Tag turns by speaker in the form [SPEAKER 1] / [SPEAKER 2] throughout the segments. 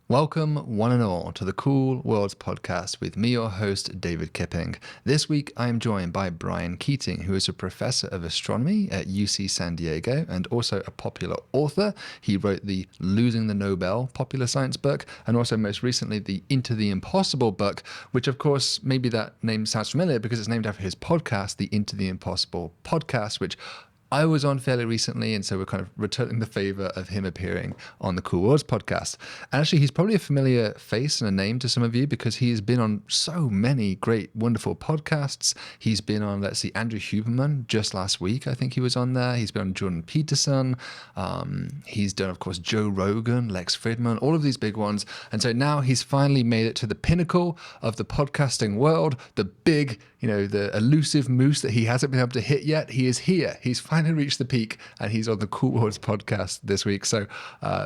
[SPEAKER 1] Welcome, one and all, to the Cool Worlds podcast with me, your host, David Kipping. This week, I am joined by Brian Keating, who is a professor of astronomy at UC San Diego and also a popular author. He wrote the Losing the Nobel popular science book and also most recently the Into the Impossible book, which of course, maybe that name sounds familiar because it's named after his podcast, the Into the Impossible podcast, which I was on fairly recently, and so we're kind of returning the favor of him appearing on the Cool Worlds podcast. And actually, he's probably a familiar face and a name to some of you because he has been on so many great, wonderful podcasts. He's been on, let's see, Andrew Huberman just last week. I think he was on there. He's been on Jordan Peterson. He's done, of course, Joe Rogan, Lex Fridman, all of these big ones. And so now he's finally made it to the pinnacle of the podcasting world, the big, the elusive moose that he hasn't been able to hit yet. He is here. He's finally reached the peak and he's on the Cool Worlds podcast this week. So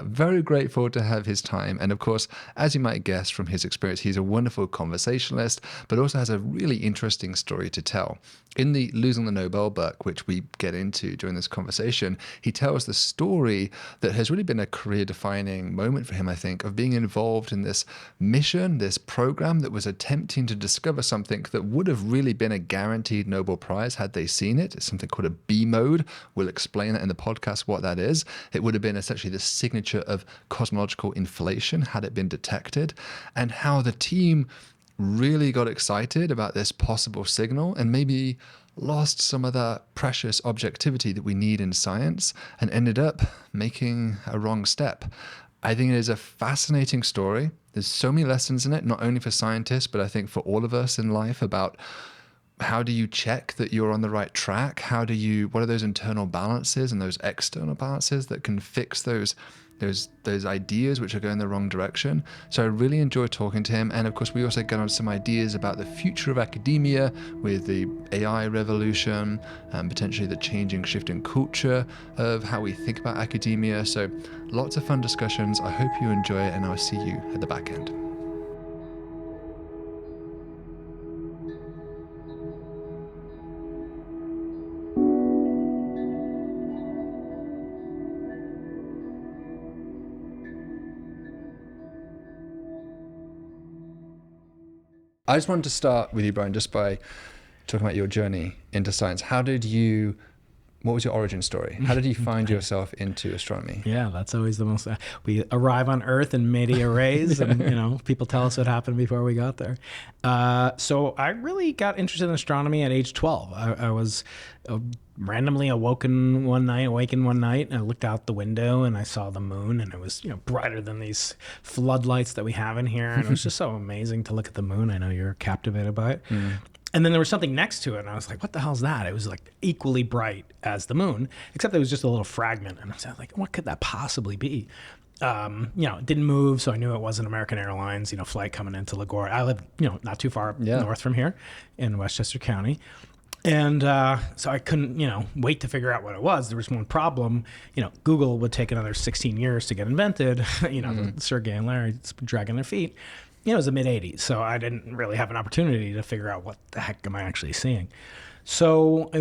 [SPEAKER 1] very grateful to have his time. And of course, as you might guess from his experience, he's a wonderful conversationalist, but also has a really interesting story to tell. In the Losing the Nobel book, which we get into during this conversation, he tells the story that has really been a career-defining moment for him, I think, of being involved in this mission, this program that was attempting to discover something that would have really been a guaranteed Nobel Prize had they seen it. It's something called a B mode. We'll explain that in the podcast what that is. It would have been essentially the signature of cosmological inflation had it been detected, and how the team really got excited about this possible signal and maybe lost some of that precious objectivity that we need in science and ended up making a wrong step. I think it is a fascinating story. There's so many lessons in it, not only for scientists, but I think for all of us in life about how do you check that you're on the right track? What are those internal balances and those external balances that can fix those ideas which are going the wrong direction? So I really enjoy talking to him. And of course, we also get on some ideas about the future of academia with the AI revolution and potentially the changing, shifting culture of how we think about academia. So lots of fun discussions. I hope you enjoy it, and I'll see you at the back end. I just wanted to start with you, Brian, just by talking about your journey into science. What was your origin story? How did you find yourself into astronomy?
[SPEAKER 2] Yeah, that's always the most, we arrive on Earth in media res and, people tell us what happened before we got there. So I really got interested in astronomy at age 12. I was randomly awakened one night, and I looked out the window and I saw the moon, and it was, brighter than these floodlights that we have in here. And it was just so amazing to look at the moon. I know you're captivated by it. Mm. And then there was something next to it, and I was like, what the hell is that? It was like equally bright as the moon, except it was just a little fragment. And I was like, what could that possibly be? It didn't move, so I knew it wasn't American Airlines, flight coming into LaGuardia. I live, not too far north from here in Westchester County. And so I couldn't, wait to figure out what it was. There was one problem. Google would take another 16 years to get invented. Sergey and Larry dragging their feet. It was the mid-'80s, so I didn't really have an opportunity to figure out what the heck am I actually seeing. So it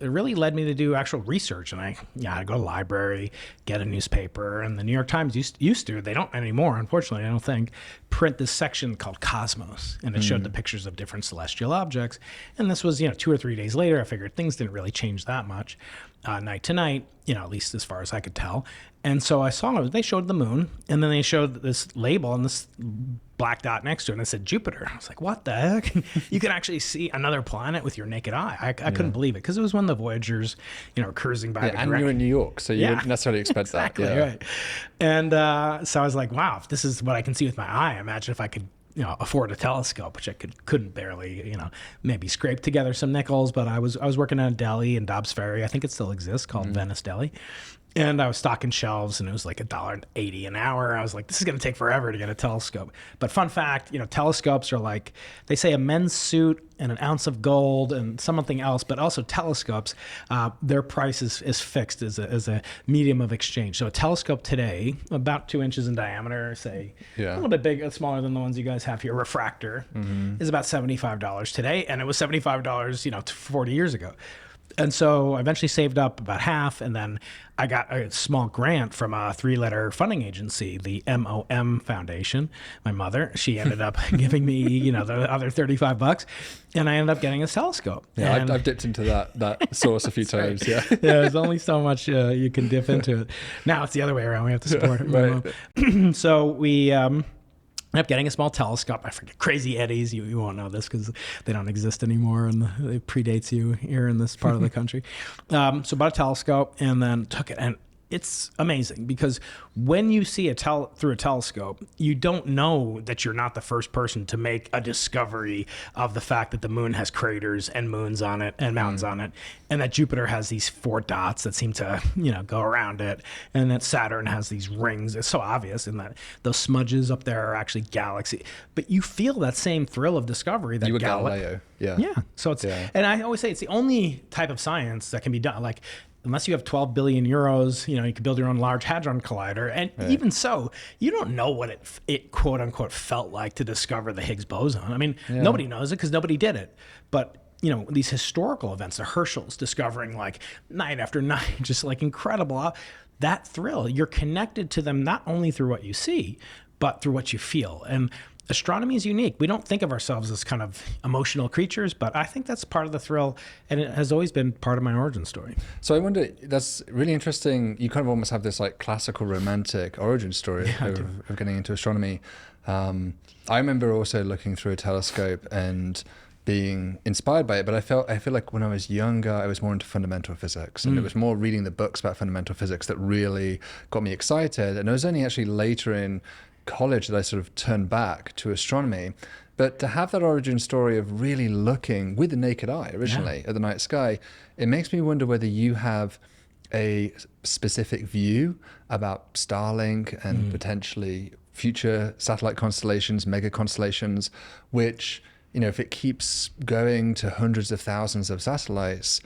[SPEAKER 2] really led me to do actual research, and I had to go to the library, get a newspaper, and the New York Times used to, they don't anymore, unfortunately, I don't think, print this section called Cosmos, and it showed the pictures of different celestial objects. And this was, 2 or 3 days later. I figured things didn't really change that much, night to night, at least as far as I could tell. And so I saw they showed the moon, and then they showed this label and this black dot next to it, and it said Jupiter. I was like, what the heck? You can actually see another planet with your naked eye. I couldn't believe it, because it was when the Voyagers, cruising by.
[SPEAKER 1] Yeah, and you're in New York, so you wouldn't necessarily expect
[SPEAKER 2] exactly,
[SPEAKER 1] that. Yeah.
[SPEAKER 2] Right. And so I was like, wow, if this is what I can see with my eye, imagine if I could afford a telescope, which I couldn't barely, maybe scrape together some nickels. But I was working at a deli in Dobbs Ferry. I think it still exists, called Venice Deli. And I was stocking shelves, and it was like $1.80 an hour. I was like, this is going to take forever to get a telescope. But fun fact, telescopes are like, they say a men's suit and an ounce of gold and something else, but also telescopes, their price is fixed as a medium of exchange. So a telescope today, about 2 inches in diameter, say a little bit bigger, smaller than the ones you guys have here, refractor, is about $75 today. And it was $75, 40 years ago. And so I eventually saved up about half, and then I got a small grant from a 3-letter funding agency, the MOM Foundation. My mother, she ended up giving me, the other $35, and I ended up getting a telescope.
[SPEAKER 1] Yeah,
[SPEAKER 2] And
[SPEAKER 1] I've dipped into that source a few times.
[SPEAKER 2] right.
[SPEAKER 1] Yeah,
[SPEAKER 2] Yeah, there's only so much you can dip into it. Now it's the other way around. We have to support it.
[SPEAKER 1] right.
[SPEAKER 2] So we ended up getting a small telescope. I forget, Crazy Eddies. You won't know this because they don't exist anymore, and it predates you here in this part of the country. So bought a telescope and then took it, and it's amazing because when you see through a telescope, you don't know that you're not the first person to make a discovery of the fact that the moon has craters and moons on it and mountains on it, and that Jupiter has these 4 dots that seem to, go around it, and that Saturn has these rings. It's so obvious, and that those smudges up there are actually galaxy. But you feel that same thrill of discovery that
[SPEAKER 1] You were Galileo. Yeah.
[SPEAKER 2] Yeah. So it's, and I always say it's the only type of science that can be done. Like, unless you have 12 billion euros, you can build your own Large Hadron Collider. And even so, you don't know what it quote unquote felt like to discover the Higgs boson. I mean, nobody knows it because nobody did it. But, these historical events, the Herschels discovering like night after night, just like incredible, that thrill, you're connected to them not only through what you see, but through what you feel. And astronomy is unique. We don't think of ourselves as kind of emotional creatures, but I think that's part of the thrill, and it has always been part of my origin story.
[SPEAKER 1] So I wonder, that's really interesting. You kind of almost have this like classical romantic origin story of getting into astronomy. I remember also looking through a telescope and being inspired by it, but I feel like when I was younger, I was more into fundamental physics, and it was more reading the books about fundamental physics that really got me excited. And it was only actually later in college that I sort of turned back to astronomy. But to have that origin story of really looking with the naked eye originally at the night sky, it makes me wonder whether you have a specific view about Starlink and potentially future satellite constellations, mega constellations, which, if it keeps going to hundreds of thousands of satellites,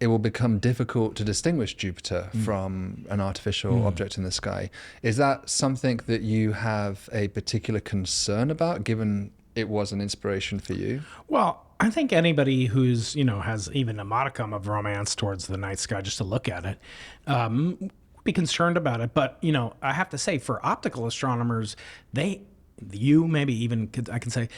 [SPEAKER 1] it will become difficult to distinguish Jupiter from an artificial object in the sky. Is that something that you have a particular concern about, given it was an inspiration for you?
[SPEAKER 2] Well, I think anybody who's, has even a modicum of romance towards the night sky, just to look at it, be concerned about it. But, I have to say, for optical astronomers, I can say,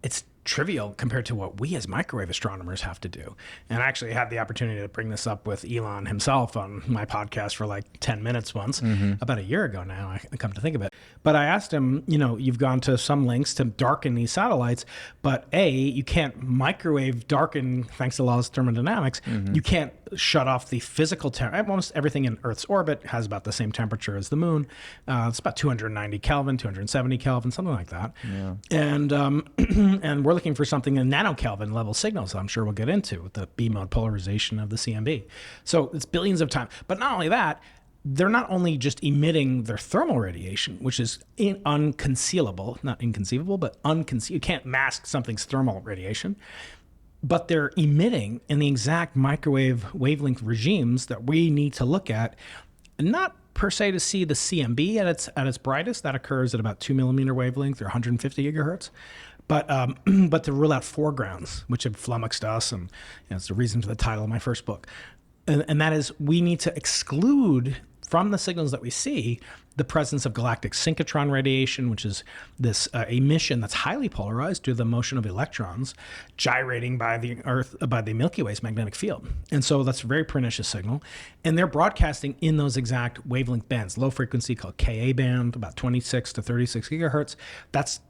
[SPEAKER 2] it's trivial compared to what we as microwave astronomers have to do. And I actually had the opportunity to bring this up with Elon himself on my podcast for like 10 minutes once, about a year ago now, I come to think of it. But I asked him, you've gone to some lengths to darken these satellites, but you can't microwave darken thanks to laws of thermodynamics. You can't shut off the physical temperature. Almost everything in Earth's orbit has about the same temperature as the moon. It's about 290 Kelvin, 270 Kelvin, something like that. Yeah. And and we're looking for something in nanokelvin level signals that I'm sure we'll get into with the B-mode polarization of the CMB. So it's billions of times. But not only that, they're not only just emitting their thermal radiation, which is unconcealable, not inconceivable, but unconcealable. You can't mask something's thermal radiation, but they're emitting in the exact microwave wavelength regimes that we need to look at, not per se to see the CMB at its brightest. That occurs at about 2 millimeter wavelength or 150 gigahertz. But to rule out foregrounds, which have flummoxed us, and it's the reason for the title of my first book. And that is, we need to exclude from the signals that we see the presence of galactic synchrotron radiation, which is this emission that's highly polarized due to the motion of electrons gyrating by the Milky Way's magnetic field. And so that's a very pernicious signal. And they're broadcasting in those exact wavelength bands, low frequency called Ka band, about 26 to 36 gigahertz. That's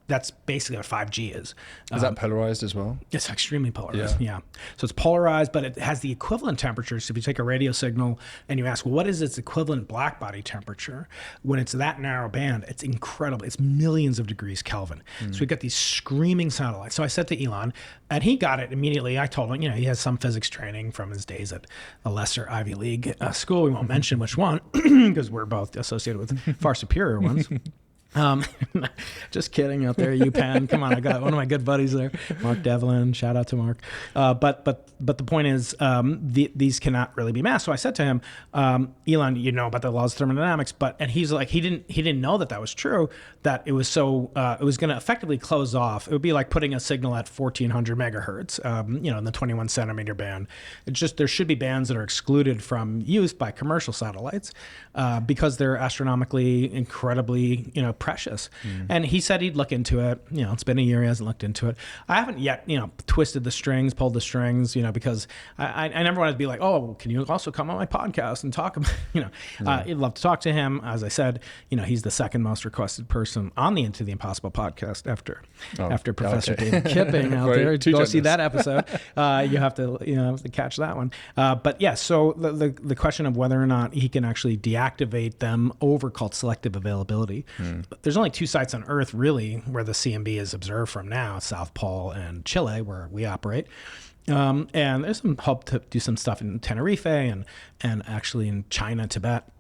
[SPEAKER 2] basically what 5G is.
[SPEAKER 1] Is that polarized as well?
[SPEAKER 2] It's extremely polarized, yeah. So it's polarized, but it has the equivalent temperatures. So if you take a radio signal and you ask, well, what is its equivalent black body temperature? When it's that narrow band, it's incredible. It's millions of degrees Kelvin. So we've got these screaming satellites. So I said to Elon, and he got it immediately. I told him, he has some physics training from his days at a lesser Ivy League school. We won't mention which one because we're both associated with far superior ones. Just kidding out there, UPenn. Come on, I got one of my good buddies there, Mark Devlin. Shout out to Mark. But the point is, these cannot really be masked. So I said to him, Elon, you know about the laws of thermodynamics, and he's like, he didn't know that was true. That it was it was going to effectively close off. It would be like putting a signal at 1400 megahertz, in the 21 centimeter band. It's just there should be bands that are excluded from use by commercial satellites because they're astronomically incredibly precious. And he said he'd look into it. It's been a year, he hasn't looked into it. I haven't yet pulled the strings because I never wanted to be like, oh, can you also come on my podcast and talk about I'd love to talk to him. As I said, he's the second most requested person on the Into the Impossible podcast after Professor David Kipping out there. Go see that episode. You have to catch that one. But yeah, so the question of whether or not he can actually deactivate them over called selective availability. There's only two sites on Earth really where the CMB is observed from now: South Pole and Chile, where we operate. And there's some hope to do some stuff in Tenerife and actually in China, Tibet.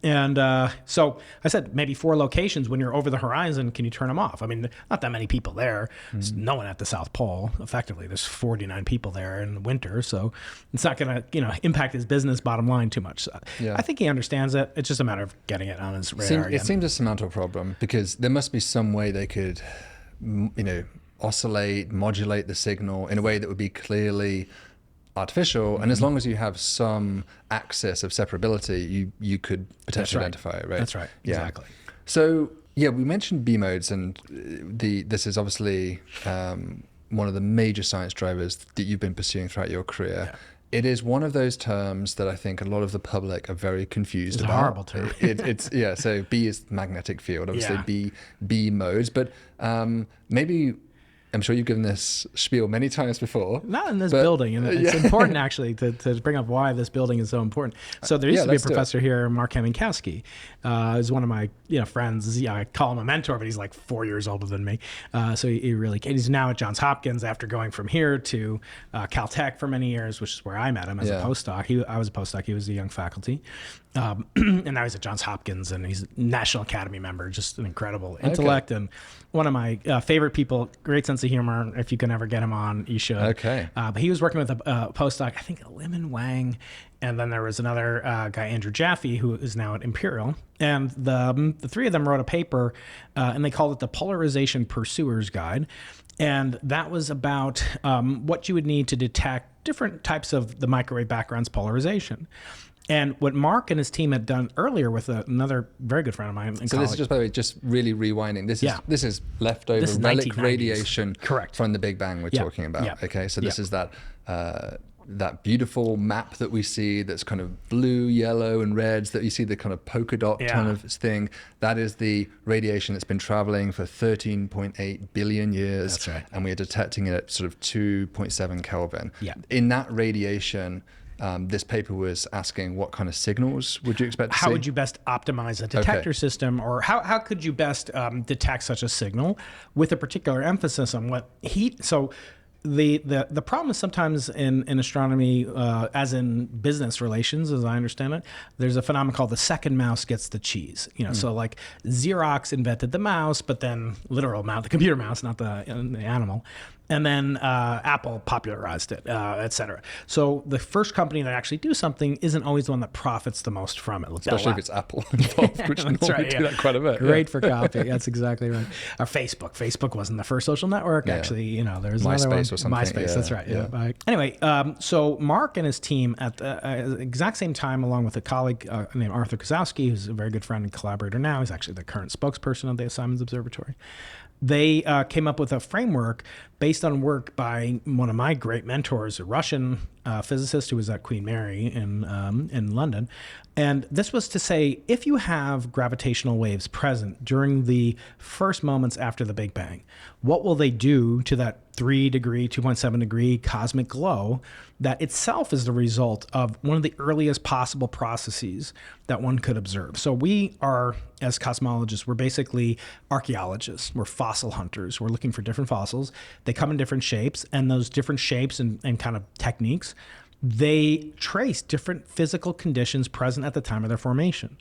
[SPEAKER 2] And so I said maybe 4 locations. When you're over the horizon, can you turn them off? I mean, not that many people there. There's no one at the South Pole. Effectively, there's 49 people there in the winter, so it's not going to impact his business bottom line too much. So I think he understands it. It's just a matter of getting it on his radar.
[SPEAKER 1] It seems a semantical problem because there must be some way they could, oscillate, modulate the signal in a way that would be clearly artificial. And as long as you have some axis of separability, you could potentially identify it, right?
[SPEAKER 2] That's right.
[SPEAKER 1] Yeah.
[SPEAKER 2] Exactly.
[SPEAKER 1] So we mentioned B modes, and this is obviously one of the major science drivers that you've been pursuing throughout your career. Yeah. It is one of those terms that I think a lot of the public are very confused about.
[SPEAKER 2] It's a horrible term.
[SPEAKER 1] It's so B is magnetic field, obviously B modes, but maybe. I'm sure you've given this spiel many times before.
[SPEAKER 2] Not in this building. And it's important, actually, to bring up why this building is so important. So there used to be a professor here, Mark Heminkowski. He's one of my friends. I call him a mentor, but he's like 4 years older than me. So he's now at Johns Hopkins after going from here to Caltech for many years, which is where I met him as a postdoc. I was a postdoc. He was a young faculty. And now he's at Johns Hopkins, and he's a National Academy member, just an incredible intellect, and one of my favorite people, great sense of humor. If you can ever get him on, you should.
[SPEAKER 1] Okay.
[SPEAKER 2] But he was working with a postdoc, I think Lim Wang, and then there was another guy, Andrew Jaffe, who is now at Imperial. And the three of them wrote a paper, and they called it the Polarization Pursuer's Guide. And that was about what you would need to detect different types of the microwave background's polarization. And what Mark and his team had done earlier with another very good friend of mine.
[SPEAKER 1] So this is just, by the way, just really rewinding. This is leftover relic radiation from the Big Bang we're talking about. Yeah. Okay, so this is that beautiful map that we see that's kind of blue, yellow, and reds, that you see the kind of polka dot kind of thing. That is the radiation that's been traveling for 13.8 billion years.
[SPEAKER 2] That's right.
[SPEAKER 1] And we are detecting it at sort of 2.7 Kelvin.
[SPEAKER 2] Yeah.
[SPEAKER 1] In that radiation, this paper was asking what kind of signals would you expect to see?
[SPEAKER 2] How would you best optimize a detector system, or how could you best detect such a signal with a particular emphasis on what heat? So the problem is sometimes in astronomy, as in business relations, as I understand it, there's a phenomenon called the second mouse gets the cheese. So like Xerox invented the mouse, but then literal mouse, the computer mouse, not the animal. And then Apple popularized it, et cetera. So the first company that actually do something isn't always the one that profits the most from it.
[SPEAKER 1] Especially if it's Apple involved, which normally do that quite a bit.
[SPEAKER 2] Great for copy. That's exactly right. Or Facebook. Facebook wasn't the first social network. Actually, there's another one.
[SPEAKER 1] MySpace or something.
[SPEAKER 2] MySpace, that's right. Yeah. Anyway, so Mark and his team at the exact same time, along with a colleague named Arthur Kozowski, who's a very good friend and collaborator now, he's actually the current spokesperson of the Simons Observatory. They came up with a framework based on work by one of my great mentors, a Russian physicist who was at Queen Mary in London. And this was to say, if you have gravitational waves present during the first moments after the Big Bang, what will they do to that 3 degree, 2.7 degree cosmic glow that itself is the result of one of the earliest possible processes that one could observe? So we are, as cosmologists, we're basically archaeologists. We're fossil hunters. We're looking for different fossils. They come in different shapes, and those different shapes and kind of techniques, they trace different physical conditions present at the time of their formation.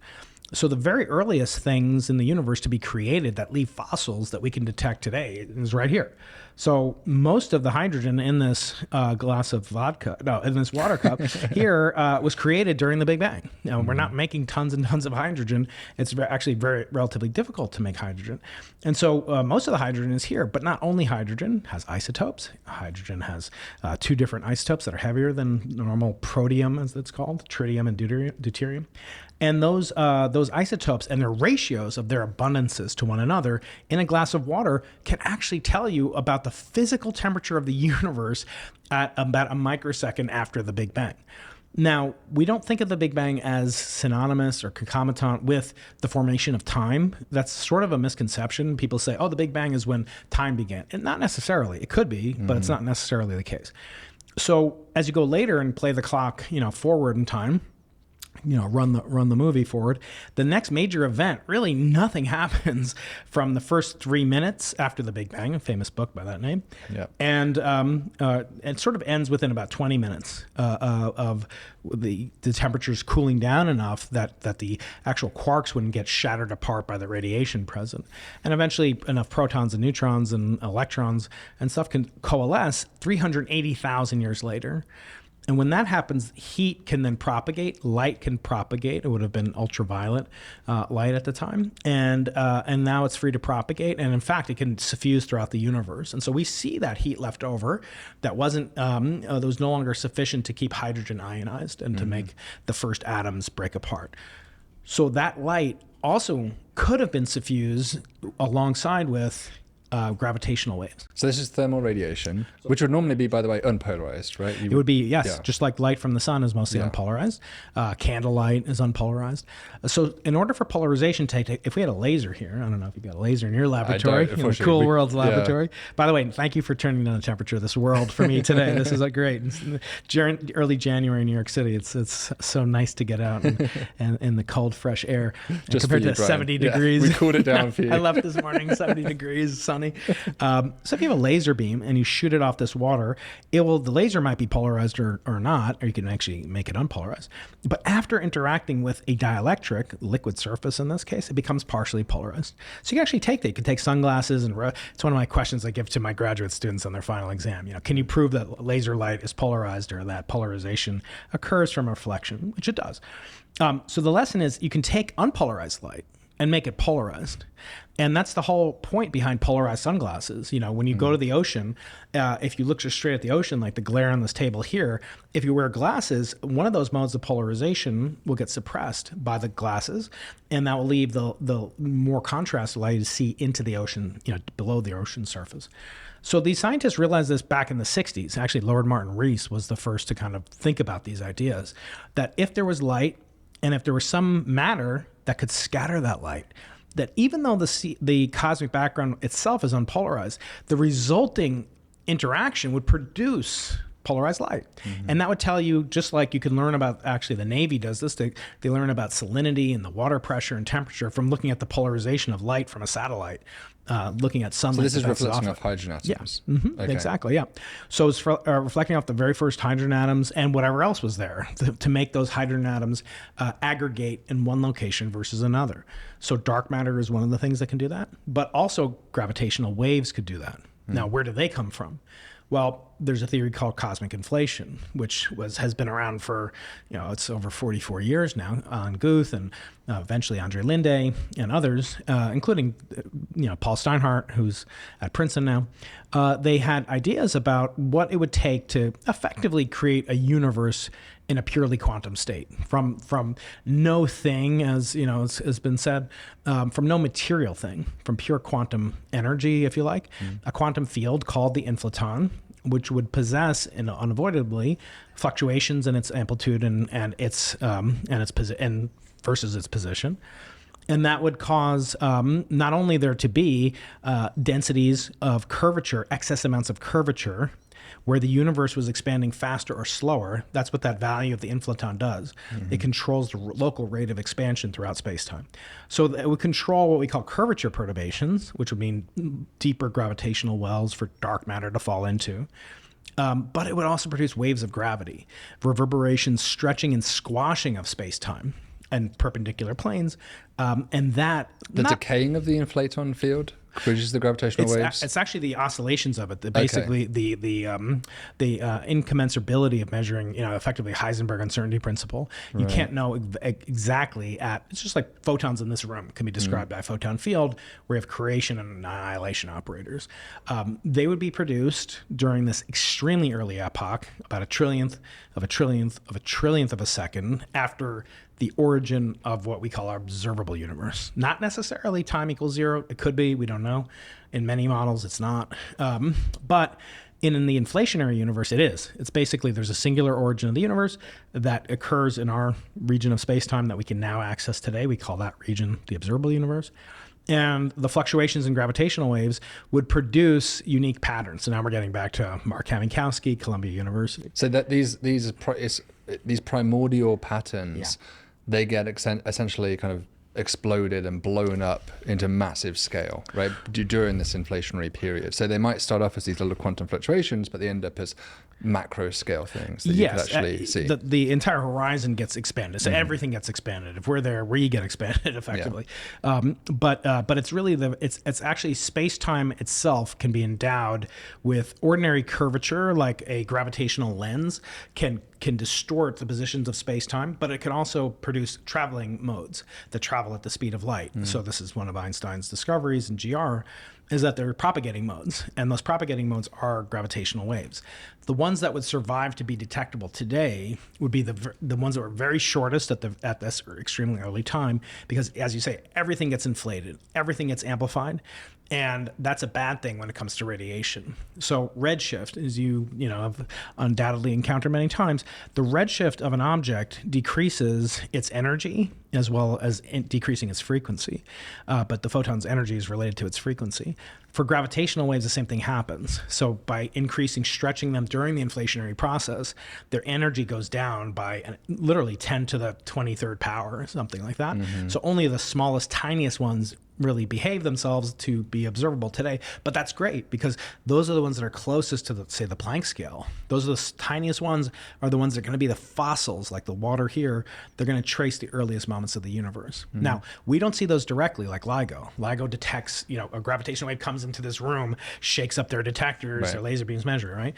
[SPEAKER 2] So the very earliest things in the universe to be created that leave fossils that we can detect today is right here. So most of the hydrogen in this glass of vodka, no, in this water cup here was created during the Big Bang. Now, we're not making tons and tons of hydrogen. It's actually very relatively difficult to make hydrogen. And so most of the hydrogen is here, but not only hydrogen has isotopes. Hydrogen has 2 different isotopes that are heavier than normal protium, as it's called, tritium and deuterium. And those isotopes and their ratios of their abundances to one another in a glass of water can actually tell you about the physical temperature of the universe at about a microsecond after the Big Bang. Now, we don't think of the Big Bang as synonymous or concomitant with the formation of time. That's sort of a misconception. People say, oh, the Big Bang is when time began. And not necessarily. It could be, but it's not necessarily the case. So as you go later and play the clock, forward in time, run the movie forward, the next major event, really nothing happens from the first 3 minutes after the Big Bang, a famous book by that name.
[SPEAKER 1] Yep.
[SPEAKER 2] And it sort of ends within about 20 minutes of the temperatures cooling down enough that the actual quarks wouldn't get shattered apart by the radiation present. And eventually enough protons and neutrons and electrons and stuff can coalesce 380,000 years later. And when that happens, heat can then propagate, light can propagate. It would have been ultraviolet light at the time. And now it's free to propagate. And in fact, it can suffuse throughout the universe. And so we see that heat left over that wasn't, that was no longer sufficient to keep hydrogen ionized and to make the first atoms break apart. So that light also could have been suffused alongside with gravitational waves.
[SPEAKER 1] So this is thermal radiation, which would normally be, by the way, unpolarized, right?
[SPEAKER 2] It would be, yes, just like light from the sun is mostly unpolarized. Candlelight is unpolarized. So in order for polarization to take, if we had a laser here, I don't know if you've got a laser in your laboratory, in the Cool World's laboratory. By the way, thank you for turning down the temperature of this world for me today. This is great. During early January in New York City, it's so nice to get out and in the cold, fresh air.
[SPEAKER 1] Just
[SPEAKER 2] compared
[SPEAKER 1] you,
[SPEAKER 2] to
[SPEAKER 1] Brian.
[SPEAKER 2] 70 degrees.
[SPEAKER 1] We cooled it down for you.
[SPEAKER 2] I left this morning, 70 degrees, sunny. So if you have a laser beam and you shoot it off this water, the laser might be polarized or not, or you can actually make it unpolarized. But after interacting with a dielectric, liquid surface in this case, it becomes partially polarized. So you can actually take that. You can take sunglasses and it's one of my questions I give to my graduate students on their final exam. Can you prove that laser light is polarized or that polarization occurs from reflection, which it does. So the lesson is you can take unpolarized light and make it polarized. And that's the whole point behind polarized sunglasses. When you go to the ocean, if you look just straight at the ocean, like the glare on this table here, if you wear glasses, one of those modes of polarization will get suppressed by the glasses, and that will leave the more contrast allow you to see into the ocean, below the ocean surface. So these scientists realized this back in the 60s. Actually, Lord Martin Rees was the first to kind of think about these ideas, that if there was light and if there was some matter that could scatter that light, that even though the cosmic background itself is unpolarized, the resulting interaction would produce polarized light. And that would tell you, just like you can learn about, actually the Navy does this, they learn about salinity and the water pressure and temperature from looking at the polarization of light from a satellite, looking at sunlight.
[SPEAKER 1] So this is reflecting off hydrogen atoms.
[SPEAKER 2] Yeah, okay. Exactly, yeah. So it's reflecting off the very first hydrogen atoms and whatever else was there to make those hydrogen atoms aggregate in one location versus another. So dark matter is one of the things that can do that, but also gravitational waves could do that. Now, where do they come from? Well, there's a theory called cosmic inflation, which has been around for, it's over 44 years now, on Guth and eventually Andre Linde and others, including, Paul Steinhardt, who's at Princeton now. They had ideas about what it would take to effectively create a universe in a purely quantum state, from no thing, as has been said, from no material thing, from pure quantum energy, if you like, a quantum field called the inflaton, which would possess unavoidably fluctuations in its amplitude and its position versus its position. And that would cause not only there to be densities of curvature, excess amounts of curvature, where the universe was expanding faster or slower. That's what that value of the inflaton does. It controls the local rate of expansion throughout space-time. So it would control what we call curvature perturbations, which would mean deeper gravitational wells for dark matter to fall into. But it would also produce waves of gravity, reverberations, stretching and squashing of space-time. and perpendicular planes, and that
[SPEAKER 1] The decaying of the inflaton field bridges the gravitational waves.
[SPEAKER 2] It's actually the oscillations of it. Basically, the incommensurability of measuring, effectively Heisenberg uncertainty principle. You can't know exactly it's just like photons in this room can be described by a photon field where you have creation and annihilation operators. They would be produced during this extremely early epoch, about a trillionth of a trillionth of a trillionth of a second after the origin of what we call our observable universe. Not necessarily time equals zero. It could be, we don't know. In many models, it's not. But in the inflationary universe, it is. It's basically, there's a singular origin of the universe that occurs in our region of space-time that we can now access today. We call that region the observable universe. And the fluctuations in gravitational waves would produce unique patterns. So now we're getting back to Mark Kamikowski, Columbia University.
[SPEAKER 1] So that these primordial patterns, they get essentially kind of exploded and blown up into massive scale, right, during this inflationary period. So they might start off as these little quantum fluctuations, but they end up as macro scale things that you can actually see.
[SPEAKER 2] The entire horizon gets expanded. So everything gets expanded. If we're there, we get expanded effectively. But it's really it's actually space-time itself can be endowed with ordinary curvature, like a gravitational lens can distort the positions of space-time, but it can also produce traveling modes that travel at the speed of light. So this is one of Einstein's discoveries in GR, is that they're propagating modes, and those propagating modes are gravitational waves. The ones that would survive to be detectable today would be the ones that were very shortest at this extremely early time, because as you say, everything gets inflated, everything gets amplified, and that's a bad thing when it comes to radiation. So redshift, as you have undoubtedly encountered many times, the redshift of an object decreases its energy as well as decreasing its frequency. But the photon's energy is related to its frequency. For gravitational waves, the same thing happens. So by stretching them during the inflationary process, their energy goes down by literally 10 to the 23rd power or something like that. So only the smallest, tiniest ones really behave themselves to be observable today. But that's great, because those are the ones that are closest to, say, the Planck scale. Those are the tiniest ones, are the ones that are going to be the fossils, like the water here. They're going to trace the earliest moments of the universe. Now, we don't see those directly like LIGO. LIGO detects, a gravitational wave comes into this room, shakes up their detectors, their laser beams measure, right?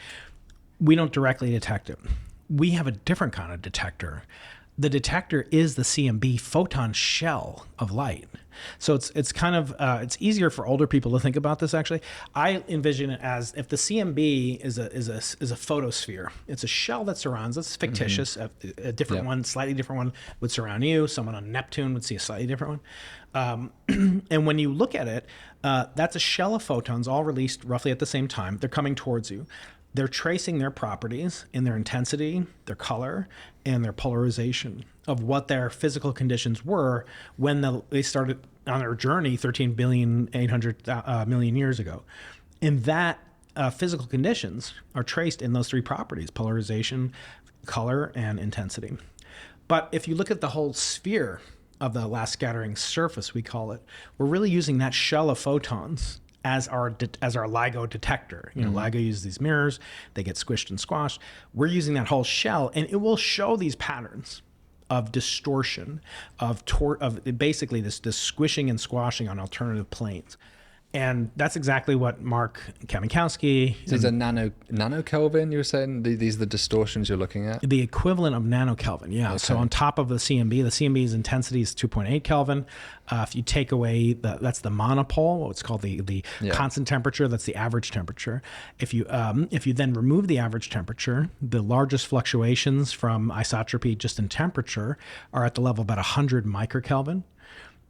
[SPEAKER 2] We don't directly detect it. We have a different kind of detector. The detector is the CMB photon shell of light. So it's kind of it's easier for older people to think about this. Actually, I envision it as if the CMB is a photosphere. It's a shell that surrounds. It's fictitious. A different one, slightly different one, would surround you. Someone on Neptune would see a slightly different one. And when you look at it, that's a shell of photons all released roughly at the same time. They're coming towards you. They're tracing their properties in their intensity, their color, and their polarization of what their physical conditions were when they started on their journey 13,800,000,000 years ago. And that physical conditions are traced in those three properties: polarization, color, and intensity. But if you look at the whole sphere of the last scattering surface, we call it, we're really using that shell of photons as our LIGO detector. LIGO uses these mirrors, they get squished and squashed. We're using that whole shell, and it will show these patterns of distortion, of basically this squishing and squashing on alternative planes. And that's exactly what Mark Kamikowski...
[SPEAKER 1] So these are nanokelvin, you were saying? These are the distortions you're looking at?
[SPEAKER 2] The equivalent of nanokelvin, yeah. Okay. So on top of the CMB's intensity is 2.8 Kelvin. If you take away, that's the monopole, what's called the constant temperature, that's the average temperature. If you then remove the average temperature, the largest fluctuations from isotropy just in temperature are at the level of about 100 microkelvin.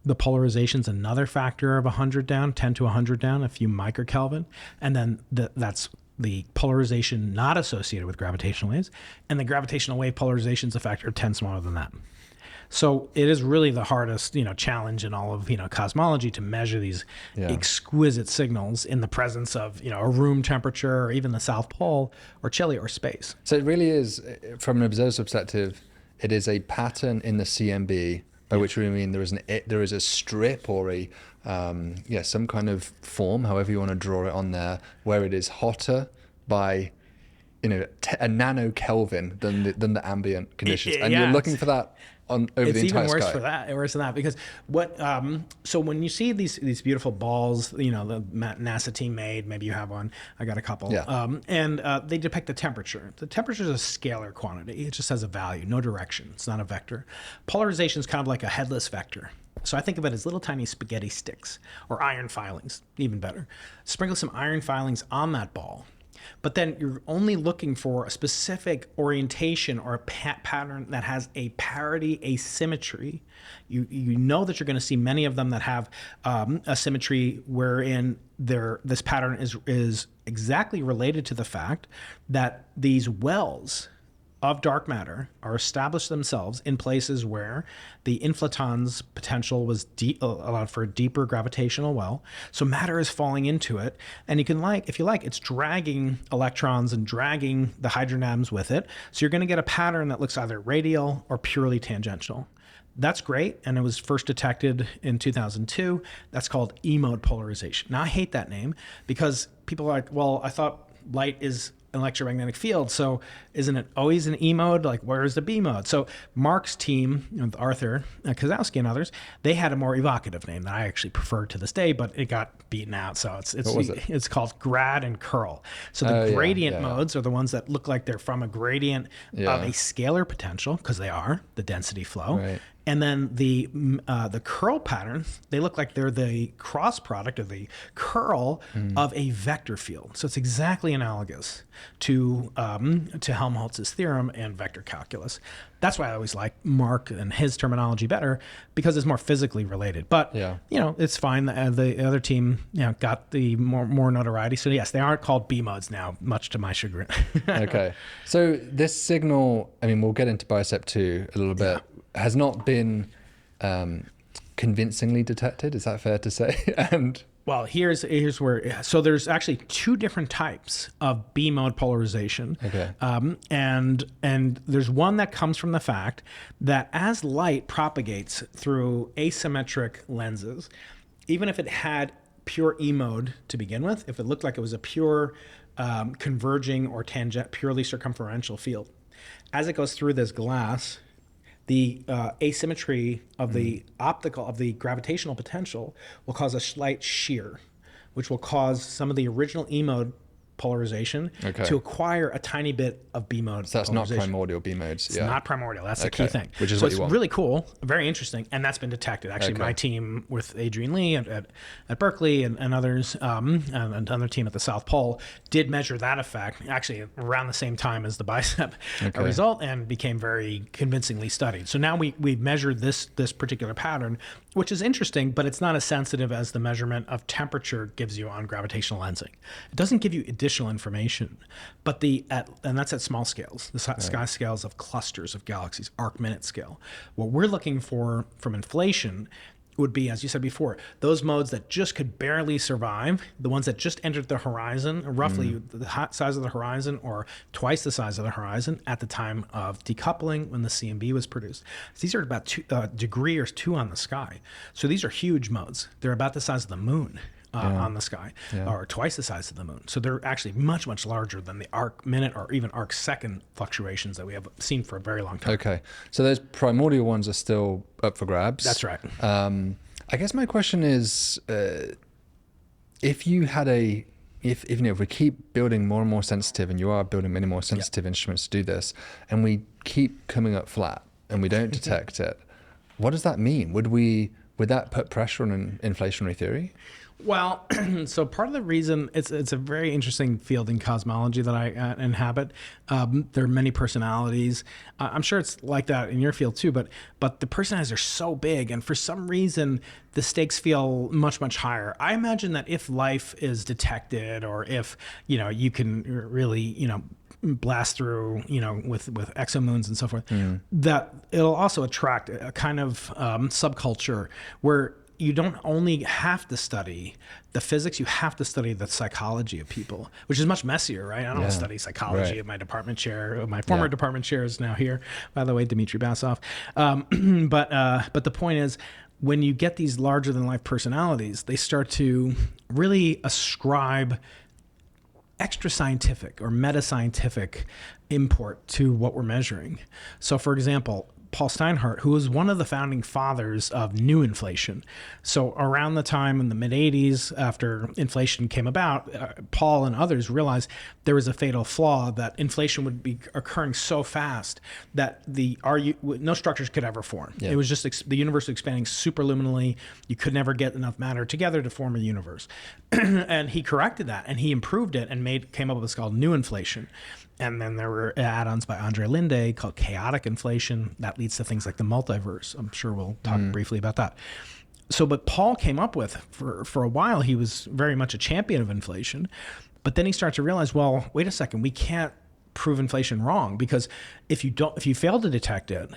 [SPEAKER 2] The polarization's another factor of 100 down, 10 to 100 down, a few microkelvin. And then that's the polarization not associated with gravitational waves. And the gravitational wave polarization's a factor of 10 smaller than that. So it is really the hardest, challenge in all of, cosmology to measure these exquisite signals in the presence of, a room temperature or even the South Pole or Chile or space.
[SPEAKER 1] So it really is, from an observer's perspective, it is a pattern in the CMB, by which we mean there is a strip or some kind of form, however you want to draw it on there, where it is hotter by a nanokelvin than the ambient conditions, and you're looking for that on over the entire sky.
[SPEAKER 2] It's even worse than that, because so when you see these beautiful balls, the NASA team made, maybe you have one, I got a couple, and they depict the temperature. The temperature is a scalar quantity. It just has a value, no direction. It's not a vector. Polarization is kind of like a headless vector. So I think of it as little tiny spaghetti sticks or iron filings, even better. Sprinkle some iron filings on that ball. But then you're only looking for a specific orientation or a pattern that has a parity asymmetry. You know that you're going to see many of them that have a symmetry wherein this pattern is exactly related to the fact that these wells of dark matter are established themselves in places where the inflaton's potential was allowed for a deeper gravitational well. So matter is falling into it. And you can if you like, it's dragging electrons and dragging the hydrogen atoms with it. So you're going to get a pattern that looks either radial or purely tangential. That's great. And it was first detected in 2002. That's called E-mode polarization. Now, I hate that name because people are like, well, I thought light is an electromagnetic field, so isn't it always an E mode? Like, where's the B mode? So Mark's team, with Arthur Kozowski and others, they had a more evocative name that I actually prefer to this day, but it got beaten out. So it's called grad and curl. So the gradient modes are the ones that look like they're from a gradient of a scalar potential, because they are the density flow.
[SPEAKER 1] Right.
[SPEAKER 2] And then the curl patterns, they look like they're the cross product of the curl of a vector field. So it's exactly analogous to Helmholtz's theorem and vector calculus. That's why I always like Mark and his terminology better, because it's more physically related. But it's fine. The other team got the more notoriety. So yes, they aren't called B modes now, much to my chagrin.
[SPEAKER 1] Okay. So this signal, I mean, we'll get into BICEP2 a little bit, has not been convincingly detected. Is that fair to say?
[SPEAKER 2] Well, here's where, so there's actually two different types of B mode polarization.
[SPEAKER 1] Okay.
[SPEAKER 2] And there's one that comes from the fact that as light propagates through asymmetric lenses, even if it had pure E mode to begin with, if it looked like it was a pure converging or purely circumferential field, as it goes through this glass, the asymmetry of the gravitational potential will cause a slight shear, which will cause some of the original E mode polarization to acquire a tiny bit of B mode.
[SPEAKER 1] So that's not primordial B modes.
[SPEAKER 2] It's not primordial. That's the key thing.
[SPEAKER 1] Which is
[SPEAKER 2] so
[SPEAKER 1] what you want.
[SPEAKER 2] It's really cool, very interesting, and that's been detected. Actually, my team with Adrian Lee at Berkeley and others, and another team at the South Pole did measure that effect actually around the same time as the BICEP result, and became very convincingly studied. So now we measured this particular pattern, which is interesting, but it's not as sensitive as the measurement of temperature gives you on gravitational lensing. It doesn't give you additional information, but and that's at small scales, the sky scales of clusters of galaxies, arc-minute scale. What we're looking for from inflation would be, as you said before, those modes that just could barely survive, the ones that just entered the horizon, roughly the size of the horizon or twice the size of the horizon at the time of decoupling when the CMB was produced. So these are about a degree or two on the sky. So these are huge modes. They're about the size of the moon. On the sky, or twice the size of the moon. So they're actually much, much larger than the arc-minute or even arc-second fluctuations that we have seen for a very long time.
[SPEAKER 1] Okay. So those primordial ones are still up for grabs.
[SPEAKER 2] That's right.
[SPEAKER 1] I guess my question is, if you had if we keep building more and more sensitive, and you are building many more sensitive instruments to do this, and we keep coming up flat and we don't detect it, what does that mean? Would that put pressure on an inflationary theory?
[SPEAKER 2] Well, so part of the reason it's a very interesting field in cosmology that I inhabit. There are many personalities. I'm sure it's like that in your field too, but the personalities are so big, and for some reason the stakes feel much, much higher. I imagine that if life is detected, or if you can really blast through with exomoons and so forth, that it'll also attract a kind of subculture where you don't only have to study the physics, you have to study the psychology of people, which is much messier, right? I don't study psychology at my department chair. My former department chair is now here, by the way, Dmitry Basov. But the point is, when you get these larger than life personalities, they start to really ascribe extra scientific or meta scientific import to what we're measuring. So for example, Paul Steinhardt, who was one of the founding fathers of new inflation. So around the time in the mid-'80s, after inflation came about, Paul and others realized there was a fatal flaw, that inflation would be occurring so fast that no structures could ever form.
[SPEAKER 1] Yeah.
[SPEAKER 2] It was just the universe expanding superluminally. You could never get enough matter together to form a universe. And he corrected that, and he improved it and came up with what's called new inflation. And then there were add-ons by Andre Linde called chaotic inflation. That leads to things like the multiverse. I'm sure we'll talk briefly about that. So, but Paul came up with, for a while, he was very much a champion of inflation. But then he started to realize, well, wait a second, we can't prove inflation wrong, because if you fail to detect it,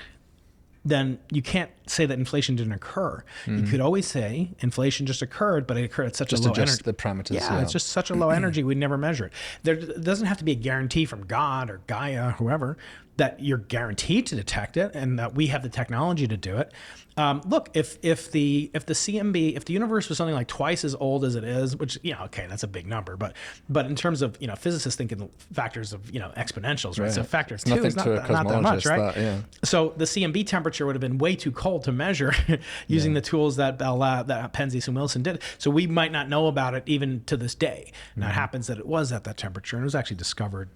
[SPEAKER 2] then you can't say that inflation didn't occur. You could always say inflation just occurred, but it occurred at such a low energy.
[SPEAKER 1] Just adjust the parameters.
[SPEAKER 2] Yeah, it's just such a low energy, we'd never measure it. There doesn't have to be a guarantee from God or Gaia, whoever, that you're guaranteed to detect it and that we have the technology to do it. Look, if the CMB, if the universe was something like twice as old as it is, which, okay, that's a big number, but in terms of, physicists think in factors of, exponentials, right? So factor two is not that much, right? So the CMB temperature would have been way too cold to measure using the tools that Penzias and Wilson did. So we might not know about it even to this day. Now it happens that it was at that temperature, and it was actually discovered,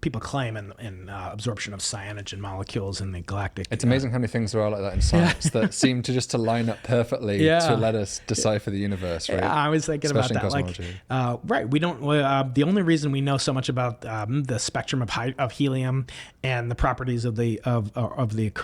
[SPEAKER 2] people claim, in absorption of cyanogen molecules in the galactic.
[SPEAKER 1] It's amazing how many things there are like that in science that seem to line up perfectly to let us decipher the universe, right?
[SPEAKER 2] I was thinking
[SPEAKER 1] especially
[SPEAKER 2] about that.
[SPEAKER 1] Cosmology.
[SPEAKER 2] Right. We don't. The only reason we know so much about the spectrum of helium and the properties of the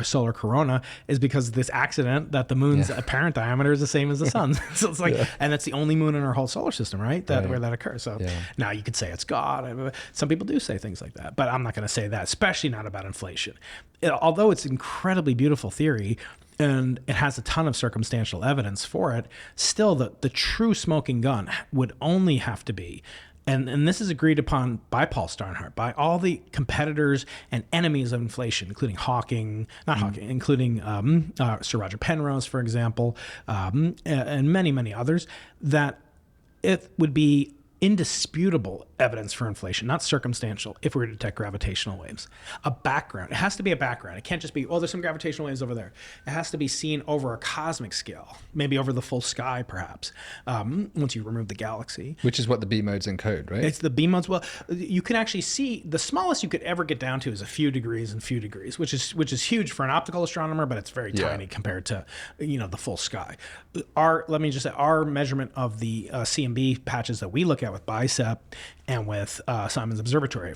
[SPEAKER 2] solar corona is because of this accident that the moon's apparent diameter is the same as the sun's. So it's like, and that's the only moon in our whole solar system, right? Where that occurs. So now you could say it's God. Some people do say things like that, but I'm not going to say that, especially not about inflation. Although it's incredibly beautiful theory and it has a ton of circumstantial evidence for it, still the true smoking gun would only have to be, and this is agreed upon by Paul Steinhardt, by all the competitors and enemies of inflation, including including Sir Roger Penrose, for example, and many, many others, that it would be indisputable evidence for inflation, not circumstantial, if we were to detect gravitational waves. A background. It has to be a background. It can't just be, there's some gravitational waves over there. It has to be seen over a cosmic scale, maybe over the full sky, perhaps, once you remove the galaxy.
[SPEAKER 1] Which is what the B modes encode, right?
[SPEAKER 2] It's the B modes. Well, you can actually see, the smallest you could ever get down to is a few degrees, which is huge for an optical astronomer, but it's very tiny compared to, the full sky. Our measurement of the CMB patches that we look at with BICEP and with Simon's Observatory,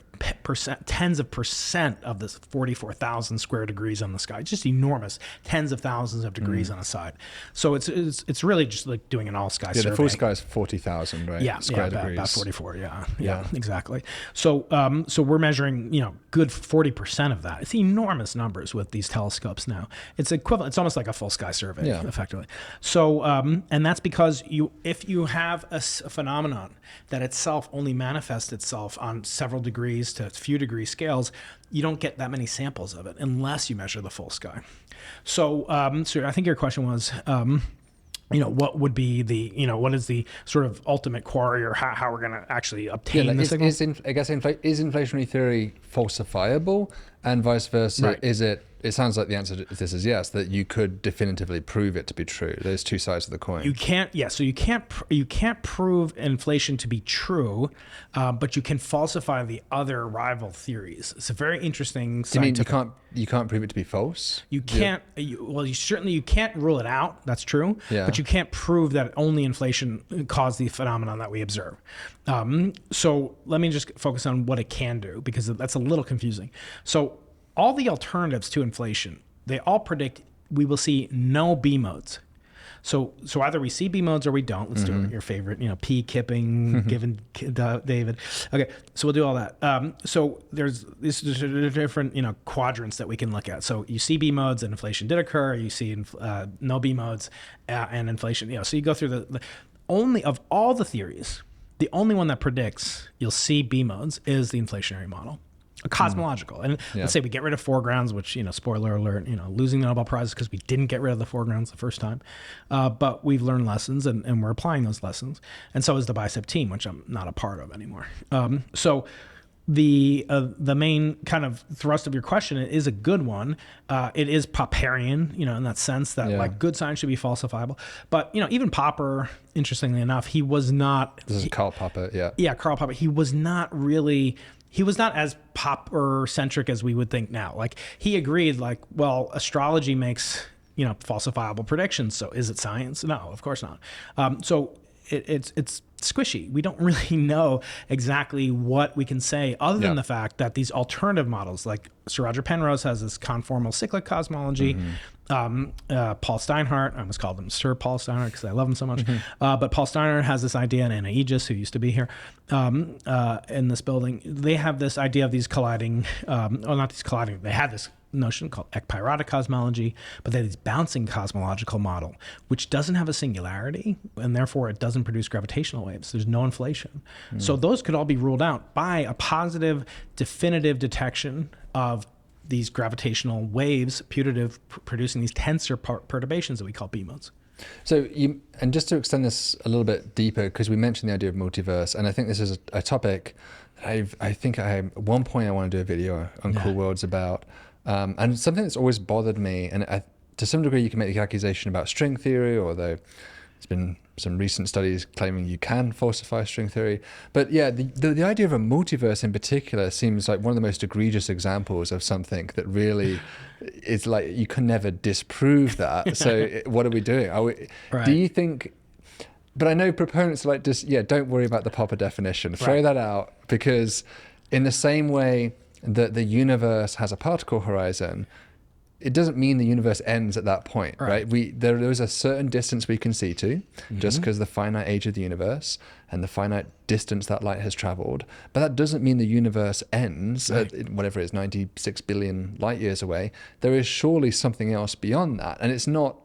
[SPEAKER 2] tens of percent of this 44,000 square degrees on the sky, just enormous, tens of thousands of degrees on a side. So it's really just like doing an all sky survey.
[SPEAKER 1] The full sky is 40,000, right? Square degrees.
[SPEAKER 2] About 44. Yeah, exactly. So we're measuring, good 40% of that. It's enormous numbers with these telescopes now. It's equivalent. It's almost like a full sky survey, effectively. So and that's because if you have a phenomenon that itself only manifests itself on several degrees to few degree scales, you don't get that many samples of it unless you measure the full sky. So I think your question was, what would be what is the sort of ultimate quarry, or how we're going to actually obtain the signal?
[SPEAKER 1] Is inflationary theory falsifiable, and vice versa?
[SPEAKER 2] Right.
[SPEAKER 1] Is it? It sounds like the answer to this is yes, that you could definitively prove it to be true. There's two sides of the coin.
[SPEAKER 2] You can't. Yeah. So you can't prove inflation to be true, but you can falsify the other rival theories. It's a very interesting.
[SPEAKER 1] Do you mean you can't prove it to be false?
[SPEAKER 2] You can't. You can't rule it out. That's true.
[SPEAKER 1] Yeah.
[SPEAKER 2] But you can't prove that only inflation caused the phenomenon that we observe. So let me just focus on what it can do, because that's a little confusing. So all the alternatives to inflation, they all predict we will see no B modes. So either we see B modes or we don't. Let's do your favorite, P Kipping, given David. Okay, so we'll do all that. So there's these different, quadrants that we can look at. So you see B modes and inflation did occur. You see no B modes and inflation. So you go through the only of all the theories, the only one that predicts you'll see B modes is the inflationary model. Cosmological. And let's say we get rid of foregrounds, which, spoiler alert, losing the Nobel Prize because we didn't get rid of the foregrounds the first time. But we've learned lessons and we're applying those lessons. And so is the BICEP team, which I'm not a part of anymore. So the main kind of thrust of your question is a good one. It is Popperian, in that sense that like good science should be falsifiable. But even Popper, interestingly enough, he was not.
[SPEAKER 1] This is Karl Popper, yeah.
[SPEAKER 2] Yeah, Karl Popper. He was not as Popper-centric as we would think now. Like, he agreed, like, well, astrology makes, falsifiable predictions. So is it science? No, of course not. So it's squishy. We don't really know exactly what we can say other than the fact that these alternative models, like Sir Roger Penrose has this conformal cyclic cosmology. Paul Steinhardt, I almost called him Sir Paul Steinhardt because I love him so much. But Paul Steinhardt has this idea, and Anna Aegis, who used to be here in this building, they have this idea of these colliding, not these colliding, they had this notion called ekpyrotic cosmology, but they have this bouncing cosmological model, which doesn't have a singularity, and therefore it doesn't produce gravitational waves. There's no inflation. So those could all be ruled out by a positive, definitive detection of these gravitational waves, putative, producing these tensor perturbations that we call B-modes.
[SPEAKER 1] So and just to extend this a little bit deeper, because we mentioned the idea of multiverse, and I think this is a topic that I think at one point I want to do a video on Cool Worlds about, and something that's always bothered me, and to some degree you can make the accusation about string theory, although there's been some recent studies claiming you can falsify string theory. But yeah, the idea of a multiverse in particular seems like one of the most egregious examples of something that really is like, you can never disprove that. So what are we doing? Do you think, but I know proponents are like, don't worry about the Popper definition, throw that out, because in the same way that the universe has a particle horizon, it doesn't mean the universe ends at that point, right? There is a certain distance we can see to, just because the finite age of the universe and the finite distance that light has traveled. But that doesn't mean the universe ends at whatever it is, 96 billion light years away. There is surely something else beyond that. And it's not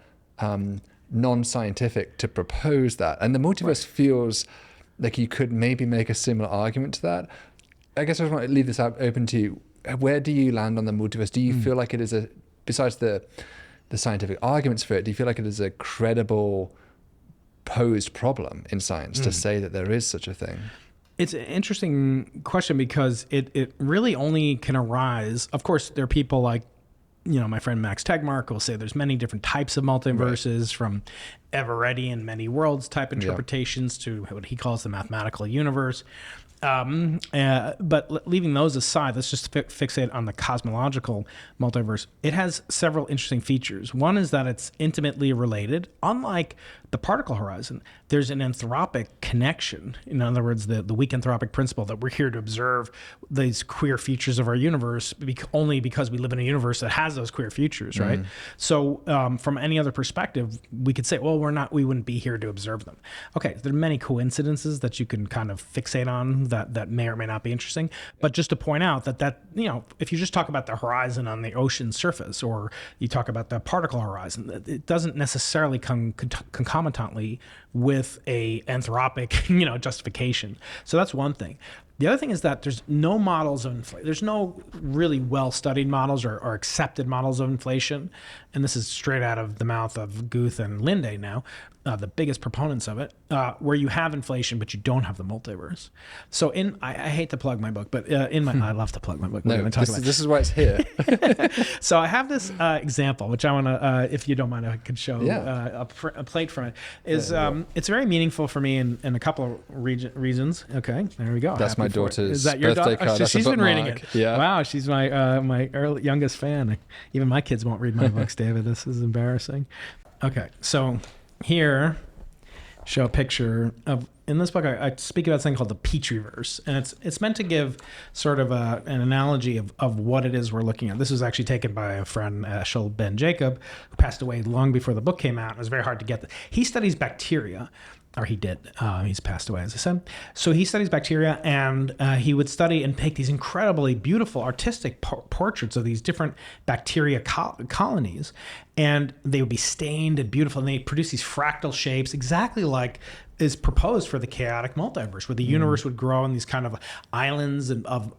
[SPEAKER 1] non-scientific to propose that. And the multiverse feels like you could maybe make a similar argument to that. I guess I just want to leave this out open to you. Where do you land on the multiverse? Do you feel like it is besides the scientific arguments for it, do you feel like it is a credible posed problem in science to say that there is such a thing?
[SPEAKER 2] It's an interesting question because it really only can arise. Of course, there are people like, my friend Max Tegmark will say there's many different types of multiverses, from Everettian many worlds type interpretations to what he calls the mathematical universe. But leaving those aside, let's just fixate on the cosmological multiverse. It has several interesting features. One is that it's intimately related. Unlike the particle horizon, there's an anthropic connection. In other words, the weak anthropic principle that we're here to observe these queer features of our universe only because we live in a universe that has those queer features, right? So from any other perspective, we could say, well, we wouldn't be here to observe them. Okay, there are many coincidences that you can kind of fixate on that may or may not be interesting. But just to point out that if you just talk about the horizon on the ocean surface, or you talk about the particle horizon, it doesn't necessarily come concomitantly with a anthropic, justification. So that's one thing. The other thing is that there's no models of inflation. There's no really well-studied models or accepted models of inflation. And this is straight out of the mouth of Guth and Linde now, the biggest proponents of it, where you have inflation, but you don't have the multiverse. So I hate to plug my book, but I love to plug my book.
[SPEAKER 1] No, this is why it's here.
[SPEAKER 2] So I have this example, which I want to, if you don't mind, I could show a plate from it. It's very meaningful for me in a couple of reasons. Okay, there we go.
[SPEAKER 1] That's my daughter's
[SPEAKER 2] Is that your
[SPEAKER 1] birthday card.
[SPEAKER 2] She's been reading it.
[SPEAKER 1] Yeah.
[SPEAKER 2] Wow, she's my youngest fan. Even my kids won't read my books, David. This is embarrassing. Okay, so here, show a picture of. In this book, I speak about something called the Petrieverse, and it's meant to give sort of an analogy of what it is we're looking at. This was actually taken by a friend, Eshel Ben Jacob, who passed away long before the book came out. It was very hard to get. He studies bacteria, or he did. He's passed away, as I said. So he studies bacteria, and he would study and take these incredibly beautiful artistic portraits of these different bacteria colonies, and they would be stained and beautiful, and they produce these fractal shapes, exactly like is proposed for the chaotic multiverse, where the universe would grow in these kind of islands of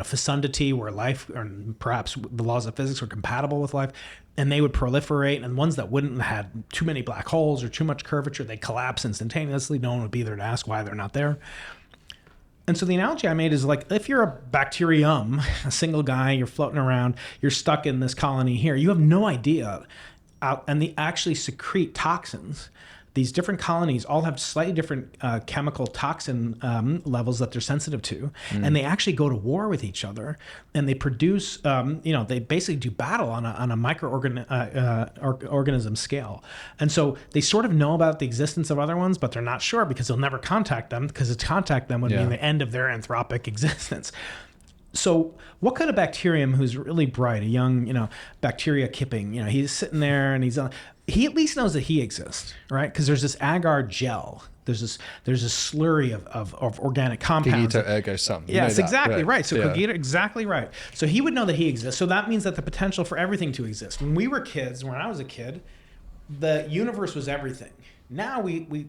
[SPEAKER 2] fecundity, where life, or perhaps the laws of physics, were compatible with life, and they would proliferate. And ones that wouldn't had too many black holes or too much curvature, they collapse instantaneously. No one would be there to ask why they're not there. And so the analogy I made is like, if you're a bacterium, a single guy, you're floating around, you're stuck in this colony here, you have no idea. And they actually secrete toxins. These different colonies all have slightly different chemical toxin levels that they're sensitive to, and they actually go to war with each other, and they produce, they basically do battle on a microorganism scale. And so they sort of know about the existence of other ones, but they're not sure because they'll never contact them, because to contact them would mean the end of their anthropic existence. So what could a bacterium who's really bright, a young, bacteria Kipping, he's sitting there and he at least knows that he exists, right? Because there's this agar gel. There's this slurry of organic compounds.
[SPEAKER 1] Cogito ergo sum.
[SPEAKER 2] Yes, exactly right. So cogito, exactly right. So he would know that he exists. So that means that the potential for everything to exist. When we were kids, when I was a kid, the universe was everything. Now we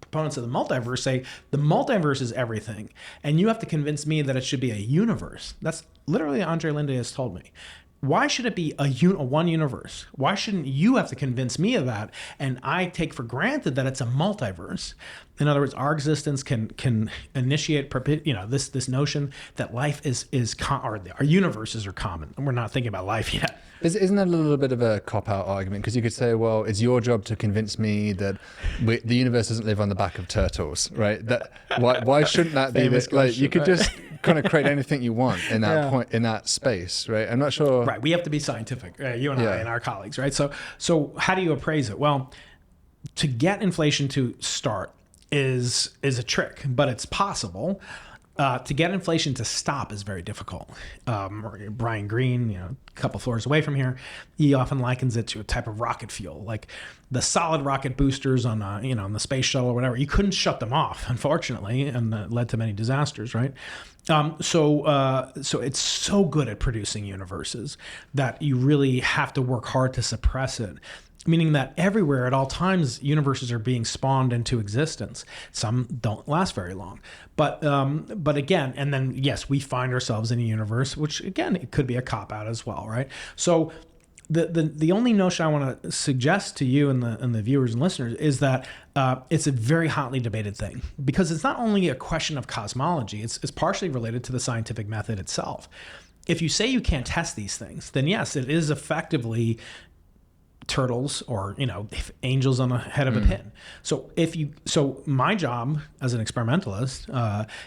[SPEAKER 2] proponents of the multiverse say the multiverse is everything, and you have to convince me that it should be a universe. That's literally Andre Linde has told me. Why should it be a one universe? Why shouldn't you have to convince me of that? And I take for granted that it's a multiverse. In other words, our existence can initiate this notion that life or our universes are common, and we're not thinking about life yet.
[SPEAKER 1] Isn't that a little bit of a cop-out argument? Because you could say, well, it's your job to convince me that the universe doesn't live on the back of turtles, right? Why shouldn't that be? You could just kind of create anything you want in that point, in that space, right? I'm not sure.
[SPEAKER 2] Right, we have to be scientific, you and I and our colleagues, right? So how do you appraise it? Well, to get inflation to start is a trick, but it's possible. To get inflation to stop is very difficult. Brian Greene, a couple floors away from here, he often likens it to a type of rocket fuel, like the solid rocket boosters on on the space shuttle or whatever. You couldn't shut them off, unfortunately, and that led to many disasters, right? So it's so good at producing universes that you really have to work hard to suppress it. Meaning that everywhere at all times, universes are being spawned into existence. Some don't last very long. But again, and then, yes, we find ourselves in a universe, which, again, it could be a cop-out as well, right? So the only notion I want to suggest to you and the viewers and listeners is that it's a very hotly debated thing, because it's not only a question of cosmology, it's partially related to the scientific method itself. If you say you can't test these things, then yes, it is effectively turtles or angels on the head of a pin. So my job as an experimentalist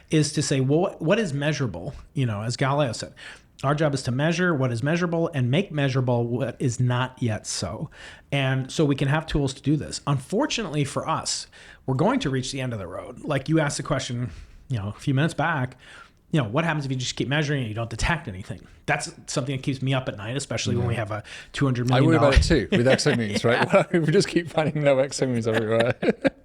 [SPEAKER 2] is to say, well, what is measurable? As Galileo said, our job is to measure what is measurable and make measurable what is not yet so. And so we can have tools to do this. Unfortunately for us, we're going to reach the end of the road. Like you asked the question, a few minutes back, what happens if you just keep measuring and you don't detect anything? That's something that keeps me up at night, especially when we have a $200 million.
[SPEAKER 1] I worry about it too with exomoons, right? We just keep finding no exomoons everywhere.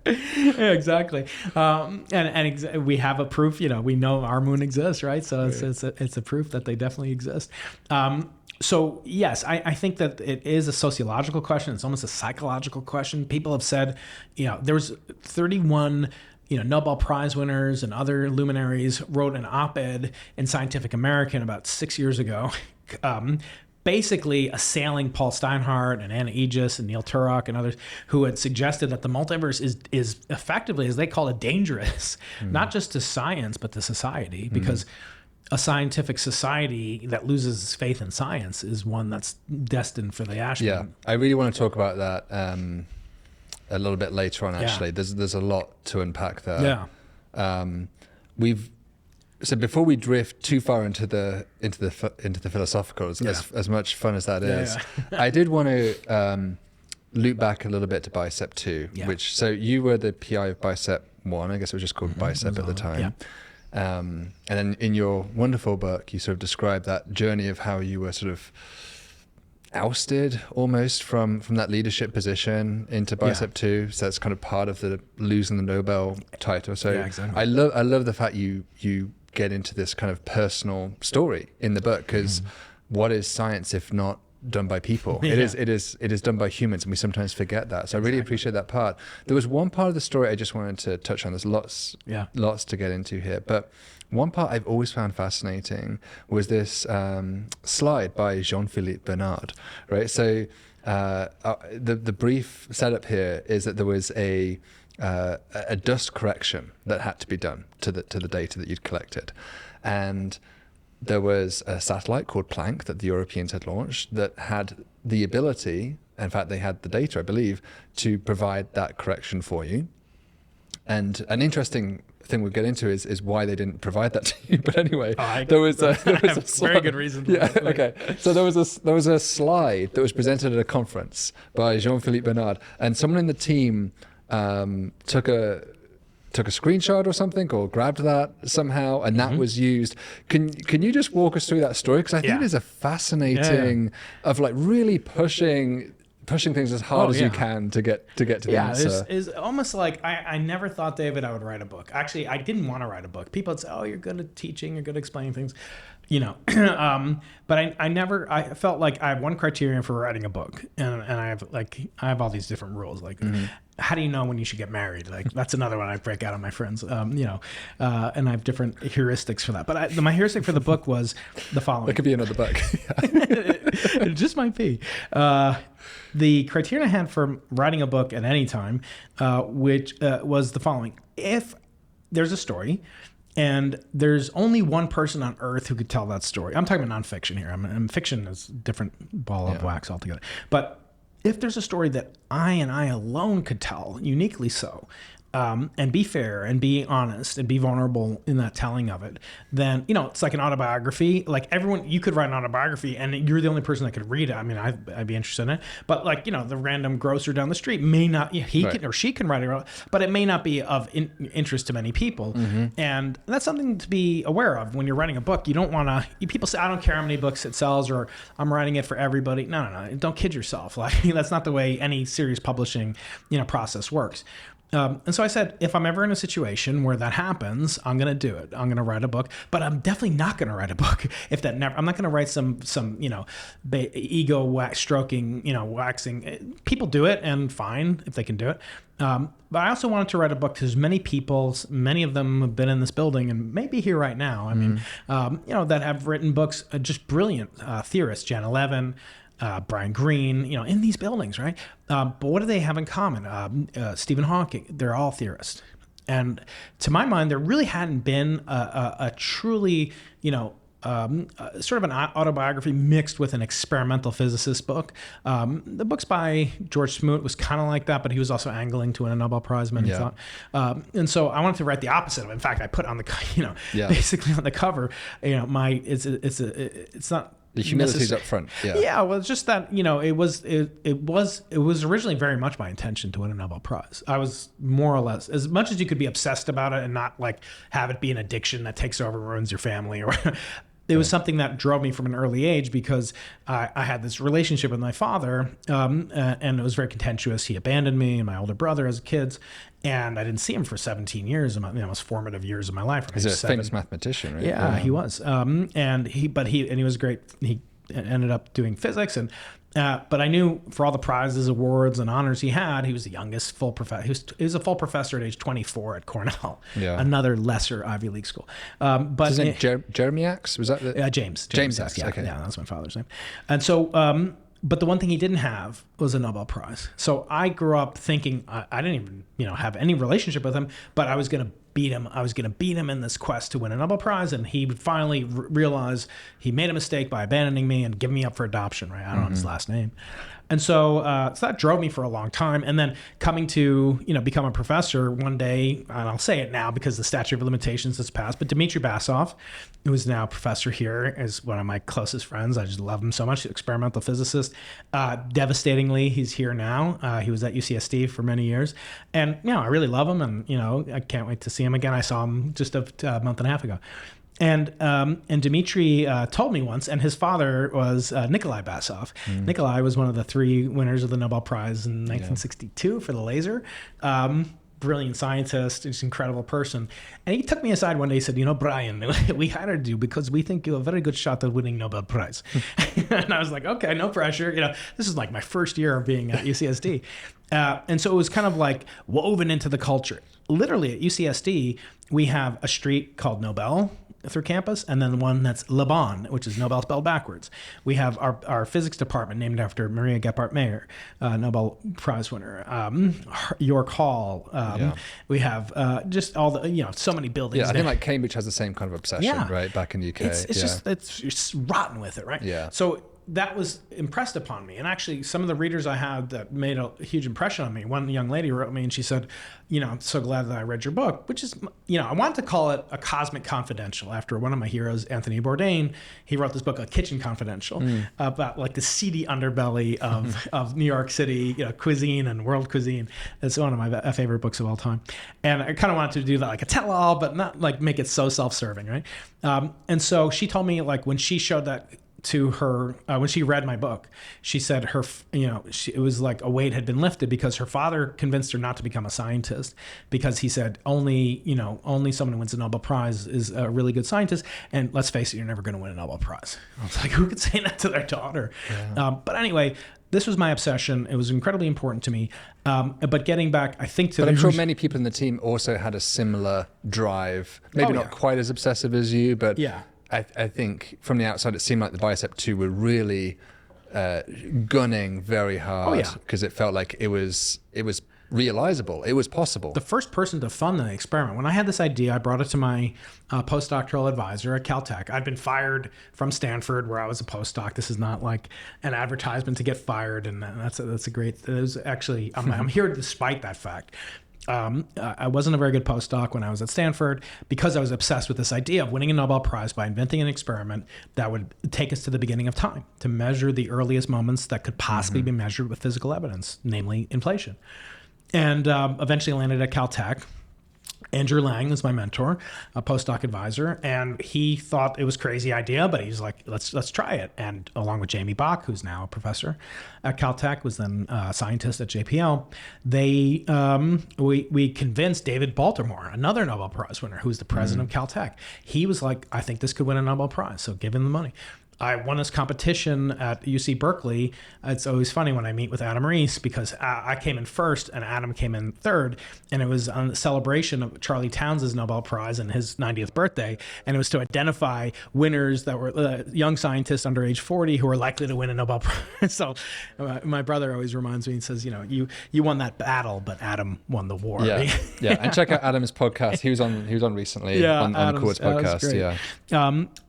[SPEAKER 2] Yeah, exactly. And we have a proof. We know our moon exists, right? So it's a proof that they definitely exist. So yes, I think that it is a sociological question. It's almost a psychological question. People have said, there was 31. Nobel Prize winners and other luminaries wrote an op-ed in Scientific American about 6 years ago, basically assailing Paul Steinhardt and Anna Aegis and Neil Turok and others who had suggested that the multiverse is effectively, as they call it, dangerous, not just to science, but to society, because a scientific society that loses its faith in science is one that's destined for the ash bin.
[SPEAKER 1] Yeah, I really want to talk about that a little bit later on, actually. There's a lot to unpack there. So before we drift too far into the philosophical, as much fun as that is, I did want to loop back a little bit to BICEP2, which, so you were the PI of BICEP1, I guess it was just called BICEP at the time. And then in your wonderful book, you sort of described that journey of how you were sort of ousted almost from that leadership position into BICEP2. So that's kind of part of the losing the Nobel title. So exactly. I love the fact you get into this kind of personal story in the book, because what is science if not done by people? It is done by humans, and we sometimes forget that. So I really appreciate that part. There was one part of the story I just wanted to touch on. There's lots to get into here, but one part I've always found fascinating was this slide by Jean-Philippe Bernard, right? So the brief setup here is that there was a a dust correction that had to be done to the data that you'd collected, and there was a satellite called Planck that the Europeans had launched that had the ability, in fact they had the data I believe, to provide that correction for you. And an interesting thing we'll get into is why they didn't provide that to you. But anyway, there was a
[SPEAKER 2] very good reason.
[SPEAKER 1] Yeah, okay. So there was a slide that was presented at a conference by Jean-Philippe Bernard, and someone in the team took a screenshot or something, or grabbed that somehow, and that was used. Can you just walk us through that story? Because I think there's a fascinating of like really pushing things as hard as you can to get to the answer.
[SPEAKER 2] It's almost like I never thought, David, I would write a book. Actually, I didn't want to write a book. People would say, oh, you're good at teaching, you're good at explaining things, you know. But I felt like I have one criterion for writing a book, and I have all these different rules. Like, how do you know when you should get married? Like, that's another one I break out on my friends, you know, and I have different heuristics for that. But my heuristic for the book was the following.
[SPEAKER 1] That could be another book.
[SPEAKER 2] It just might be. The criterion I had for writing a book at any time, which was the following. If there's a story and there's only one person on earth who could tell that story. I'm talking about nonfiction here. Fiction is a different ball of wax altogether. But if there's a story that I alone could tell, uniquely so, and be fair and be honest and be vulnerable in that telling of it, then, you know, it's like an autobiography. Like everyone, you could write an autobiography and you're the only person that could read it. I mean, I'd be interested in it. But like, you know, the random grocer down the street may not, can or she can write it, but it may not be of interest to many people. And that's something to be aware of when you're writing a book. You don't want to, people say, I don't care how many books it sells, or I'm writing it for everybody. No. Don't kid yourself. Like, that's not the way any serious publishing, you know, process works. And so I said, if I'm ever in a situation where that happens, I'm going to do it. I'm going to write a book, but I'm definitely not going to write a book if that never. I'm not going to write some you know, ego stroking, you know, waxing. People do it, and fine if they can do it. But I also wanted to write a book because many people, many of them have been in this building and maybe here right now. I mean, you know, that have written books, just brilliant theorists, Jan Levin, Brian Greene, you know, in these buildings, right? But what do they have in common? Stephen Hawking, they're all theorists. And to my mind, there really hadn't been a truly, you know, sort of an autobiography mixed with an experimental physicist book. The books by George Smoot was kind of like that, but he was also angling to win a Nobel Prize, many thought. And so I wanted to write the opposite of it. In fact, I put on the, you know, basically on the cover, you know, it's not.
[SPEAKER 1] The humility's up front.
[SPEAKER 2] Yeah. Well, it's just that, you know, it was originally very much my intention to win a Nobel Prize. I was more or less, as much as you could be obsessed about it and not like have it be an addiction that takes over and ruins your family, or it was something that drove me from an early age because I had this relationship with my father, and it was very contentious. He abandoned me and my older brother as kids, and I didn't see him for 17 years, the most formative years of my life.
[SPEAKER 1] He's a famous mathematician, right?
[SPEAKER 2] Yeah, he was. And he was great. He ended up doing physics, and but I knew for all the prizes, awards, and honors he had, he was the youngest full professor. He was a full professor at age 24 at Cornell, another lesser Ivy League school. But
[SPEAKER 1] his name Jeremiax, was that the
[SPEAKER 2] James?
[SPEAKER 1] James
[SPEAKER 2] X,
[SPEAKER 1] okay.
[SPEAKER 2] Yeah, that's my father's name. And so, but the one thing he didn't have was a Nobel Prize. So I grew up thinking I didn't even, you know, have any relationship with him, but I was going to beat him. I was going to beat him in this quest to win a Nobel Prize, and he would finally realize he made a mistake by abandoning me and giving me up for adoption. Right? I don't know his last name. And so, so that drove me for a long time. And then coming to, you know, become a professor one day, and I'll say it now because the statute of limitations has passed, but Dmitry Basov, who is now a professor here, is one of my closest friends. I just love him so much, experimental physicist. Devastatingly, he's here now. He was at UCSD for many years. And, you know, I really love him, and, you know, I can't wait to see him again. I saw him just a month and a half ago. And Dmitry told me once, and his father was Nikolai Basov. Nikolai was one of the 3 winners of the Nobel Prize in 1962 for the laser. Brilliant scientist, just incredible person. And he took me aside one day and said, you know, Brian, we hired you because we think you have a very good shot at winning Nobel Prize. And I was like, okay, no pressure. You know, this is like my first year of being at UCSD. And so it was kind of like woven into the culture. Literally at UCSD, we have a street called Nobel. through campus, and then one that's Le Bon, which is Nobel spelled backwards. We have our physics department named after Maria Gephardt-Mayer, Nobel Prize winner. York Hall. We have just all the, so many buildings.
[SPEAKER 1] Yeah, I think like Cambridge has the same kind of obsession, right? Back in the UK.
[SPEAKER 2] It's just rotten with it, right?
[SPEAKER 1] Yeah.
[SPEAKER 2] So that was impressed upon me. And actually, some of the readers I had that made a huge impression on me, one young lady wrote me and she said, I'm so glad that I read your book, which is, I wanted to call it a cosmic confidential after one of my heroes, Anthony Bourdain. He wrote this book, A Kitchen Confidential, about like the seedy underbelly of New York City, cuisine and world cuisine. It's one of my favorite books of all time. And I kind of wanted to do that like a tell-all, but not like make it so self-serving, right? And so she told me, like, when she showed that to her, when she read my book, she said it was like a weight had been lifted because her father convinced her not to become a scientist because he said only someone who wins a Nobel Prize is a really good scientist. And let's face it, you're never going to win a Nobel Prize. I was like, who could say that to their daughter? Yeah. But anyway, this was my obsession. It was incredibly important to me. But getting back, I think
[SPEAKER 1] But I'm sure many people in the team also had a similar drive. Maybe not quite as obsessive as you, but yeah. I think from the outside, it seemed like the BICEP2 were really gunning very hard because it felt like it was realizable. It was possible.
[SPEAKER 2] The first person to fund the experiment, when I had this idea, I brought it to my postdoctoral advisor at Caltech. I'd been fired from Stanford where I was a postdoc. This is not like an advertisement to get fired. And that's a great, it was actually, I'm here despite that fact. I wasn't a very good postdoc when I was at Stanford because I was obsessed with this idea of winning a Nobel Prize by inventing an experiment that would take us to the beginning of time, to measure the earliest moments that could possibly be measured with physical evidence, namely inflation. And eventually landed at Caltech. Andrew Lang was my mentor, a postdoc advisor, and he thought it was a crazy idea, but he's like, let's try it. And along with Jamie Bach, who's now a professor at Caltech, was then a scientist at JPL, we convinced David Baltimore, another Nobel Prize winner, who's the president of Caltech. He was like, I think this could win a Nobel Prize, so give him the money. I won this competition at UC Berkeley. It's always funny when I meet with Adam Rees because I came in first and Adam came in third. And it was on the celebration of Charlie Towns' Nobel Prize and his 90th birthday. And it was to identify winners that were young scientists under age 40 who were likely to win a Nobel Prize. So my brother always reminds me, he says, you won that battle, but Adam won the war.
[SPEAKER 1] Yeah, yeah. And check out Adam's podcast. He was on recently on the Quartz podcast.
[SPEAKER 2] Yeah.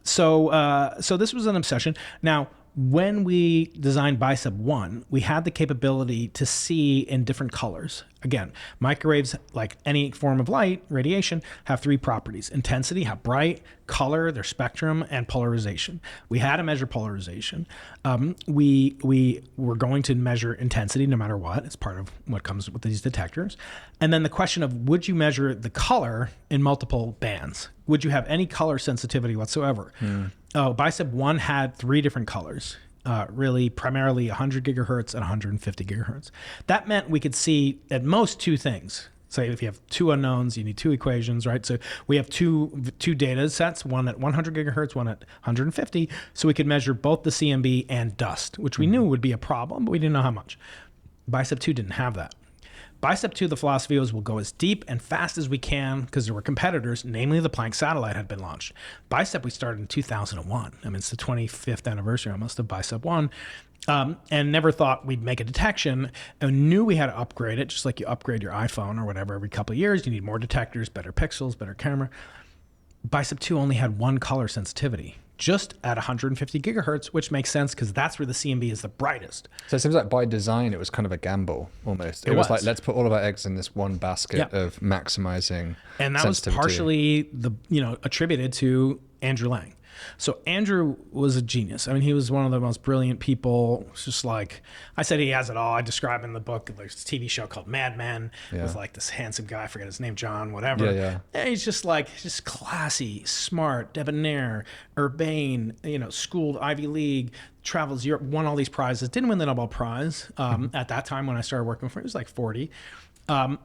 [SPEAKER 2] So this was an obsession. Now, when we designed BICEP1, we had the capability to see in different colors. Again, microwaves, like any form of light, radiation, have three properties: intensity, how bright; color, their spectrum; and polarization. We had to measure polarization. We were going to measure intensity no matter what. It's part of what comes with these detectors. And then the question of, would you measure the color in multiple bands? Would you have any color sensitivity whatsoever? BICEP1 had three different colors, really primarily 100 gigahertz and 150 gigahertz. That meant we could see at most two things. Say if you have two unknowns, you need two equations, right? So we have two data sets, one at 100 gigahertz, one at 150. So we could measure both the CMB and dust, which we knew would be a problem, but we didn't know how much. BICEP2 didn't have that. BICEP2, the philosophy was we'll go as deep and fast as we can because there were competitors, namely the Planck satellite had been launched. BICEP we started in 2001. I mean, it's the 25th anniversary almost of BICEP1. And never thought we'd make a detection and knew we had to upgrade it, just like you upgrade your iPhone or whatever every couple of years. You need more detectors, better pixels, better camera. BICEP2 only had one color sensitivity, just at 150 gigahertz, which makes sense because that's where the CMB is the brightest.
[SPEAKER 1] So it seems like by design, it was kind of a gamble almost. It was like, let's put all of our eggs in this one basket of maximizing
[SPEAKER 2] And that was partially attributed to Andrew Lang. So Andrew was a genius. I mean, he was one of the most brilliant people. It's just like, I said he has it all. I describe in the book, there's this TV show called Mad Men with like this handsome guy, I forget his name, John, whatever. And he's just classy, smart, debonair, urbane, schooled Ivy League, travels Europe, won all these prizes, didn't win the Nobel Prize. At that time when I started working for him, he was like 40.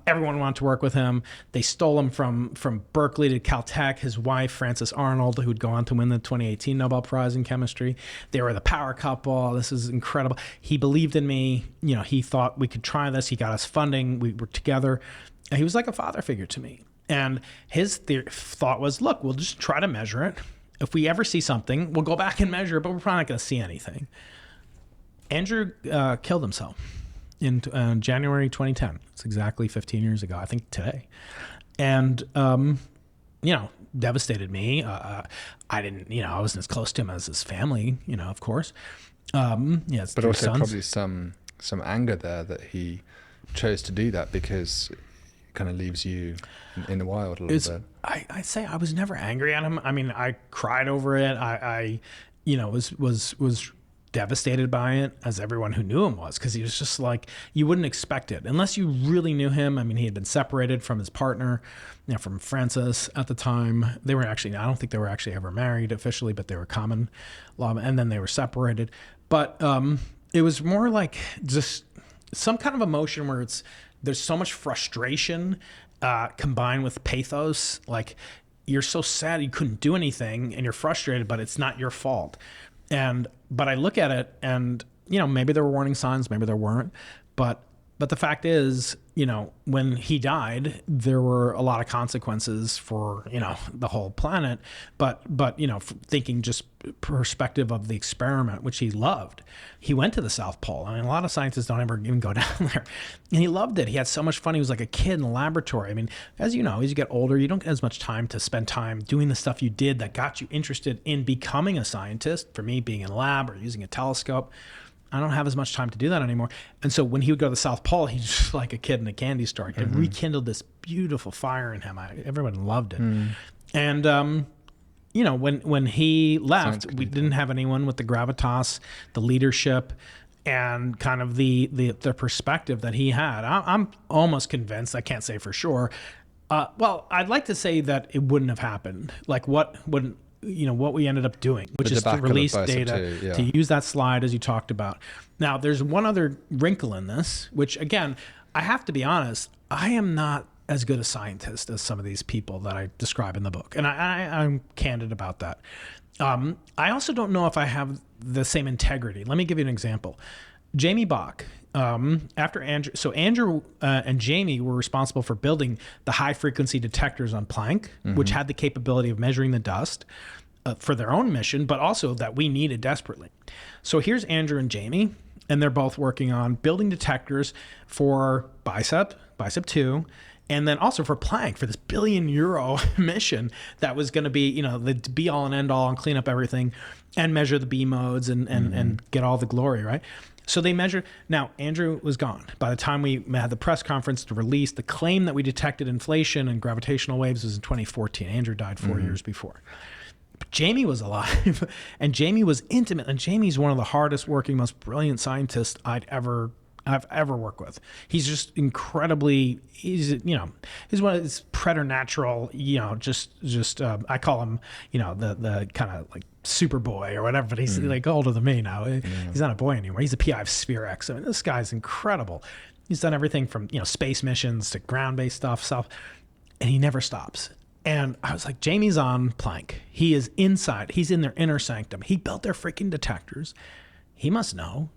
[SPEAKER 2] Everyone wanted to work with him. They stole him from Berkeley to Caltech. His wife, Frances Arnold, who'd go on to win the 2018 Nobel Prize in chemistry. They were the power couple. This is incredible. He believed in me. He thought we could try this. He got us funding. We were together. And he was like a father figure to me. And his thought was, look, we'll just try to measure it. If we ever see something, we'll go back and measure it, but we're probably not going to see anything. Andrew killed himself in January 2010. It's exactly 15 years ago, I think today. And, devastated me. I didn't, I wasn't as close to him as his family, of course.
[SPEAKER 1] But also probably some anger there that he chose to do that, because it kind of leaves you in the wild a little bit.
[SPEAKER 2] I'd say I was never angry at him. I mean, I cried over it. I was devastated by it, as everyone who knew him was, because he was just like, you wouldn't expect it unless you really knew him. I mean, he had been separated from his partner, from Frances at the time. They were actually, I don't think they were actually ever married officially, but they were common law, and then they were separated. But it was more like just some kind of emotion where there's so much frustration combined with pathos. Like, you're so sad you couldn't do anything, and you're frustrated, but it's not your fault. But I look at it and, maybe there were warning signs, maybe there weren't. But the fact is, when he died, there were a lot of consequences for, the whole planet. But thinking just perspective of the experiment, which he loved. He went to the South Pole. I mean, a lot of scientists don't ever even go down there. And he loved it. He had so much fun. He was like a kid in the laboratory. I mean, as you know, as you get older, you don't get as much time to spend time doing the stuff you did that got you interested in becoming a scientist. For me, being in a lab or using a telescope, I don't have as much time to do that anymore. And so when he would go to the South Pole, he's just like a kid in a candy store. It rekindled this beautiful fire in him. Everyone loved it. And, when he left, we didn't have anyone with the gravitas, the leadership, and kind of the perspective that he had. I'm almost convinced, I can't say for sure. Well, I'd like to say that it wouldn't have happened. Like what we ended up doing, which is to release data, to use that slide as you talked about. Now, there's one other wrinkle in this, which again, I have to be honest, I am not as good a scientist as some of these people that I describe in the book. And I'm candid about that. I also don't know if I have the same integrity. Let me give you an example. Jamie Bach, after Andrew, so Andrew and Jamie were responsible for building the high frequency detectors on Planck, which had the capability of measuring the dust for their own mission, but also that we needed desperately. So here's Andrew and Jamie, and they're both working on building detectors for BICEP2, and then also for Planck, for this €1 billion mission that was going to be, the be all and end all and clean up everything and measure the B modes and get all the glory, right? So they measured. Now, Andrew was gone. By the time we had the press conference to release the claim that we detected inflation and gravitational waves was in 2014. Andrew died 4 years before. But Jamie was alive, and Jamie was intimate, and Jamie's one of the hardest working, most brilliant scientists I've ever worked with. He's just incredibly, he's one of these preternatural, I call him, the kind of like super boy or whatever, but he's like older than me now. He's not a boy anymore. He's a PI of Sphere X. I mean, this guy's incredible. He's done everything from, space missions to ground-based stuff, and he never stops. And I was like, Jamie's on Planck. He is inside. He's in their inner sanctum. He built their freaking detectors. He must know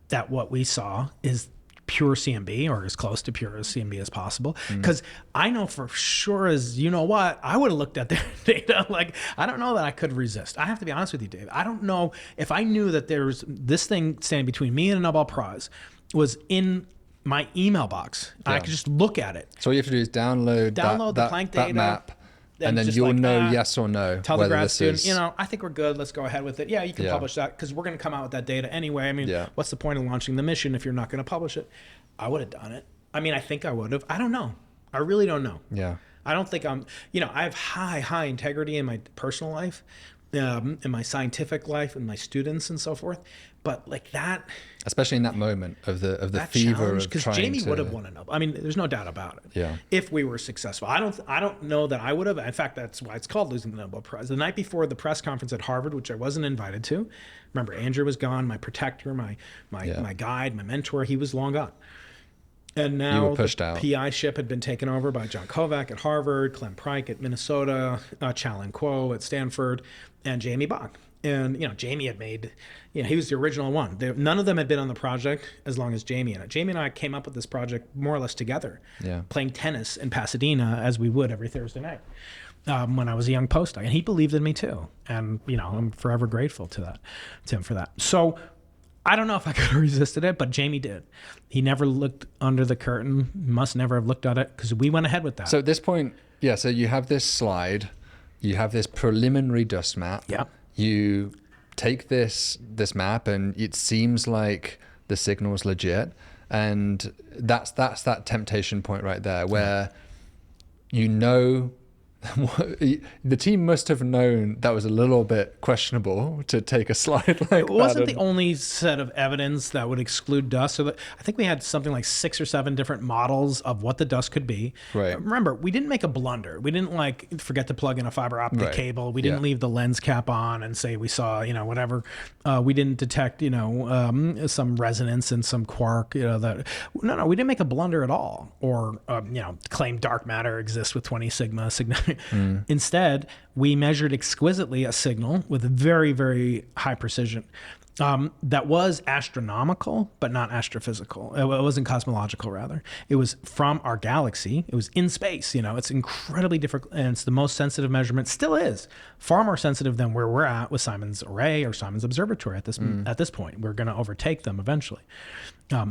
[SPEAKER 2] that what we saw is pure CMB, or as close to pure CMB as possible. Because I know for sure, I would have looked at their data. Like, I don't know that I could resist. I have to be honest with you, Dave. I don't know if I knew that there's this thing standing between me and a Nobel Prize was in my email box. I could just look at it.
[SPEAKER 1] So all you have to do is download the Planck data, that map, and then you'll know yes or no.
[SPEAKER 2] Tell the grad student, I think we're good. Let's go ahead with it. Yeah, you can publish that because we're going to come out with that data anyway. I mean, what's the point of launching the mission if you're not going to publish it? I would have done it. I mean, I think I would have. I don't know. I really don't know.
[SPEAKER 1] Yeah.
[SPEAKER 2] I don't think I have high integrity in my personal life, in my scientific life, and my students and so forth. But like that,
[SPEAKER 1] especially in that moment of the fever of
[SPEAKER 2] because Jamie would have won a Nobel. I mean, there's no doubt about it.
[SPEAKER 1] Yeah.
[SPEAKER 2] If we were successful, I don't know that I would have. In fact, that's why it's called losing the Nobel Prize. The night before the press conference at Harvard, which I wasn't invited to, remember Andrew was gone, my protector, my guide, my mentor. He was long gone. And now the PI ship had been taken over by John Kovac at Harvard, Clem Pryke at Minnesota, Challen Kuo at Stanford, and Jamie Bach. And, Jamie had made, he was the original one. None of them had been on the project as long as Jamie. And Jamie and I came up with this project more or less together, playing tennis in Pasadena as we would every Thursday night when I was a young postdoc. And he believed in me too. And, I'm forever grateful to him for that. So I don't know if I could have resisted it, but Jamie did. He never looked under the curtain, must never have looked at it, because we went ahead with that.
[SPEAKER 1] So at this point, so you have this slide, you have this preliminary dust map.
[SPEAKER 2] Yeah.
[SPEAKER 1] You take this map and it seems like the signal's legit. And that's that temptation point right there where the team must have known that was a little bit questionable to take a slide like that.
[SPEAKER 2] It wasn't the only set of evidence that would exclude dust. So I think we had something like 6 or 7 different models of what the dust could be.
[SPEAKER 1] Right.
[SPEAKER 2] Remember, we didn't make a blunder. We didn't forget to plug in a fiber optic cable. We didn't leave the lens cap on and say we saw, whatever. We didn't detect, some resonance and some quark, that. No, we didn't make a blunder at all. Or, claim dark matter exists with 20 sigma. Instead, we measured exquisitely a signal with very, very high precision that was astronomical, but not astrophysical. It wasn't cosmological, rather. It was from our galaxy. It was in space. It's incredibly difficult, and it's the most sensitive measurement. Still is far more sensitive than where we're at with Simon's Array or Simon's Observatory at this point. We're going to overtake them eventually.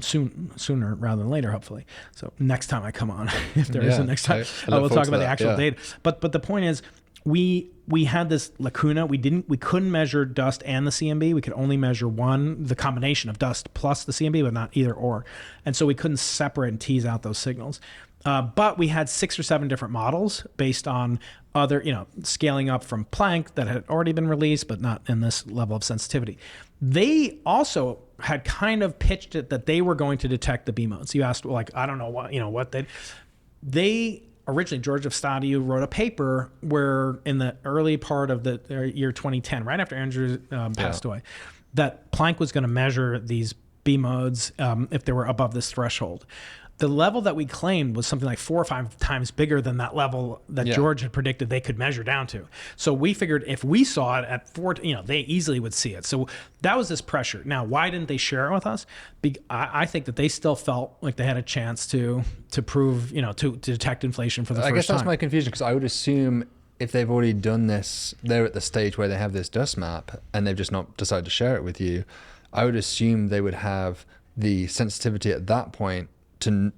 [SPEAKER 2] Sooner rather than later, hopefully. So next time I come on, if there is a next time, we'll talk about the actual data. But the point is, we had this lacuna. We couldn't measure dust and the CMB. We could only measure the combination of dust plus the CMB, but not either or. And so we couldn't separate and tease out those signals. But we had 6 or 7 different models based on other, scaling up from Planck that had already been released, but not in this level of sensitivity. They also had kind of pitched it that they were going to detect the B modes. You asked, I don't know what they originally, George of Stadio wrote a paper where in the early part of the year 2010, right after Andrew passed away, that Planck was going to measure these B modes if they were above this threshold. The level that we claimed was something like 4 or 5 times bigger than that level that George had predicted they could measure down to. So we figured if we saw it at 4, they easily would see it. So that was this pressure. Now, why didn't they share it with us? I think that they still felt like they had a chance to prove, to detect inflation for the first time.
[SPEAKER 1] I guess that's my confusion, because I would assume if they've already done this, they're at the stage where they have this dust map and they've just not decided to share it with you. I would assume they would have the sensitivity at that point to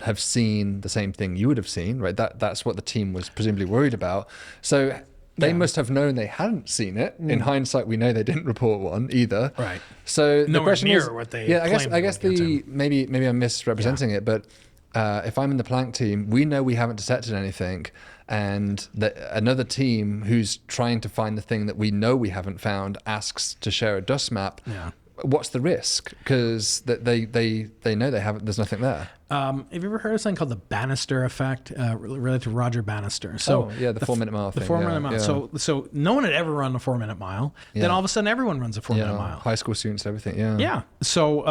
[SPEAKER 1] have seen the same thing you would have seen, right? That's what the team was presumably worried about. So they must have known they hadn't seen it. In hindsight, we know they didn't report one either.
[SPEAKER 2] Right.
[SPEAKER 1] So
[SPEAKER 2] the question is,
[SPEAKER 1] what they I guess maybe I'm misrepresenting it, but if I'm in the Planck team, we know we haven't detected anything, and another team who's trying to find the thing that we know we haven't found asks to share a dust map.
[SPEAKER 2] Yeah.
[SPEAKER 1] What's the risk? Because they know they haven't. There's nothing there.
[SPEAKER 2] Have you ever heard of something called the Bannister effect, related to Roger Bannister? So
[SPEAKER 1] the 4-minute mile thing.
[SPEAKER 2] The 4-minute mile. Yeah. So no one had ever run a 4-minute mile. Then all of a sudden, everyone runs a 4-minute mile.
[SPEAKER 1] High school students, everything. Yeah.
[SPEAKER 2] Yeah. So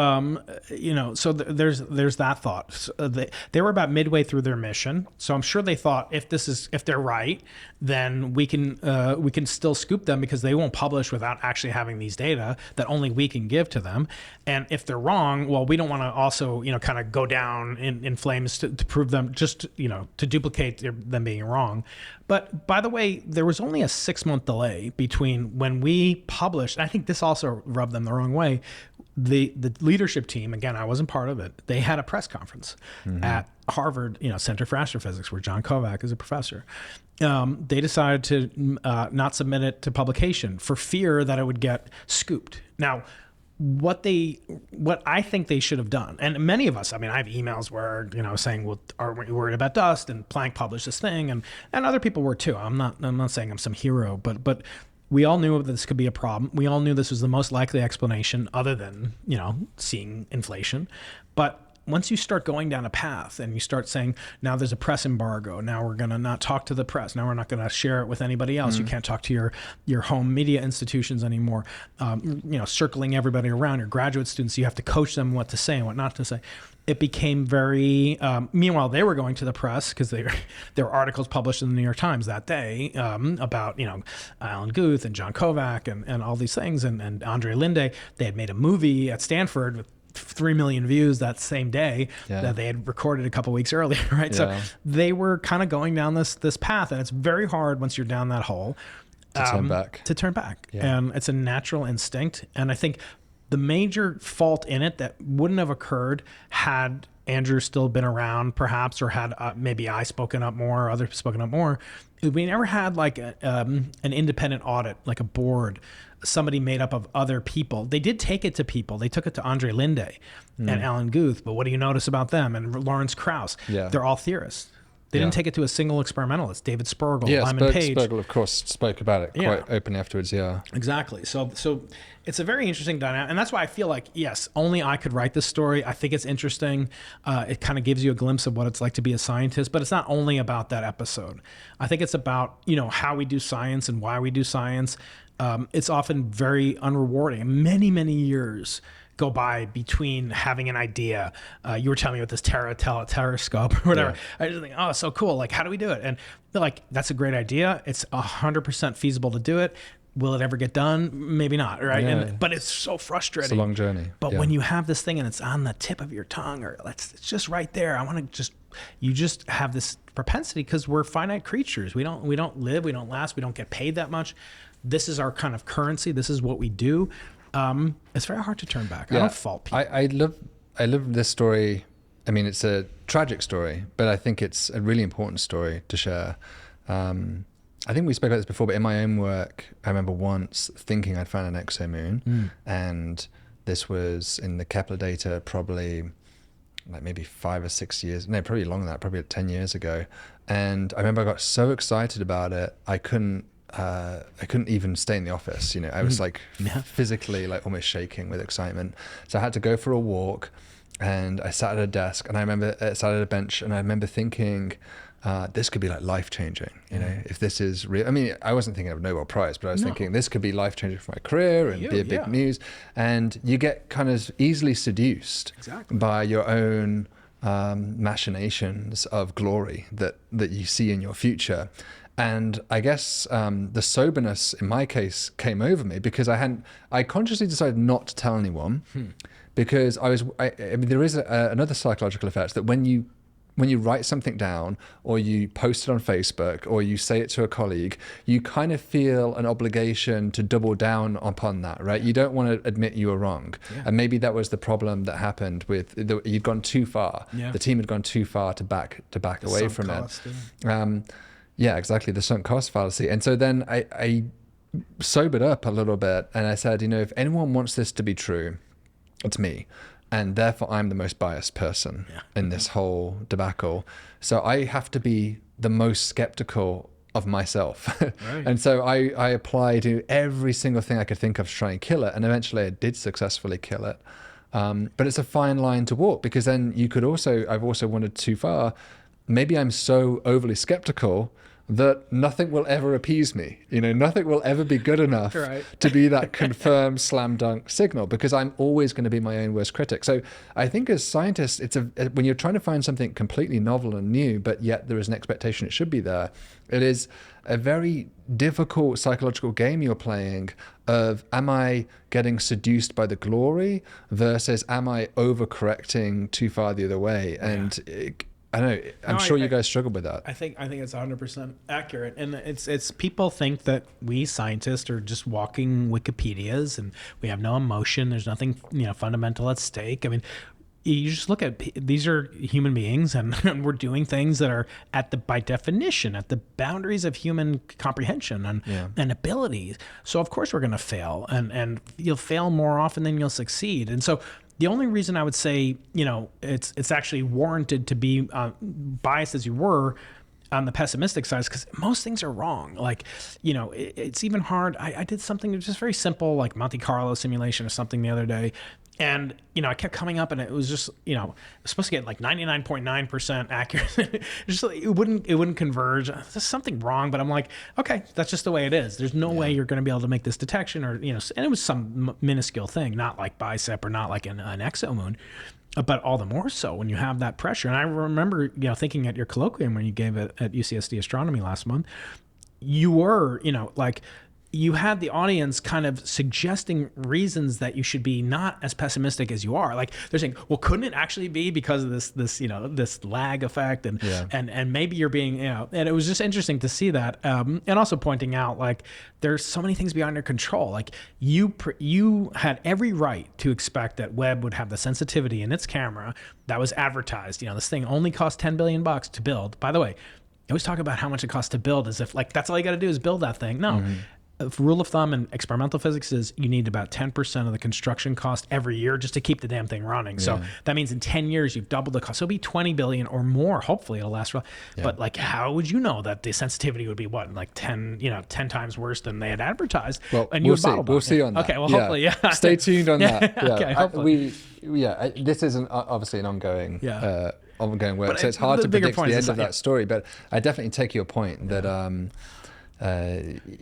[SPEAKER 2] so there's that thought. So they were about midway through their mission. So I'm sure they thought if they're right, then we can still scoop them, because they won't publish without actually having these data that only we can give to them. And if they're wrong, well, we don't want to also kind of go down in flames to prove them, just to duplicate them being wrong. But by the way, there was only a 6-month delay between when we published. I think this also rubbed them the wrong way. The leadership team, again, I wasn't part of it, they had a press conference at Harvard Center for Astrophysics, where John Kovac is a professor. They decided to not submit it to publication for fear that it would get scooped. Now, what I think they should have done, and many of us, I have emails where saying, well, aren't we worried about dust? And Planck published this thing, and other people were too. I'm not saying I'm some hero, but we all knew that this could be a problem. We all knew this was the most likely explanation, other than seeing inflation. But once you start going down a path and you start saying, now there's a press embargo, now we're going to not talk to the press, now we're not going to share it with anybody else, you can't talk to your home media institutions anymore, circling everybody around, your graduate students, you have to coach them what to say and what not to say. It became very, meanwhile, they were going to the press because there were articles published in the New York Times that day about, Alan Guth and John Kovac and all these things, and Andre Linde. They had made a movie at Stanford with 3 million views that same day that they had recorded a couple weeks earlier, right? So they were kind of going down this path, and it's very hard once you're down that hole to turn back. And it's a natural instinct. And I think the major fault in it that wouldn't have occurred had Andrew still been around, perhaps, or had maybe I spoken up more, or others spoken up more. We never had like an independent audit, like a board, somebody made up of other people. They did take it to people. They took it to Andre Linde and Alan Guth. But what do you notice about them? And Lawrence Krauss. They're all theorists. They didn't take it to a single experimentalist. David Spergel, Lyman Page.
[SPEAKER 1] Spergel, of course, spoke about it quite openly afterwards,
[SPEAKER 2] Exactly. So it's a very interesting dynamic. And that's why I feel like, yes, only I could write this story. I think it's interesting. It kind of gives you a glimpse of what it's like to be a scientist. But it's not only about that episode. I think it's about, how we do science and why we do science. It's often very unrewarding. Many, many years go by between having an idea. You were telling me about this telescope or whatever. I just think, oh, so cool. Like, how do we do it? And like, that's a great idea. It's 100% feasible to do it. Will it ever get done? Maybe not, right? But it's so frustrating.
[SPEAKER 1] It's a long journey.
[SPEAKER 2] But when you have this thing and it's on the tip of your tongue, or it's just right there, you just have this propensity, because we're finite creatures. We don't live, we don't last, we don't get paid that much. This is our kind of currency. This is what we do. It's very hard to turn back. I don't fault people.
[SPEAKER 1] I love this story. I mean, it's a tragic story, but I think it's a really important story to share. I think we spoke about this before, but in my own work, I remember once thinking I'd found an exomoon, and this was in the Kepler data, probably like maybe 5 or 6 years, no, probably longer than that, probably 10 years ago. And I remember I got so excited about it, I couldn't even stay in the office. I was like physically like almost shaking with excitement. So I had to go for a walk, and I sat at a desk, and I remember sat at a bench, and I remember thinking, this could be like life-changing, if this is real. I mean, I wasn't thinking of a Nobel Prize, but I was thinking this could be life-changing for my career and be a big news. And you get kind of easily seduced by your own machinations of glory that you see in your future. And I guess the soberness in my case came over me because I consciously decided not to tell anyone, because I mean, there is another psychological effect that when you write something down, or you post it on Facebook, or you say it to a colleague, you kind of feel an obligation to double down upon that, right? You don't want to admit you were wrong. And maybe that was the problem that happened with you'd gone too far. The team had gone too far to back away from it. Yeah, exactly. The sunk cost fallacy. And so then I sobered up a little bit, and I said, if anyone wants this to be true, it's me. And therefore, I'm the most biased person in this whole debacle. So I have to be the most skeptical of myself. And so I applied to every single thing I could think of to try and kill it. And eventually I did successfully kill it. But it's a fine line to walk, because then I've also wandered too far. Maybe I'm so overly skeptical that nothing will ever appease me. Nothing will ever be good enough to be that confirmed slam dunk signal, because I'm always going to be my own worst critic. So I think as scientists, when you're trying to find something completely novel and new, but yet there is an expectation it should be there, it is a very difficult psychological game you're playing of, am I getting seduced by the glory versus am I overcorrecting too far the other way? And I know. I'm sure you guys struggle with that.
[SPEAKER 2] I think it's 100% accurate, and it's people think that we scientists are just walking Wikipedias and we have no emotion. There's nothing fundamental at stake. I mean, you just look at, these are human beings, and we're doing things that are by definition at the boundaries of human comprehension and abilities. So of course we're going to fail, and you'll fail more often than you'll succeed. And so the only reason I would say, it's actually warranted to be biased as you were on the pessimistic side is because most things are wrong. Like, it's even hard. I did something just very simple, like Monte Carlo simulation or something the other day, And, I kept coming up and it was just, it was supposed to get like 99.9% accuracy. Just like, it wouldn't converge. There's something wrong, but I'm like, okay, that's just the way it is. There's no way you're going to be able to make this detection or, and it was some minuscule thing, not like BICEP or not like an exomoon, but all the more so when you have that pressure. And I remember, thinking at your colloquium when you gave it at UCSD astronomy last month, you were, like, you had the audience kind of suggesting reasons that you should be not as pessimistic as you are. Like they're saying, well, couldn't it actually be because of this this lag effect and maybe you're being, and it was just interesting to see that. And also pointing out like there's so many things beyond your control. Like you had every right to expect that Webb would have the sensitivity in its camera that was advertised. This thing only cost $10 billion to build. By the way, I always talk about how much it costs to build as if like, that's all you got to do is build that thing. No. Rule of thumb in experimental physics is you need about 10% of the construction cost every year just to keep the damn thing running. So that means in 10 years, you've doubled the cost. So it'll be 20 billion or more. Hopefully it'll last. But like, how would you know that the sensitivity would be like 10 times worse than they had advertised?
[SPEAKER 1] Well,
[SPEAKER 2] and
[SPEAKER 1] we'll see. We'll see on that.
[SPEAKER 2] Okay. Well, hopefully,
[SPEAKER 1] Stay tuned on that. Yeah.
[SPEAKER 2] Okay. Hopefully.
[SPEAKER 1] This is obviously an ongoing work.
[SPEAKER 2] But
[SPEAKER 1] so it's hard to predict the end of that
[SPEAKER 2] yeah.
[SPEAKER 1] story, but I definitely take your point that,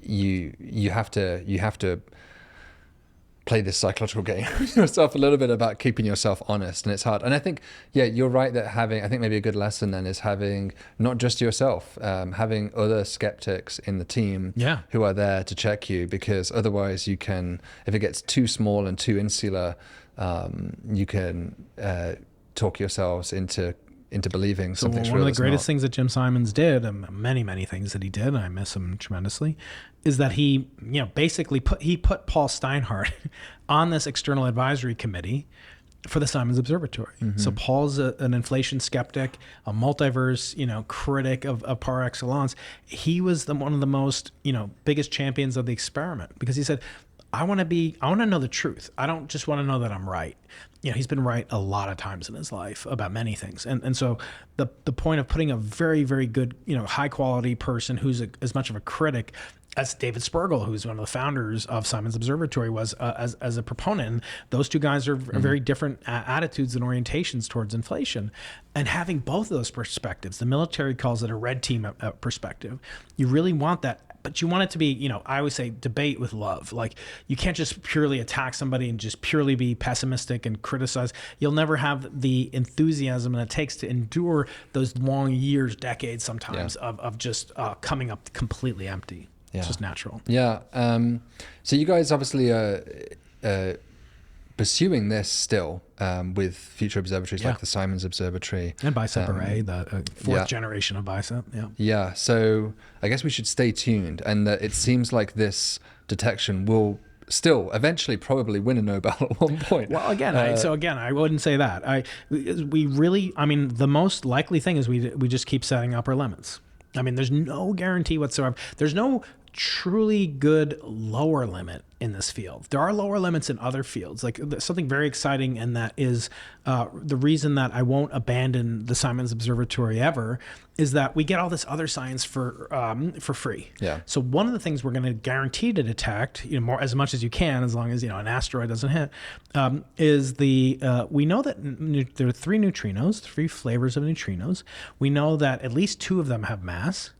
[SPEAKER 1] you have to play this psychological game with yourself a little bit about keeping yourself honest, and it's hard. And I think you're right that I think maybe a good lesson then is having not just yourself, having other skeptics in the team who are there to check you, because otherwise you can, if it gets too small and too insular, you can talk yourselves into believing something's real.
[SPEAKER 2] One of the greatest things that Jim Simons did, and many things that he did, and I miss him tremendously, is that he, basically put Paul Steinhardt on this external advisory committee for the Simons Observatory. So Paul's an inflation skeptic, a multiverse, critic of par excellence. He was one of the most, biggest champions of the experiment, because he said, I want to know the truth. I don't just want to know that I'm right. He's been right a lot of times in his life about many things. And so the point of putting a very, very good, high quality person who's as much of a critic as David Spergel, who's one of the founders of Simons Observatory, was as a proponent. And those two guys are very different attitudes and orientations towards inflation. And having both of those perspectives, the military calls it a red team perspective. You really want that. But you want it to be, I always say, debate with love. Like, you can't just purely attack somebody and just purely be pessimistic and criticize. You'll never have the enthusiasm that it takes to endure those long years, decades sometimes, of just coming up completely empty. It's just natural.
[SPEAKER 1] Yeah. So you guys obviously are pursuing this still with future observatories like the Simons Observatory.
[SPEAKER 2] And BICEP Array, the fourth generation of BICEP.
[SPEAKER 1] Yeah. So I guess we should stay tuned. And it seems like this detection will still eventually probably win a Nobel at one point.
[SPEAKER 2] Well, again, I wouldn't say that. The most likely thing is we just keep setting upper limits. There's no guarantee whatsoever. There's no truly good lower limit in this field. There are lower limits in other fields. Like something very exciting, and that is the reason that I won't abandon the Simons Observatory ever is that we get all this other science for free. Yeah. So one of the things we're going to guarantee to detect, more as much as you can, as long as an asteroid doesn't hit, is we know that there are three flavors of neutrinos. We know that at least two of them have mass,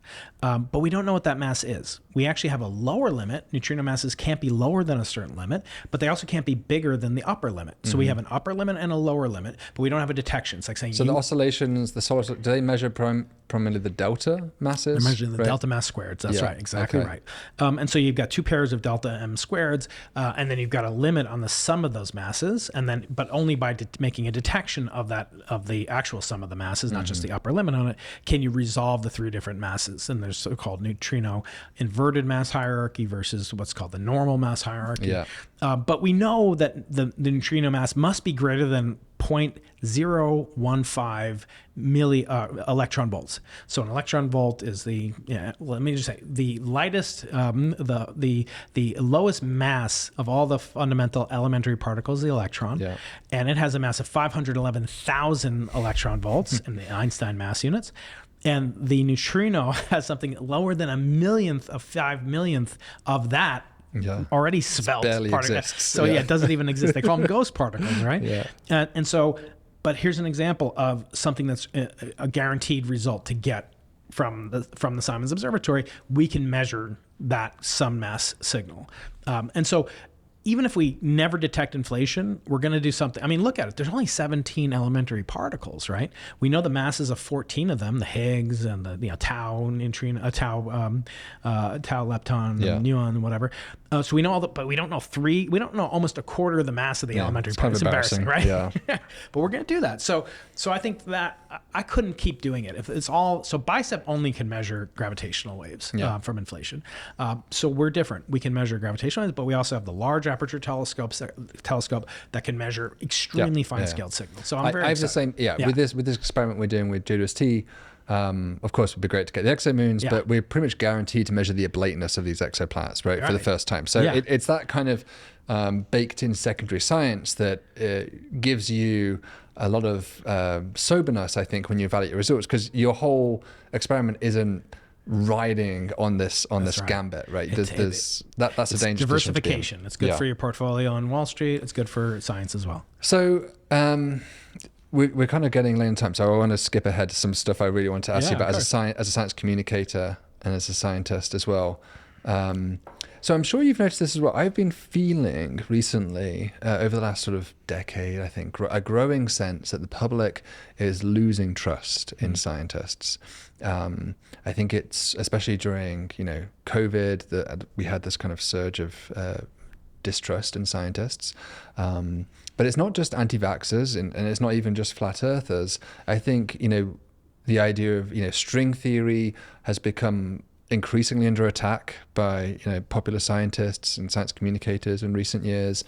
[SPEAKER 2] but we don't know what that mass is. We actually have a lower limit. Neutrino masses can't be lower than a certain limit, but they also can't be bigger than the upper limit. So we have an upper limit and a lower limit, but we don't have a detection. It's like saying
[SPEAKER 1] the oscillations, do they measure primarily the delta masses?
[SPEAKER 2] They're measuring the delta mass squareds. That's right, exactly right. And so you've got two pairs of delta m squareds, and then you've got a limit on the sum of those masses, but only by making a detection of the actual sum of the masses, not just the upper limit on it, can you resolve the three different masses. And there's so-called neutrino inverted mass hierarchy versus what's called the normal mass hierarchy. Yeah. But we know that the neutrino mass must be greater than 0.015 electron volts. So an electron volt is the lightest, the lowest mass of all the fundamental elementary particles, the electron, and it has a mass of 511,000 electron volts in the Einstein mass units. And the neutrino has something lower than a millionth of 5 millionth of that already svelte
[SPEAKER 1] barely
[SPEAKER 2] particle.
[SPEAKER 1] exists.
[SPEAKER 2] So it doesn't even exist. They call them ghost particles, right?
[SPEAKER 1] Yeah.
[SPEAKER 2] And so, but here's an example of something that's a guaranteed result to get from the Simons Observatory. We can measure that sun mass signal, and so even if we never detect inflation, we're going to do something. I mean, look at it. There's only 17 elementary particles, right? We know the masses of 14 of them, the Higgs and the tau neutrino, tau lepton, and muon, and whatever. So we know all but we don't know three. We don't know almost a quarter of the mass of the elementary particles. It's embarrassing, right?
[SPEAKER 1] Yeah.
[SPEAKER 2] But we're going to do that. So I think that I couldn't keep doing it. If it's all so, BICEP only can measure gravitational waves from inflation. So we're different. We can measure gravitational waves, but we also have the large aperture telescope that can measure extremely fine-scaled signals. So I'm very
[SPEAKER 1] I have
[SPEAKER 2] excited.
[SPEAKER 1] the same, with this experiment we're doing with JWST, of course, it would be great to get the exomoons, but we're pretty much guaranteed to measure the ablateness of these exoplanets, right, for the first time. So it's that kind of baked-in secondary science that gives you a lot of soberness, I think, when you evaluate your results, because your whole experiment isn't riding on this gambit, right? That's a dangerous
[SPEAKER 2] diversification. It's good for your portfolio on Wall Street. It's good for science as well.
[SPEAKER 1] So we're kind of getting late in time, so I want to skip ahead to some stuff I really want to ask you about as a science communicator and as a scientist as well. So I'm sure you've noticed this as well. I've been feeling recently, over the last sort of decade, I think, a growing sense that the public is losing trust in scientists. I think it's especially during COVID that we had this kind of surge of distrust in scientists. But it's not just anti-vaxxers and it's not even just flat earthers. I think the idea of string theory has become increasingly under attack by popular scientists and science communicators in recent years.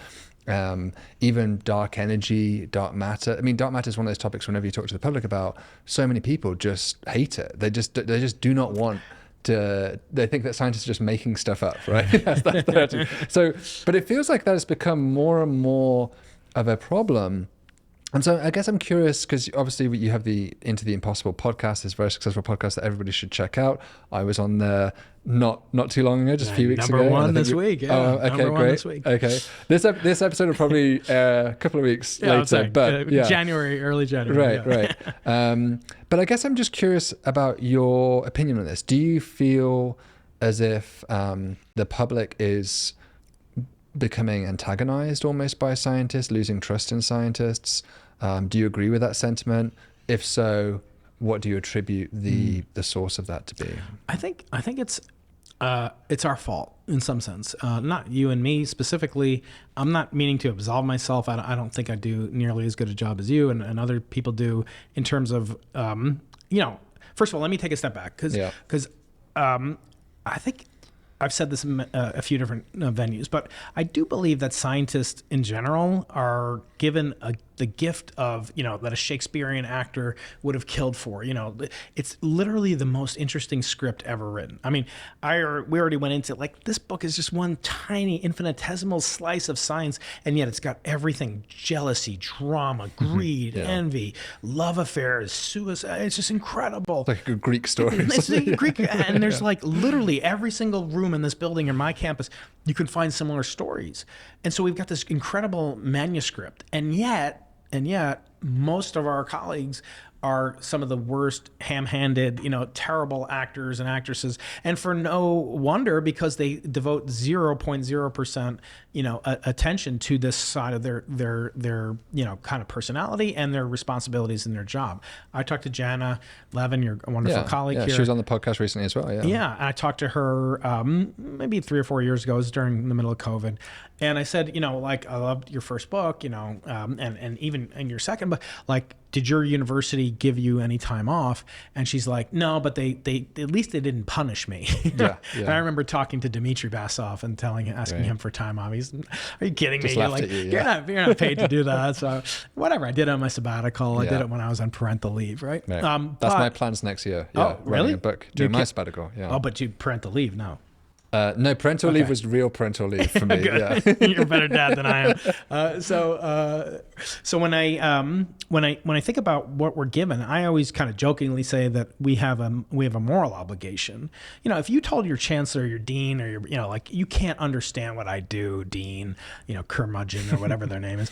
[SPEAKER 1] Even dark energy, dark matter. I mean, dark matter is one of those topics whenever you talk to the public about, so many people just hate it. They just do not want to. They think that scientists are just making stuff up, right? that's their attitude. So, but it feels like that has become more and more of a problem. And so I guess I'm curious, because obviously you have the Into the Impossible podcast, this very successful podcast that everybody should check out. I was on there not too long ago, just a few weeks ago.
[SPEAKER 2] Number one this week. Yeah.
[SPEAKER 1] Oh, okay,
[SPEAKER 2] number
[SPEAKER 1] great.
[SPEAKER 2] One this week.
[SPEAKER 1] Okay. This episode will probably a couple of weeks later. But
[SPEAKER 2] early January.
[SPEAKER 1] Right. But I guess I'm just curious about your opinion on this. Do you feel as if the public is becoming antagonized almost by scientists, losing trust in scientists? Do you agree with that sentiment? If so, what do you attribute the source of that to be?
[SPEAKER 2] I think it's our fault in some sense. Not you and me specifically. I'm not meaning to absolve myself. I don't think I do nearly as good a job as you and other people do in terms of First of all, let me take a step back because I think I've said this in a few different venues, but I do believe that scientists in general are given the gift of, that a Shakespearean actor would have killed for. It's literally the most interesting script ever written. I mean, we already went into this book is just one tiny infinitesimal slice of science, and yet it's got everything: jealousy, drama, greed, envy, love affairs, suicide. It's just incredible.
[SPEAKER 1] Like a Greek story.
[SPEAKER 2] It's like Greek, and there's literally every single room in this building or my campus, you can find similar stories. And so we've got this incredible manuscript, and yet most of our colleagues are some of the worst ham-handed, terrible actors and actresses, and for no wonder, because they devote 0.0%, attention to this side of their kind of personality and their responsibilities in their job. I talked to Jana Levin, your wonderful colleague here.
[SPEAKER 1] She was on the podcast recently as well.
[SPEAKER 2] Yeah, I talked to her maybe 3 or 4 years ago. It was during the middle of COVID, and I said, I loved your first book, and even in your second book, did your university give you any time off? And she's like, no, but they at least they didn't punish me. And I remember talking to Dmitry Basov and asking him for time off. He's, are you kidding me? You're not paid to do that. So whatever. I did it on my sabbatical. I did it when I was on parental leave, right?
[SPEAKER 1] That's my plans next year.
[SPEAKER 2] Oh, really?
[SPEAKER 1] Writing a book, doing my sabbatical. Yeah.
[SPEAKER 2] Oh, but you parental leave now.
[SPEAKER 1] No, parental leave was real parental leave for me. Yeah.
[SPEAKER 2] You're a better dad than I am. So when I think about what we're given, I always kind of jokingly say that we have a moral obligation. You know, if you told your chancellor, your dean, or your, you know, like, you can't understand what I do, dean, you know, curmudgeon or whatever their name is,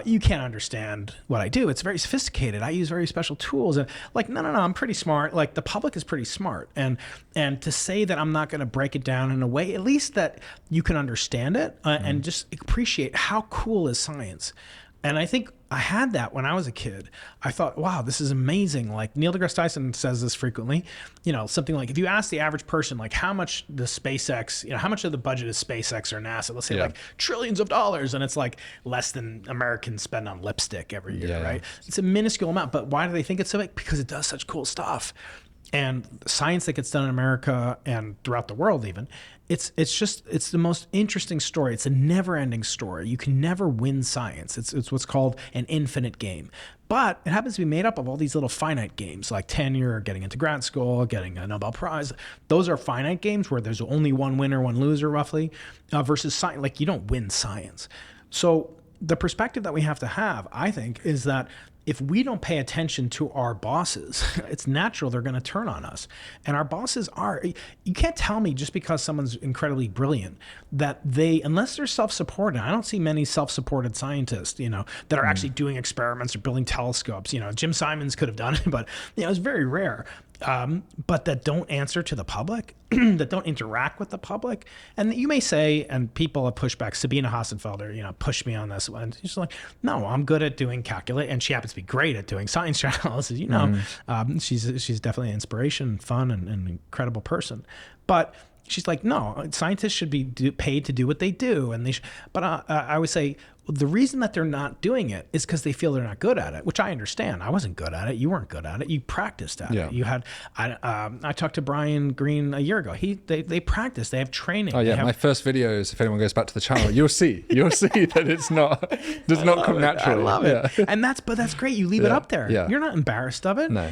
[SPEAKER 2] you can't understand what I do. It's very sophisticated. I use very special tools, and like, no, I'm pretty smart. Like, the public is pretty smart, and to say that I'm not going to break it down in a way, at least that you can understand it, and just appreciate how cool is science. And I think I had that when I was a kid. I thought, wow, this is amazing. Like, Neil deGrasse Tyson says this frequently, you know, something like, if you ask the average person, like, how much the SpaceX, you know, how much of the budget is SpaceX or NASA? Let's say like trillions of dollars. And it's like less than Americans spend on lipstick every year, right? It's a minuscule amount, but why do they think it's so big? Because it does such cool stuff. And science that gets done in America and throughout the world even, it's the most interesting story. It's a never-ending story. You can never win science. It's what's called an infinite game. But it happens to be made up of all these little finite games, like tenure, getting into grad school, getting a Nobel Prize. Those are finite games where there's only one winner, one loser, roughly, versus science. Like, you don't win science. So the perspective that we have to have, I think, is that if we don't pay attention to our bosses, it's natural they're going to turn on us. And our bosses are, you can't tell me just because someone's incredibly brilliant that they, unless they're self-supported, I don't see many self-supported scientists, you know, that are actually doing experiments or building telescopes. You know, Jim Simons could have done it, but, you know, it's very rare. But that don't answer to the public, that don't interact with the public. And you may say, and people have pushed back, Sabina Hassenfelder, you know, pushed me on this one. She's like, no, I'm good at doing calculate. And she happens to be great at doing science analysis, you know. She's definitely an inspiration, fun, and an incredible person. But she's like, no, scientists should be paid to do what they do. And but I always say, the reason that they're not doing it is because they feel they're not good at it, which I understand. I wasn't good at it. You weren't good at it. You practiced at it. You had. I talked to Brian Green a year ago. They practice. They have training.
[SPEAKER 1] Oh yeah, my first videos. If anyone goes back to the channel, you'll see that it's not does not come naturally.
[SPEAKER 2] I love it, and that's great. You leave it up there. You're not embarrassed of it.
[SPEAKER 1] No.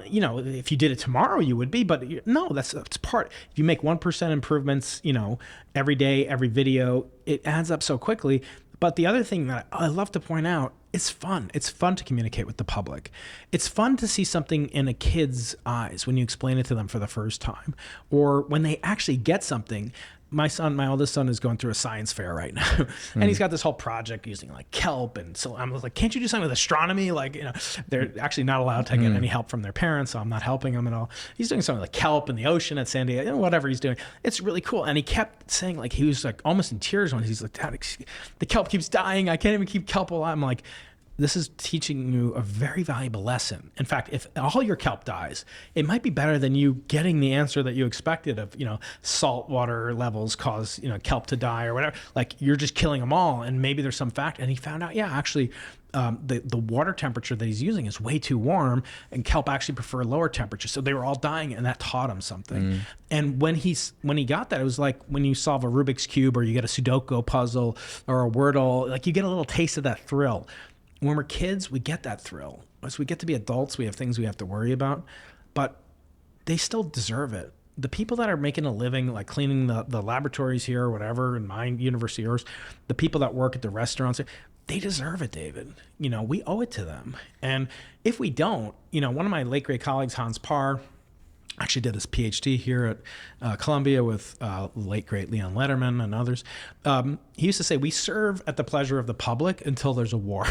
[SPEAKER 2] You know, if you did it tomorrow, you would be. But no, that's part. If you make 1% improvements, you know, every day, every video, it adds up so quickly. But the other thing that I love to point out, it's fun. It's fun to communicate with the public. It's fun to see something in a kid's eyes when you explain it to them for the first time, or when they actually get something. My oldest son is going through a science fair right now, and he's got this whole project using like kelp. And so I'm like, can't you do something with astronomy? Like, you know, they're actually not allowed to get any help from their parents, so I'm not helping him at all. He's doing something like kelp in the ocean at San Diego, you know, whatever he's doing. It's really cool. And he kept saying, like, he was like almost in tears when he's like, Dad, the kelp keeps dying. I can't even keep kelp alive. I'm like, this is teaching you a very valuable lesson. In fact, if all your kelp dies, it might be better than you getting the answer that you expected of, you know, salt water levels cause, you know, kelp to die or whatever. Like, you're just killing them all, and maybe there's some fact. And he found out, yeah, actually, the water temperature that he's using is way too warm, and kelp actually prefer lower temperatures. So they were all dying, and that taught him something. And when he got that, it was like when you solve a Rubik's Cube or you get a Sudoku puzzle or a Wordle, like, you get a little taste of that thrill. When we're kids, we get that thrill. As we get to be adults, we have things we have to worry about, but they still deserve it. The people that are making a living, like cleaning the laboratories here or whatever, in my university or yours, the people that work at the restaurants, they deserve it, David. You know, we owe it to them. And if we don't, you know, one of my late great colleagues, Hans Parr, actually did his PhD here at Columbia with late great Leon Letterman and others. He used to say, we serve at the pleasure of the public until there's a war,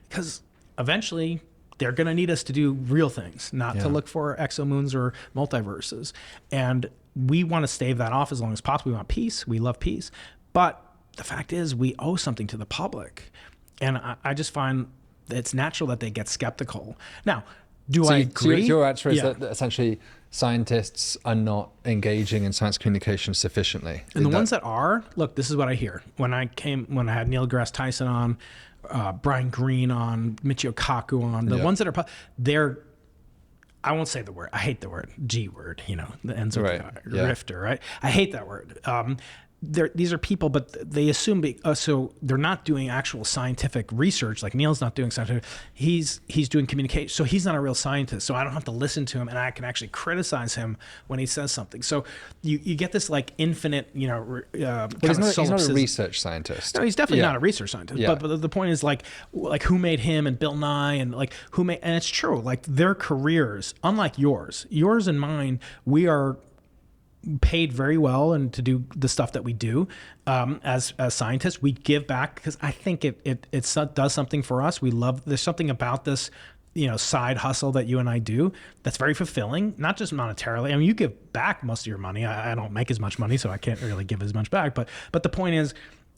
[SPEAKER 2] because eventually they're going to need us to do real things, not to look for exomoons or multiverses. And we want to stave that off as long as possible. We want peace. We love peace. But the fact is, we owe something to the public. And I just find it's natural that they get skeptical. Now, I agree?
[SPEAKER 1] So your answer is that essentially scientists are not engaging in science communication sufficiently.
[SPEAKER 2] And the ones that are, look, this is what I hear. When I had Neil deGrasse Tyson on, Brian Green on, Michio Kaku on, the ones that are, they're, I won't say the word. I hate the word, G word, you know, the ends with rifter, right? I hate that word. these are people, but they assume so they're not doing actual scientific research. Like Neil's not doing scientific. He's doing communication. So he's not a real scientist. So I don't have to listen to him, and I can actually criticize him when he says something. So you get this like infinite,
[SPEAKER 1] he's not a research scientist.
[SPEAKER 2] No, he's definitely not a research scientist.
[SPEAKER 1] Yeah.
[SPEAKER 2] But the point is like who made him and Bill Nye and like and it's true. Like their careers, unlike yours and mine, we are paid very well and to do the stuff that we do as scientists. We give back because I think it does something for us. There's something about this side hustle that you and I do that's very fulfilling, not just monetarily. I mean, you give back most of your money. I don't make as much money, so I can't really give as much back, but the point is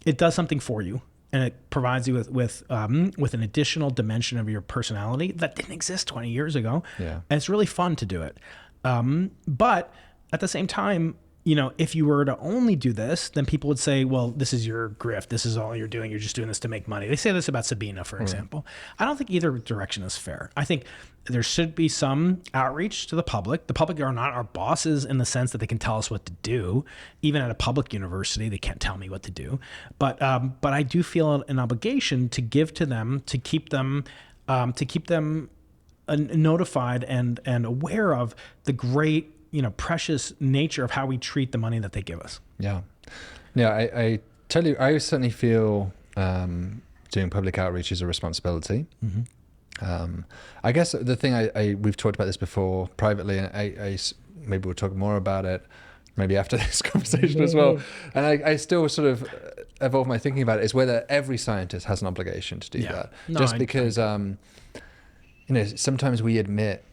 [SPEAKER 2] it does something for you, and it provides you with an additional dimension of your personality that didn't exist 20 years ago.
[SPEAKER 1] Yeah.
[SPEAKER 2] And it's really fun to do it. But at the same time, if you were to only do this, then people would say, well, this is your grift. This is all you're doing. You're just doing this to make money. They say this about Sabina, for example. I don't think either direction is fair. I think there should be some outreach to the public. The public are not our bosses in the sense that they can tell us what to do. Even at a public university, they can't tell me what to do. But I do feel an obligation to give to them, to keep them notified and aware of the great, precious nature of how we treat the money that they give us.
[SPEAKER 1] Yeah. I tell you, I certainly feel doing public outreach is a responsibility. Mm-hmm. I guess the thing we've talked about this before privately, and I maybe we'll talk more about it maybe after this conversation as well. And I still sort of evolve my thinking about it is whether every scientist has an obligation to do that. Just because, sometimes we admit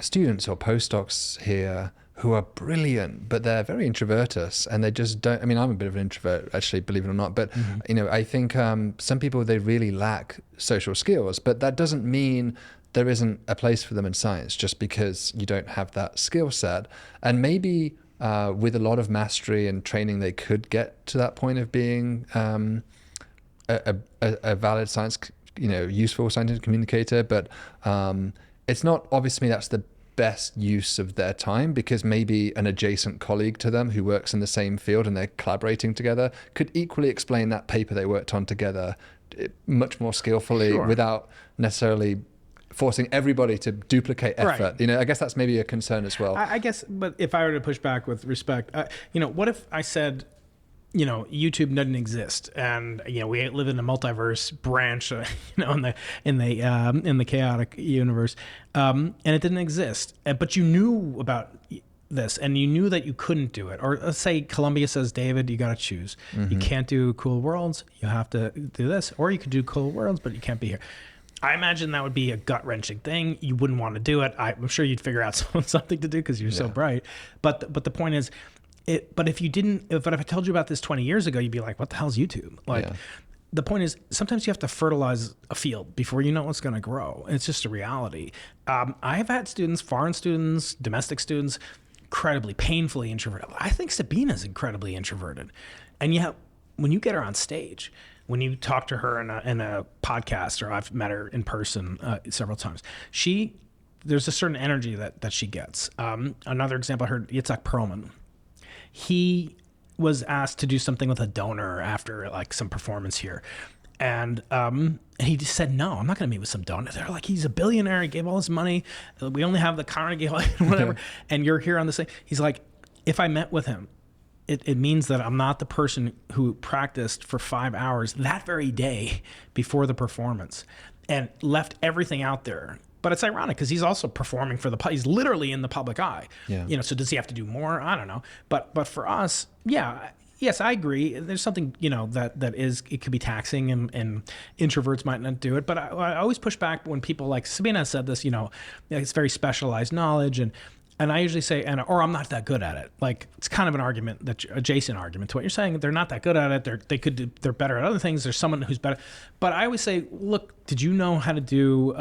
[SPEAKER 1] students or postdocs here who are brilliant, but they're very introvertus and they just don't, I'm a bit of an introvert actually, believe it or not, but I think some people, they really lack social skills, but that doesn't mean there isn't a place for them in science just because you don't have that skill set. And maybe with a lot of mastery and training, they could get to that point of being a valid science, useful scientific communicator, but it's not, obviously that's the best use of their time, because maybe an adjacent colleague to them who works in the same field and they're collaborating together could equally explain that paper they worked on together much more skillfully without necessarily forcing everybody to duplicate effort. Right. I guess that's maybe a concern as well.
[SPEAKER 2] I guess, but if I were to push back with respect, what if I said, YouTube doesn't exist, and we live in a multiverse branch, in the chaotic universe, and it didn't exist, but you knew about this, and you knew that you couldn't do it. Or let's say Columbia says, David, you got to choose. Mm-hmm. You can't do Cool Worlds. You have to do this, or you could do Cool Worlds, but you can't be here. I imagine that would be a gut-wrenching thing. You wouldn't want to do it. I'm sure you'd figure out something to do because you're so bright. But the point is, but if I told you about this 20 years ago, you'd be like, what the hell is YouTube? The point is, sometimes you have to fertilize a field before you know what's going to grow. It's just a reality. I have had students, foreign students, domestic students, incredibly painfully introverted. I think Sabina's incredibly introverted. And yet, when you get her on stage, when you talk to her in a podcast, or I've met her in person several times, there's a certain energy that she gets. Another example, I heard Yitzhak Perlman. He was asked to do something with a donor after some performance here. And he just said, no, I'm not going to meet with some donor. They're like, he's a billionaire. He gave all his money. We only have the Carnegie Hall, whatever. And you're here on this thing. He's like, if I met with him, it means that I'm not the person who practiced for 5 hours that very day before the performance and left everything out there. But it's ironic because he's also performing for he's literally in the public eye. Yeah. So does he have to do more? I don't know. But for us, yes, I agree. There's something, that is, it could be taxing and introverts might not do it. But I always push back when people like Sabina said this, it's very specialized knowledge. And I usually say, or I'm not that good at it. Like, it's kind of an argument, adjacent argument to what you're saying. They're not that good at it. They're better at other things. There's someone who's better. But I always say, look, did you know how to do,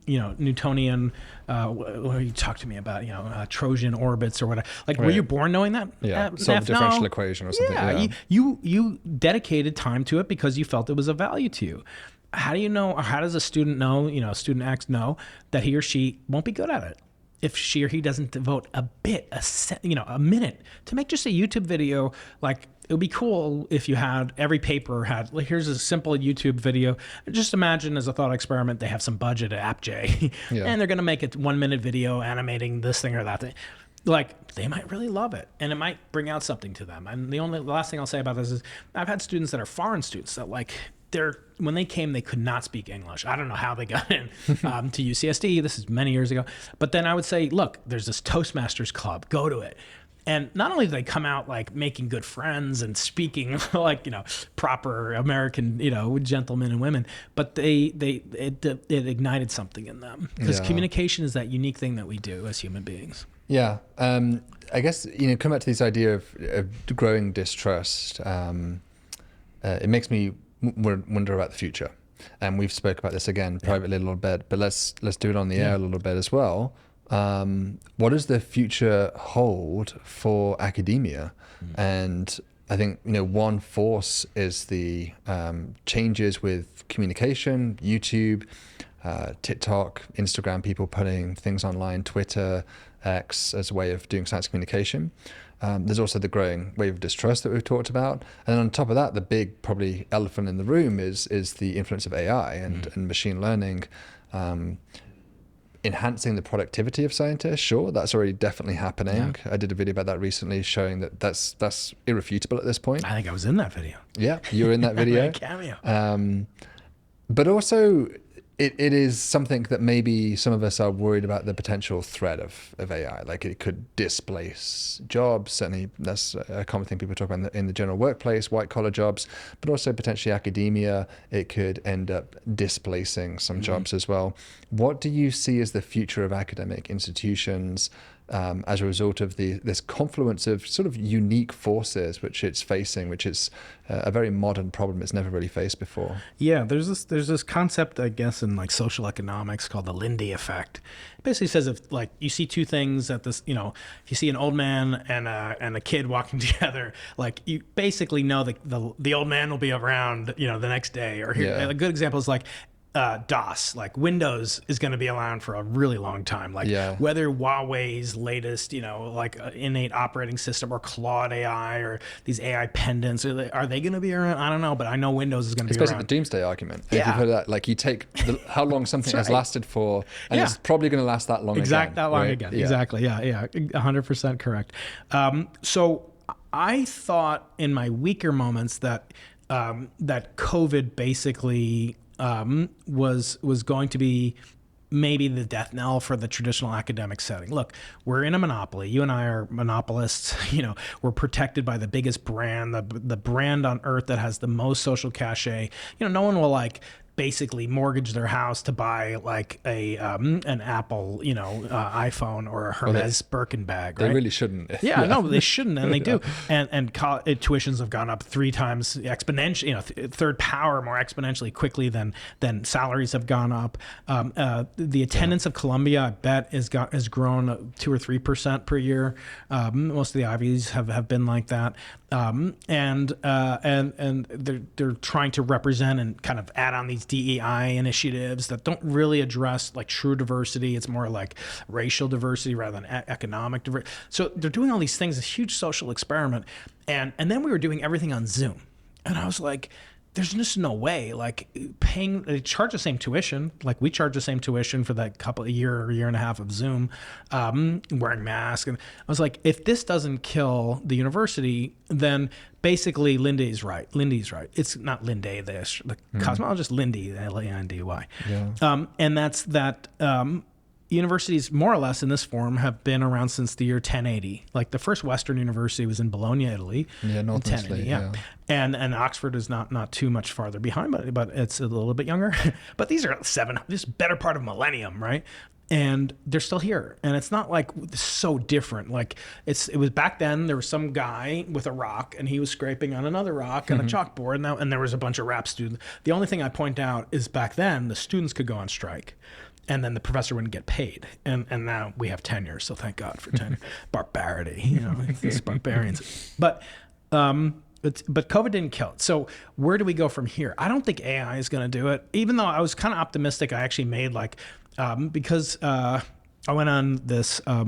[SPEAKER 2] Newtonian, what you talk to me about, Trojan orbits or whatever? Like, were you born knowing that?
[SPEAKER 1] Yeah, solve a differential equation or something.
[SPEAKER 2] Yeah, you dedicated time to it because you felt it was of value to you. How do you know, or how does a student know, student X know that he or she won't be good at it? if she or he doesn't devote a minute to make just a YouTube video. Like, it would be cool if you had every paper had, like, here's a simple YouTube video. Just imagine, as a thought experiment, they have some budget at AppJ and they're going to make a 1 minute video animating this thing or that thing. Like, they might really love it, and it might bring out something to them. And the last thing I'll say about this is I've had students that are foreign students that, like, when they came, they could not speak English. I don't know how they got in to UCSD. This is many years ago. But then I would say, look, there's this Toastmasters club. Go to it. And not only do they come out like making good friends and speaking like, proper American, gentlemen and women, but it ignited something in them, because communication is that unique thing that we do as human beings.
[SPEAKER 1] Yeah. I guess, come back to this idea of growing distrust. It makes me wonder about the future. And we've spoke about this again privately a little bit, but let's do it on the air a little bit as well. What does the future hold for academia? And I think, one force is the changes with communication, YouTube, TikTok, Instagram, people putting things online, Twitter, X as a way of doing science communication. There's also the growing wave of distrust that we've talked about. And on top of that, the big probably elephant in the room is the influence of AI and machine learning, enhancing the productivity of scientists. Sure, that's already definitely happening. I did a video about that recently showing that that's irrefutable at this point.
[SPEAKER 2] I think I was in that video.
[SPEAKER 1] Yeah, you were in that video.
[SPEAKER 2] Cameo.
[SPEAKER 1] But also, it is something that maybe some of us are worried about the potential threat of AI. Like, it could displace jobs. Certainly, that's a common thing people talk about in the general workplace, white collar jobs, but also potentially academia. It could end up displacing some jobs as well. What do you see as the future of academic institutions as a result of this confluence of sort of unique forces which it's facing, which is a very modern problem it's never really faced before?
[SPEAKER 2] Yeah, there's this concept, I guess, in like social economics called the Lindy effect. It basically says, if like you see two things at this, if you see an old man and a kid walking together, like, you basically know the old man will be around, the next day. Or a good example is like DOS, like Windows is going to be around for a really long time. Like whether Huawei's latest, innate operating system or Claude AI or these AI pendants, are they going to be around? I don't know, but I know Windows is going to be around.
[SPEAKER 1] It's basically the doomsday argument. If you've heard that, like, you take how long something has lasted for, and it's probably going to last that long again.
[SPEAKER 2] That long again. Yeah. Exactly. Yeah. 100% correct. So I thought in my weaker moments that COVID basically was going to be maybe the death knell for the traditional academic setting. Look, we're in a monopoly. You and I are monopolists. We're protected by the biggest brand, the brand on earth that has the most social cachet. No one will basically mortgage their house to buy like an Apple, iPhone or a Hermes Birkin bag. Right?
[SPEAKER 1] They really shouldn't.
[SPEAKER 2] No, they shouldn't, and they do. And tuitions have gone up 3 times exponentially, third power more exponentially quickly than salaries have gone up. The attendance of Columbia, I bet, has grown 2 or 3% per year. Most of the Ivies have been like that. And they're trying to represent and kind of add on these DEI initiatives that don't really address like true diversity. It's more like racial diversity rather than economic diversity. So they're doing all these things, this huge social experiment. And then we were doing everything on Zoom. And I was like, there's just no way, like, they charge the same tuition. Like, we charge the same tuition for that year and a half of Zoom, wearing masks. And I was like, if this doesn't kill the university, then basically Lindy's right. It's not Lindy, the cosmologist, Lindy, L-A-N-D-Y.
[SPEAKER 1] Yeah.
[SPEAKER 2] And that's that universities, more or less in this form, have been around since the year 1080. Like, the first Western university was in Bologna, Italy.
[SPEAKER 1] Yeah, North Italy. Yeah.
[SPEAKER 2] And Oxford is not too much farther behind, but it's a little bit younger. But these are this better part of millennium, right? And they're still here. And it's not like so different. Like, it was back then, there was some guy with a rock and he was scraping on another rock and a chalkboard, and there was a bunch of rap students. The only thing I point out is back then the students could go on strike. And then the professor wouldn't get paid. And now we have tenure, so thank God for tenure. Barbarity, these barbarians. But COVID didn't kill it. So where do we go from here? I don't think AI is going to do it. Even though I was kind of optimistic, I actually made because I went on this. I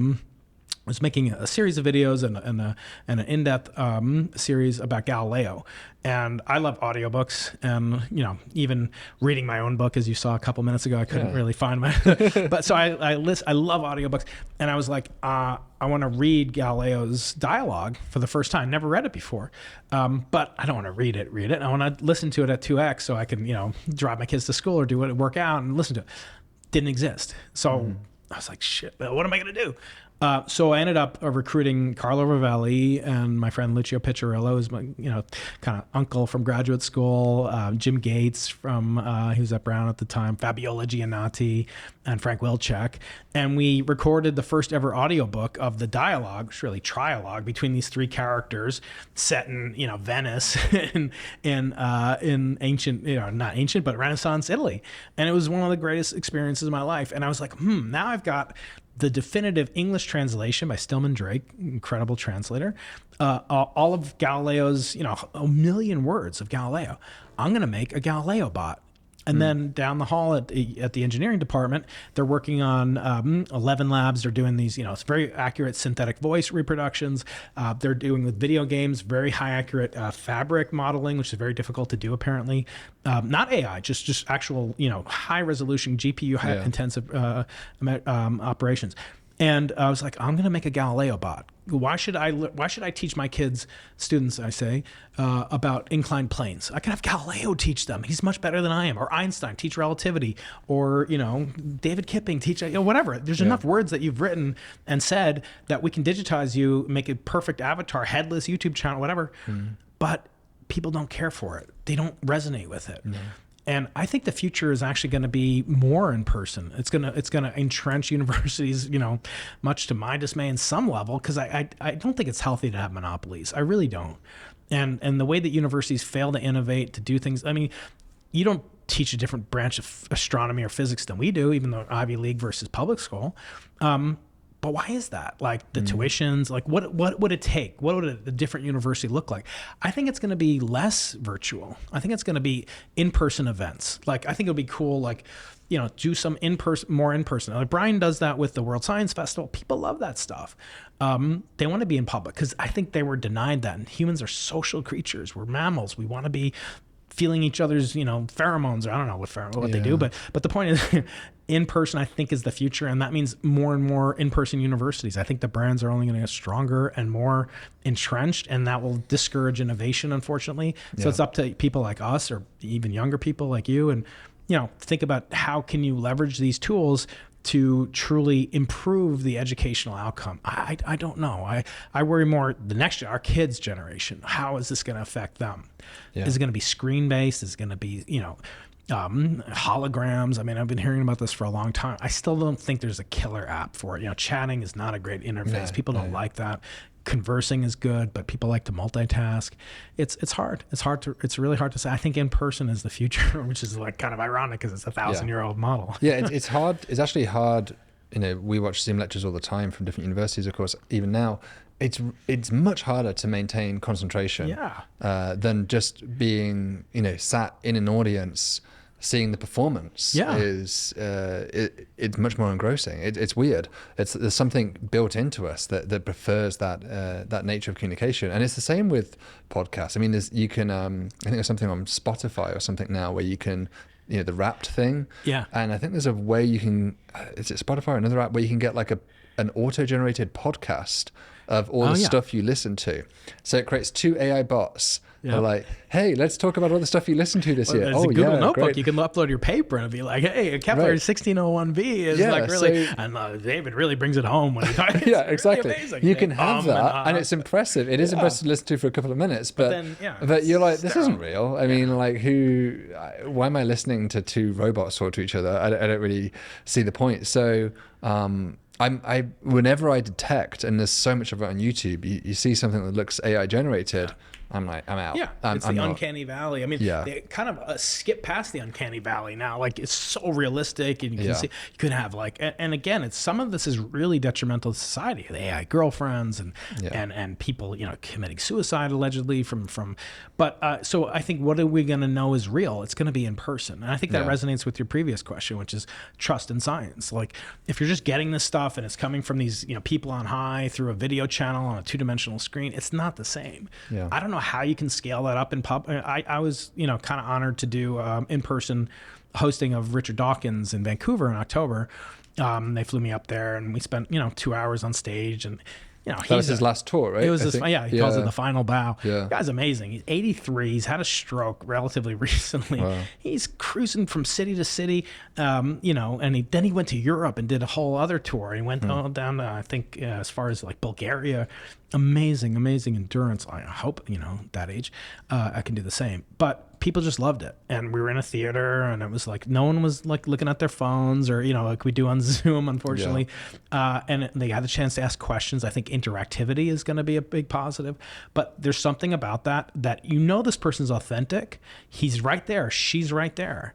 [SPEAKER 2] was making a series of videos and an in-depth series about Galileo. And I love audiobooks, and even reading my own book, as you saw a couple minutes ago, I couldn't really find my. But so I love audiobooks, and I was like, I want to read Galileo's dialogue for the first time. Never read it before, but I don't want to read it. I want to listen to it at 2x so I can drive my kids to school or work out and listen to it. Didn't exist, so I was like, shit. What am I gonna do? So I ended up recruiting Carlo Rovelli and my friend Lucio Piccirillo, who's my kind of uncle from graduate school, Jim Gates from he was at Brown at the time, Fabiola Giannati, and Frank Wilczek, and we recorded the first ever audiobook of the dialogue, which is really trialogue between these three characters, set in Venice in ancient not ancient but Renaissance Italy, and it was one of the greatest experiences of my life. And I was like, now I've got the definitive English translation by Stillman Drake, incredible translator, all of Galileo's, a million words of Galileo. I'm going to make a Galileo bot. And then down the hall at the engineering department, they're working on 11 labs. They're doing these, it's very accurate synthetic voice reproductions. They're doing with video games, very high accurate fabric modeling, which is very difficult to do apparently. Not AI, just actual, high resolution GPU intensive operations. And I was like, I'm going to make a Galileo bot. Why should I teach my students, I say, about inclined planes? I can have Galileo teach them. He's much better than I am. Or Einstein teach relativity. Or, David Kipping teach, whatever. There's enough words that you've written and said that we can digitize you, make a perfect avatar, headless YouTube channel, whatever. But people don't care for it. They don't resonate with it. And I think the future is actually going to be more in person. It's going to entrench universities, much to my dismay in some level, because I don't think it's healthy to have monopolies. I really don't. And the way that universities fail to innovate, to do things, I mean, you don't teach a different branch of astronomy or physics than we do, even though Ivy League versus public school. But why is that? Like the tuitions, like what would it take? What would a different university look like? I think it's going to be less virtual. I think it's going to be in-person events. Like I think it would be cool, like, do some more in-person. Like Brian does that with the World Science Festival. People love that stuff. They want to be in public because I think they were denied that. And humans are social creatures. We're mammals. We want to be feeling each other's, pheromones, or I don't know what they do, but the point is in person, I think, is the future. And that means more and more in-person universities. I think the brands are only going to get stronger and more entrenched, and that will discourage innovation, unfortunately. So it's up to people like us, or even younger people like you, and, think about how can you leverage these tools to truly improve the educational outcome. I don't know. I worry more our kids' generation. How is this going to affect them? Is it going to be screen-based? Is it going to be, holograms? I mean, I've been hearing about this for a long time. I still don't think there's a killer app for it. Chatting is not a great interface. People don't like that. Conversing is good, but people like to multitask. It's hard. It's really hard to say. I think in person is the future, which is like kind of ironic because it's a 1,000-year-old model.
[SPEAKER 1] It's hard. It's actually hard. We watch Zoom lectures all the time from different universities, of course. Even now, it's much harder to maintain concentration than just being sat in an audience. Seeing the performance is it's much more engrossing. It's weird. There's something built into us that prefers that nature of communication, and it's the same with podcasts. I mean, you can I think there's something on Spotify or something now where you can the Wrapped thing. And I think there's a way you can is it Spotify or another app where you can get like an auto-generated podcast of all the stuff you listen to. So it creates 2 AI bots. They're like, hey, let's talk about all the stuff you listened to this year.
[SPEAKER 2] It's a Google Notebook.
[SPEAKER 1] Great.
[SPEAKER 2] You can upload your paper and be like, hey, Kepler 1601b is like really, and David really brings it home when he talks.
[SPEAKER 1] Exactly.
[SPEAKER 2] Really
[SPEAKER 1] you can have that, and it's impressive. It is impressive to listen to for a couple of minutes, but you're like, this isn't real. I mean, like, why am I listening to 2 robots talk to each other? I don't really see the point. So, whenever I detect, and there's so much of it on YouTube, you see something that looks AI generated, I'm out.
[SPEAKER 2] Yeah, it's
[SPEAKER 1] I'm
[SPEAKER 2] the
[SPEAKER 1] not.
[SPEAKER 2] uncanny valley. I mean,
[SPEAKER 1] Yeah.
[SPEAKER 2] they kind of skip past the uncanny valley now. Like, it's so realistic, and you can see you could have like, and again, it's some of this is really detrimental to society. The AI girlfriends and people, you know, committing suicide allegedly from. But so I think what are we going to know is real? It's going to be in person, and I think that resonates with your previous question, which is trust in science. Like, if you're just getting this stuff and it's coming from these, you know, people on high through a video channel on a 2-dimensional screen, it's not the same.
[SPEAKER 1] Yeah.
[SPEAKER 2] I don't know how you can scale that up in pub. I was, you know, kind of honored to do in-person hosting of Richard Dawkins in Vancouver in October. They flew me up there, and we spent, you know, 2 hours on stage, and you know,
[SPEAKER 1] That was his last tour, right?
[SPEAKER 2] It was he calls it the final bow.
[SPEAKER 1] Yeah.
[SPEAKER 2] The guy's amazing. He's 83. He's had a stroke relatively recently.
[SPEAKER 1] Wow.
[SPEAKER 2] He's cruising from city to city, you know, and then he went to Europe and did a whole other tour. He went all down to, I think, as far as like Bulgaria. Amazing endurance. I hope, you know, that age, I can do the same. But people just loved it. And we were in a theater, and it was like no one was like looking at their phones or, you know, like we do on Zoom, unfortunately. And they had the chance to ask questions. I think interactivity is going to be a big positive. But there's something about that, you know, this person's authentic. He's right there. She's right there.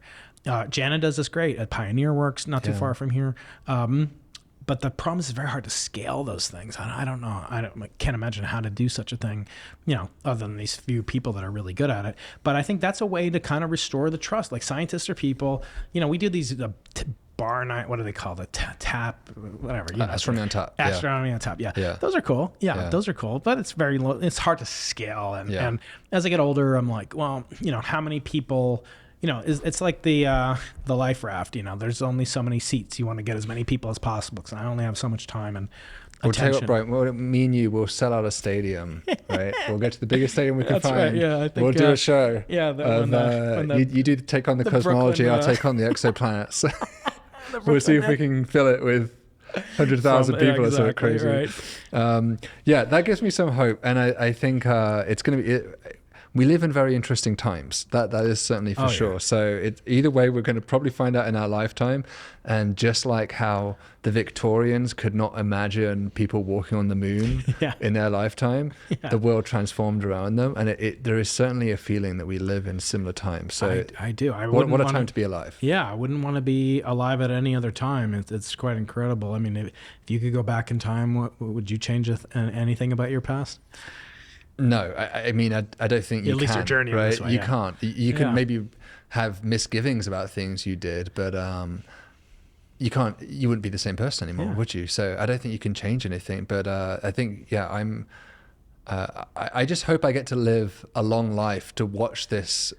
[SPEAKER 2] Jana does this great at Pioneer Works, not too far from here. But the problem is it's very hard to scale those things. I don't know. I can't imagine how to do such a thing, you know, other than these few people that are really good at it. But I think that's a way to kind of restore the trust. Like, scientists are people, you know, we do these bar night, what do they call it? Tap, whatever. You know,
[SPEAKER 1] Astronomy on Tap.
[SPEAKER 2] Astronomy on Tap. Yeah. Those are cool. Yeah, those are cool. But it's very low. It's hard to scale. And as I get older, I'm like, well, you know, how many people... You know, it's like the life raft. You know, there's only so many seats. You want to get as many people as possible because I only have so much time and attention.
[SPEAKER 1] We'll tell you what, Brian, me and you will sell out a stadium, right? We'll get to the biggest stadium we can find.
[SPEAKER 2] Right. Yeah, I think
[SPEAKER 1] we'll do a show.
[SPEAKER 2] Yeah,
[SPEAKER 1] you do take on the cosmology, I'll take on the exoplanets. We'll see if we can fill it with 100,000 people or something crazy.
[SPEAKER 2] Right.
[SPEAKER 1] That gives me some hope, and I think it's going to be. We live in very interesting times. That is certainly for sure. So either way, we're going to probably find out in our lifetime. And just like how the Victorians could not imagine people walking on the moon in their lifetime, the world transformed around them. And there is certainly a feeling that we live in similar times. So
[SPEAKER 2] I do.
[SPEAKER 1] What a time to be alive.
[SPEAKER 2] Yeah, I wouldn't want to be alive at any other time. It's quite incredible. I mean, if you could go back in time, what would you change anything about your past?
[SPEAKER 1] No, I mean, I don't think you can.
[SPEAKER 2] At least your journey,
[SPEAKER 1] right?
[SPEAKER 2] This way,
[SPEAKER 1] you can't. You can maybe have misgivings about things you did, but you can't. You wouldn't be the same person anymore, would you? So I don't think you can change anything. But I think, I just hope I get to live a long life to watch this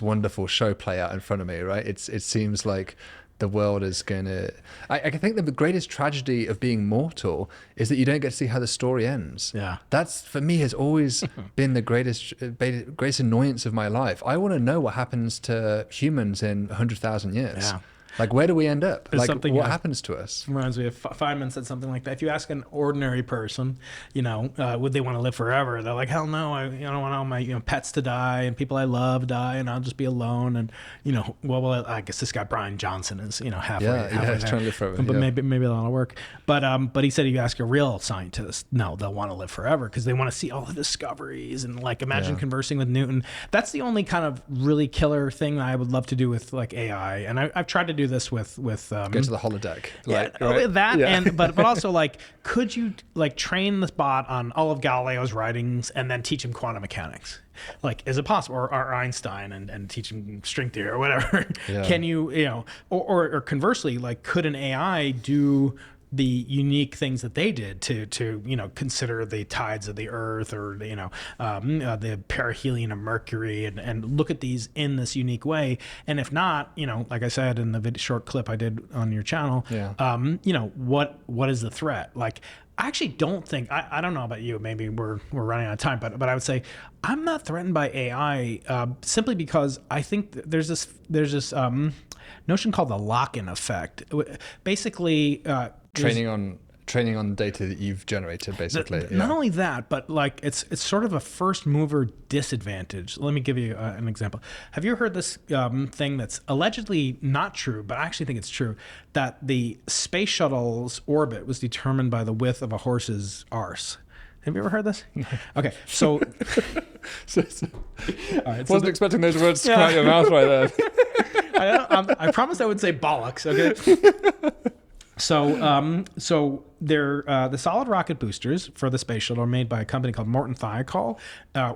[SPEAKER 1] wonderful show play out in front of me. Right? It seems like the world is going to... I think that the greatest tragedy of being mortal is that you don't get to see how the story ends.
[SPEAKER 2] Yeah.
[SPEAKER 1] That's, for me, has always been the greatest annoyance of my life. I want to know what happens to humans in 100,000 years. Yeah. Like, where do we end up?
[SPEAKER 2] There's
[SPEAKER 1] like, what happens to us?
[SPEAKER 2] Reminds me of Feynman said something like that. If you ask an ordinary person, you know, would they want to live forever? They're like, hell no, I don't want all my pets to die and people I love die and I'll just be alone. And, I guess this guy Brian Johnson is, halfway
[SPEAKER 1] he's trying to live forever.
[SPEAKER 2] But maybe that'll work. But he said if you ask a real scientist, no, they'll want to live forever because they want to see all the discoveries and like imagine conversing with Newton. That's the only kind of really killer thing I would love to do with like AI. And I've tried to do this with go
[SPEAKER 1] to the holodeck,
[SPEAKER 2] but also like, could you like train this bot on all of Galileo's writings and then teach him quantum mechanics? Like, is it possible? Or Einstein and teach him string theory or whatever? Can you or conversely, like, could an AI do the unique things that they did to consider the tides of the earth or the perihelion of Mercury and look at these in this unique way? And if not, like I said in the short clip I did on your channel, what is the threat? Like, I actually don't think, I don't know about you, maybe we're running out of time, but I would say I'm not threatened by AI simply because I think there's this notion called the lock-in effect. Basically,
[SPEAKER 1] training on data that you've generated, basically.
[SPEAKER 2] Not only that, but like it's sort of a first mover disadvantage. Let me give you an example. Have you heard this thing that's allegedly not true, but I actually think it's true, that the space shuttle's orbit was determined by the width of a horse's arse? Have you ever heard this? Okay, so all right,
[SPEAKER 1] Wasn't expecting those words to come out of your mouth right there.
[SPEAKER 2] I promised I would say bollocks. Okay. So they're the solid rocket boosters for the space shuttle are made by a company called Morton Thiokol,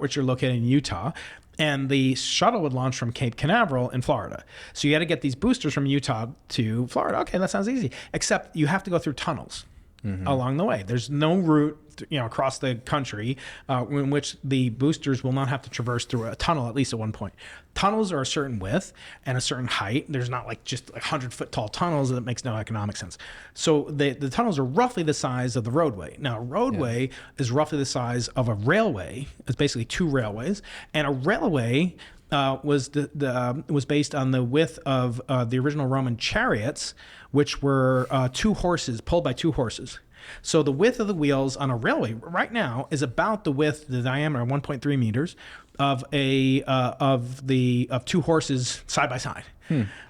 [SPEAKER 2] which are located in Utah. And the shuttle would launch from Cape Canaveral in Florida. So you had to get these boosters from Utah to Florida. Okay, that sounds easy. Except you have to go through tunnels along the way. There's no route, across the country in which the boosters will not have to traverse through a tunnel, at least at one point. Tunnels are a certain width and a certain height. There's not like just 100-foot tall tunnels. That makes no economic sense. So the tunnels are roughly the size of the roadway. Now, a roadway is roughly the size of a railway. It's basically 2 railways. And a railway was based on the width of the original Roman chariots, which were 2 horses, pulled by 2 horses. So the width of the wheels on a railway right now is about the diameter, 1.3 meters, of 2 horses side by side.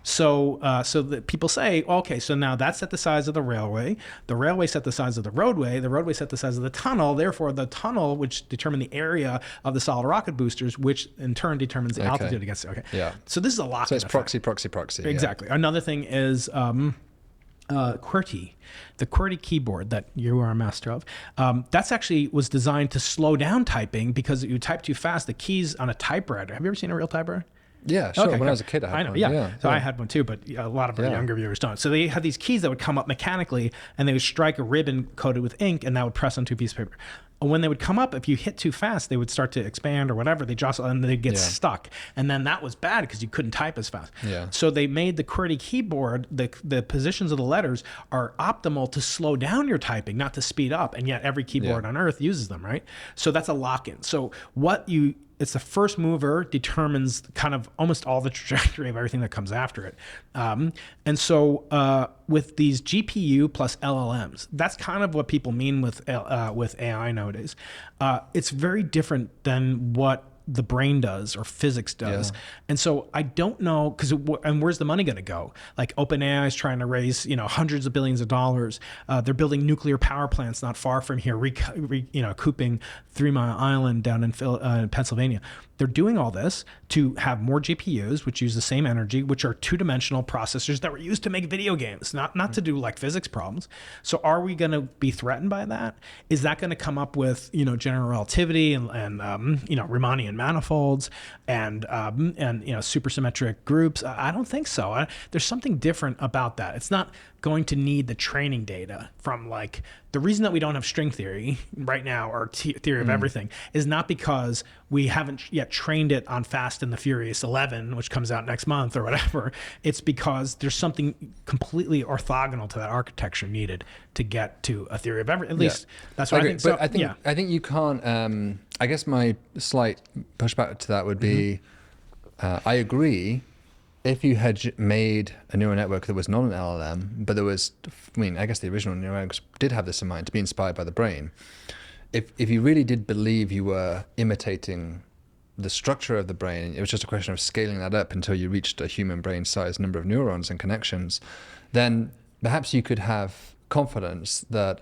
[SPEAKER 2] So that people say, okay, so now that's set the size of the railway set the size of the roadway set the size of the tunnel. Therefore, the tunnel, which determined the area of the solid rocket boosters, which in turn determines the altitude against it. Okay.
[SPEAKER 1] Yeah.
[SPEAKER 2] So this is a lock.
[SPEAKER 1] So it's proxy.
[SPEAKER 2] Exactly. Yeah. Another thing is QWERTY, the QWERTY keyboard that you are a master of. That's actually was designed to slow down typing because if you type too fast, the keys on a typewriter. Have you ever seen a real typewriter?
[SPEAKER 1] Yeah, sure. When I was a kid, I had
[SPEAKER 2] know.
[SPEAKER 1] one.
[SPEAKER 2] Yeah. So I had one too, but a lot of our younger viewers don't. So they had these keys that would come up mechanically, and they would strike a ribbon coated with ink, and that would press onto a piece of paper. When they would come up, if you hit too fast, they would start to expand or whatever. They jostle and they'd get stuck. And then that was bad because you couldn't type as fast.
[SPEAKER 1] Yeah.
[SPEAKER 2] So they made the QWERTY keyboard, the positions of the letters are optimal to slow down your typing, not to speed up. And yet every keyboard on Earth uses them, right? So that's a lock-in. So it's the first mover determines kind of almost all the trajectory of everything that comes after it. And so with these GPU plus LLMs, that's kind of what people mean with AI nowadays. It's very different than what the brain does or physics does. Yeah. And so I don't know, and where's the money going to go? Like OpenAI is trying to raise, hundreds of billions of dollars. They're building nuclear power plants not far from here, recouping 3 Mile Island down in Pennsylvania. They're doing all this to have more GPUs, which use the same energy, which are 2-dimensional processors that were used to make video games, not to do like physics problems. So are we going to be threatened by that? Is that going to come up with, general relativity and Riemannian manifolds and supersymmetric groups? I don't think so. There's something different about that. It's not going to need the training data from like the reason that we don't have string theory right now or theory of everything is not because we haven't yet trained it on Fast and the Furious 11, which comes out next month or whatever. It's because there's something completely orthogonal to that architecture needed to get to a theory of everything. At least that's what I think.
[SPEAKER 1] But I think you can't. I guess my slight pushback to that would be, I agree. If you had made a neural network that was not an LLM, but there was, I guess the original neural networks did have this in mind, to be inspired by the brain. If you really did believe you were imitating the structure of the brain, it was just a question of scaling that up until you reached a human brain-sized number of neurons and connections, then perhaps you could have confidence that,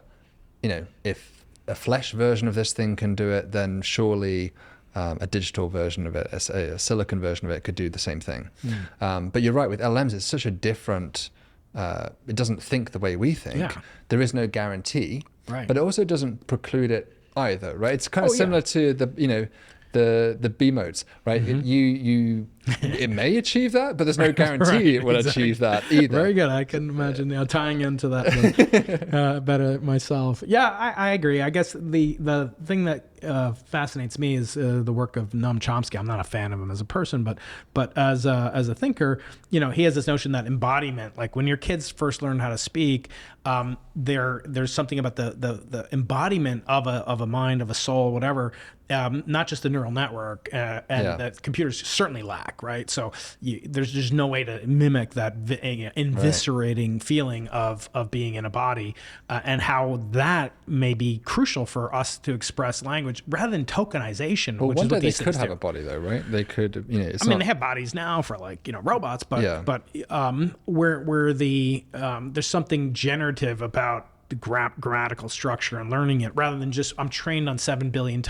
[SPEAKER 1] if a flesh version of this thing can do it, then surely a digital version of it, a silicon version of it could do the same thing. But you're right, with LLMs, it's such a different, it doesn't think the way we think. Yeah. There is no guarantee,
[SPEAKER 2] right.
[SPEAKER 1] But it also doesn't preclude it either, right? It's kind of similar to the B modes, right? It may achieve that, but there's no guarantee it will achieve that either.
[SPEAKER 2] Very good. I can imagine tying into that better myself. Yeah, I agree. I guess the thing that fascinates me is the work of Noam Chomsky. I'm not a fan of him as a person, but as a thinker, he has this notion that embodiment, like when your kids first learn how to speak, there's something about the embodiment of a mind, of a soul, whatever. Not just the neural network, and that computers certainly lack, right? So there's just no way to mimic that inviscerating feeling of being in a body, and how that may be crucial for us to express language rather than tokenization.
[SPEAKER 1] Well,
[SPEAKER 2] which
[SPEAKER 1] one
[SPEAKER 2] is
[SPEAKER 1] day
[SPEAKER 2] what
[SPEAKER 1] they
[SPEAKER 2] these
[SPEAKER 1] could
[SPEAKER 2] things
[SPEAKER 1] have
[SPEAKER 2] do.
[SPEAKER 1] a body though, right? They could,
[SPEAKER 2] they have bodies now for robots, but where there's something generative about the grammatical structure and learning it, rather than just, I'm trained on 7 trillion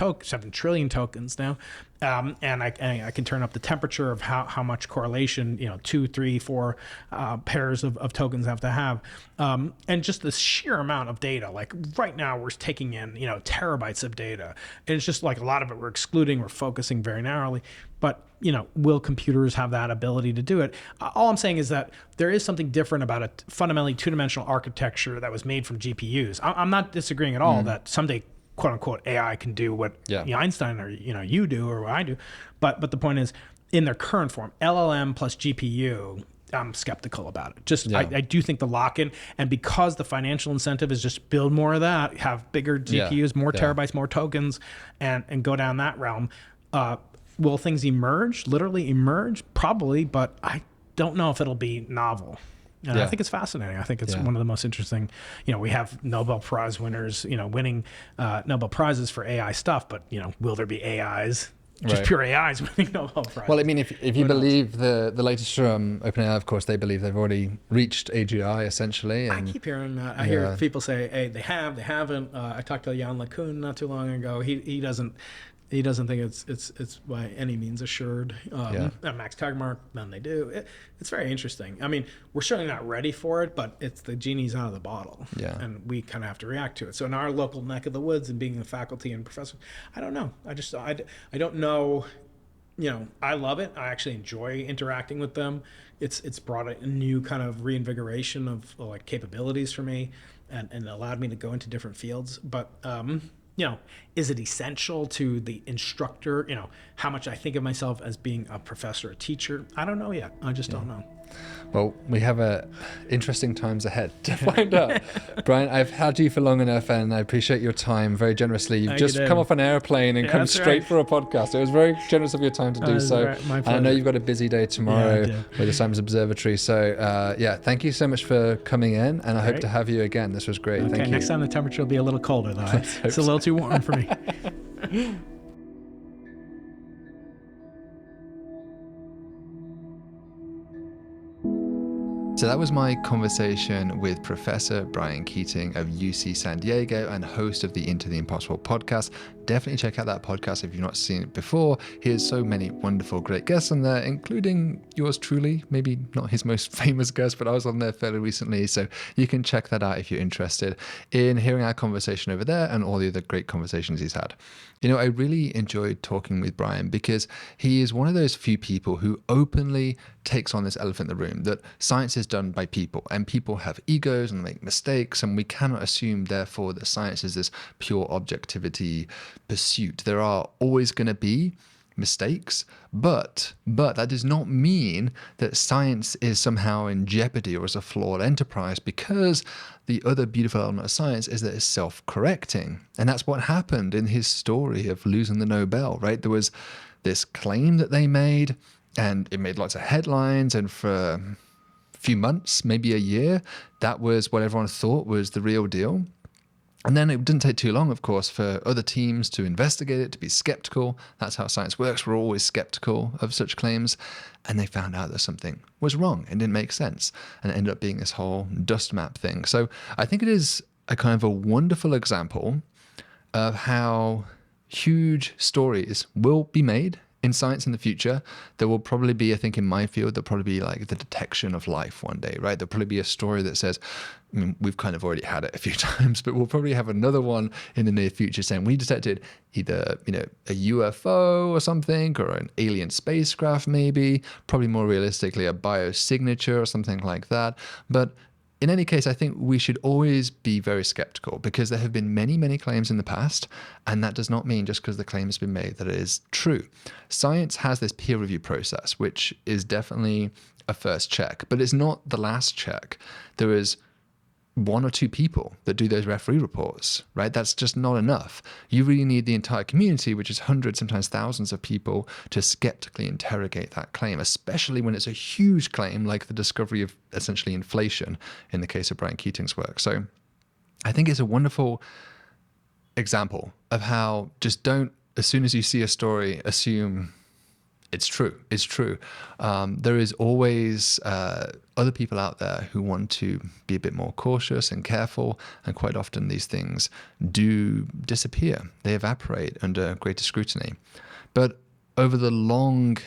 [SPEAKER 2] tokens now. And I can turn up the temperature of how much correlation, 2, 3, 4 pairs of tokens have to have. And just the sheer amount of data, like right now we're taking in, terabytes of data. And it's just like a lot of it we're excluding, we're focusing very narrowly. But, will computers have that ability to do it? All I'm saying is that there is something different about a fundamentally two-dimensional architecture that was made from GPUs. I'm not disagreeing at all that someday, quote unquote, AI can do what Einstein or you do or what I do, but the point is, in their current form, LLM plus GPU, I'm skeptical about it. I do think the lock-in, and because the financial incentive is just build more of that, have bigger GPUs, more terabytes, more tokens, and go down that realm. Will things literally emerge? Probably, but I don't know if it'll be novel. I think it's fascinating. I think it's one of the most interesting. We have Nobel Prize winners, winning Nobel Prizes for AI stuff, but will there be AIs? Just pure AIs winning Nobel Prize.
[SPEAKER 1] Well, I mean, if you believe the latest from OpenAI, of course, they believe they've already reached AGI essentially. And
[SPEAKER 2] I keep hearing that. I hear people say, "Hey, they haven't." I talked to Jan LeCun not too long ago. He doesn't think it's by any means assured. And Max Tegmark, then they do. It's very interesting. I mean, we're certainly not ready for it, but it's the genie's out of the bottle. And we kind of have to react to it. So in our local neck of the woods, and being a faculty and professor, I don't know. I don't know. I love it. I actually enjoy interacting with them. It's brought a new kind of reinvigoration of like capabilities for me, and allowed me to go into different fields. But is it essential to the instructor? How much I think of myself as being a professor, a teacher? I don't know yet. I just don't know.
[SPEAKER 1] Well, we have interesting times ahead to find out. Brian, I've had you for long enough, and I appreciate your time very generously. You've just come off an airplane and come straight for a podcast. It was very generous of your time to do so. And I know you've got a busy day tomorrow with the Science Observatory. So thank you so much for coming in, and I hope to have you again. This was great. Thank you.
[SPEAKER 2] Next time the temperature will be a little colder, though. It's a little too warm for me.
[SPEAKER 1] So that was my conversation with Professor Brian Keating of UC San Diego and host of the Into the Impossible podcast. Definitely check out that podcast if you've not seen it before. He has so many wonderful, great guests on there, including yours truly. Maybe not his most famous guest, but I was on there fairly recently. So you can check that out if you're interested in hearing our conversation over there and all the other great conversations he's had. I really enjoyed talking with Brian because he is one of those few people who openly takes on this elephant in the room, that science is done by people and people have egos and make mistakes, and we cannot assume, therefore, that science is this pure objectivity pursuit. There are always going to be mistakes, but that does not mean that science is somehow in jeopardy or is a flawed enterprise, because the other beautiful element of science is that it's self-correcting. And that's what happened in his story of losing the Nobel, right? There was this claim that they made, and it made lots of headlines, and for a few months, maybe a year, that was what everyone thought was the real deal. And then it didn't take too long, of course, for other teams to investigate it, to be skeptical. That's how science works. We're always skeptical of such claims. And they found out that something was wrong and didn't make sense. And it ended up being this whole dust map thing. So I think it is a kind of a wonderful example of how huge stories will be made in science in the future. There will probably be, I think in my field, there'll probably be like the detection of life one day, right? There'll probably be a story that says, I mean, we've kind of already had it a few times, but we'll probably have another one in the near future saying we detected either, a UFO or something, or an alien spacecraft maybe, probably more realistically a biosignature or something like that. But in any case, I think we should always be very skeptical, because there have been many, many claims in the past, and that does not mean just because the claim has been made that it is true. Science has this peer review process, which is definitely a first check, but it's not the last check. There is one or two people that do those referee reports, right? That's just not enough. You really need the entire community, which is hundreds, sometimes thousands of people, to skeptically interrogate that claim, especially when it's a huge claim like the discovery of essentially inflation in the case of Brian Keating's work. So I think it's a wonderful example of how just don't, as soon as you see a story, assume It's true. It's true. There is always other people out there who want to be a bit more cautious and careful, and quite often these things do disappear. They evaporate under greater scrutiny. But over the long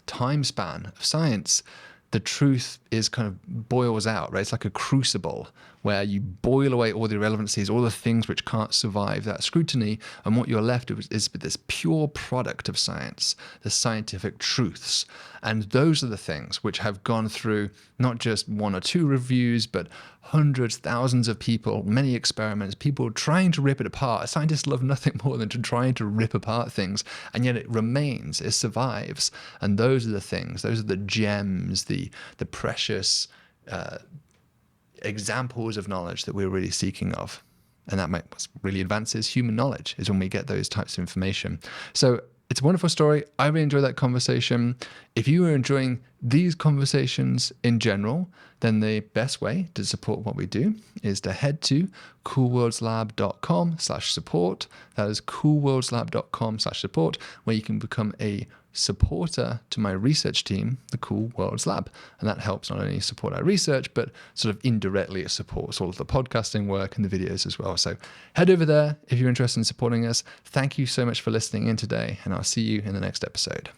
[SPEAKER 1] time span of science, the truth is kind of boils out, right? It's like a crucible where you boil away all the irrelevancies, all the things which can't survive that scrutiny, and what you're left with is this pure product of science, the scientific truths. And those are the things which have gone through not just one or two reviews, but hundreds, thousands of people, many experiments, people trying to rip it apart. Scientists love nothing more than to trying to rip apart things, and yet it remains, it survives. And those are the things, those are the gems, the precious examples of knowledge that we're really seeking of. And that what really advances human knowledge, is when we get those types of information. So it's a wonderful story. I really enjoyed that conversation. If you are enjoying these conversations in general, then the best way to support what we do is to head to coolworldslab.com/support. That is coolworldslab.com/support, where you can become a supporter to my research team, the Cool Worlds Lab. And that helps not only support our research, but sort of indirectly it supports all of the podcasting work and the videos as well. So head over there if you're interested in supporting us. Thank you so much for listening in today, and I'll see you in the next episode.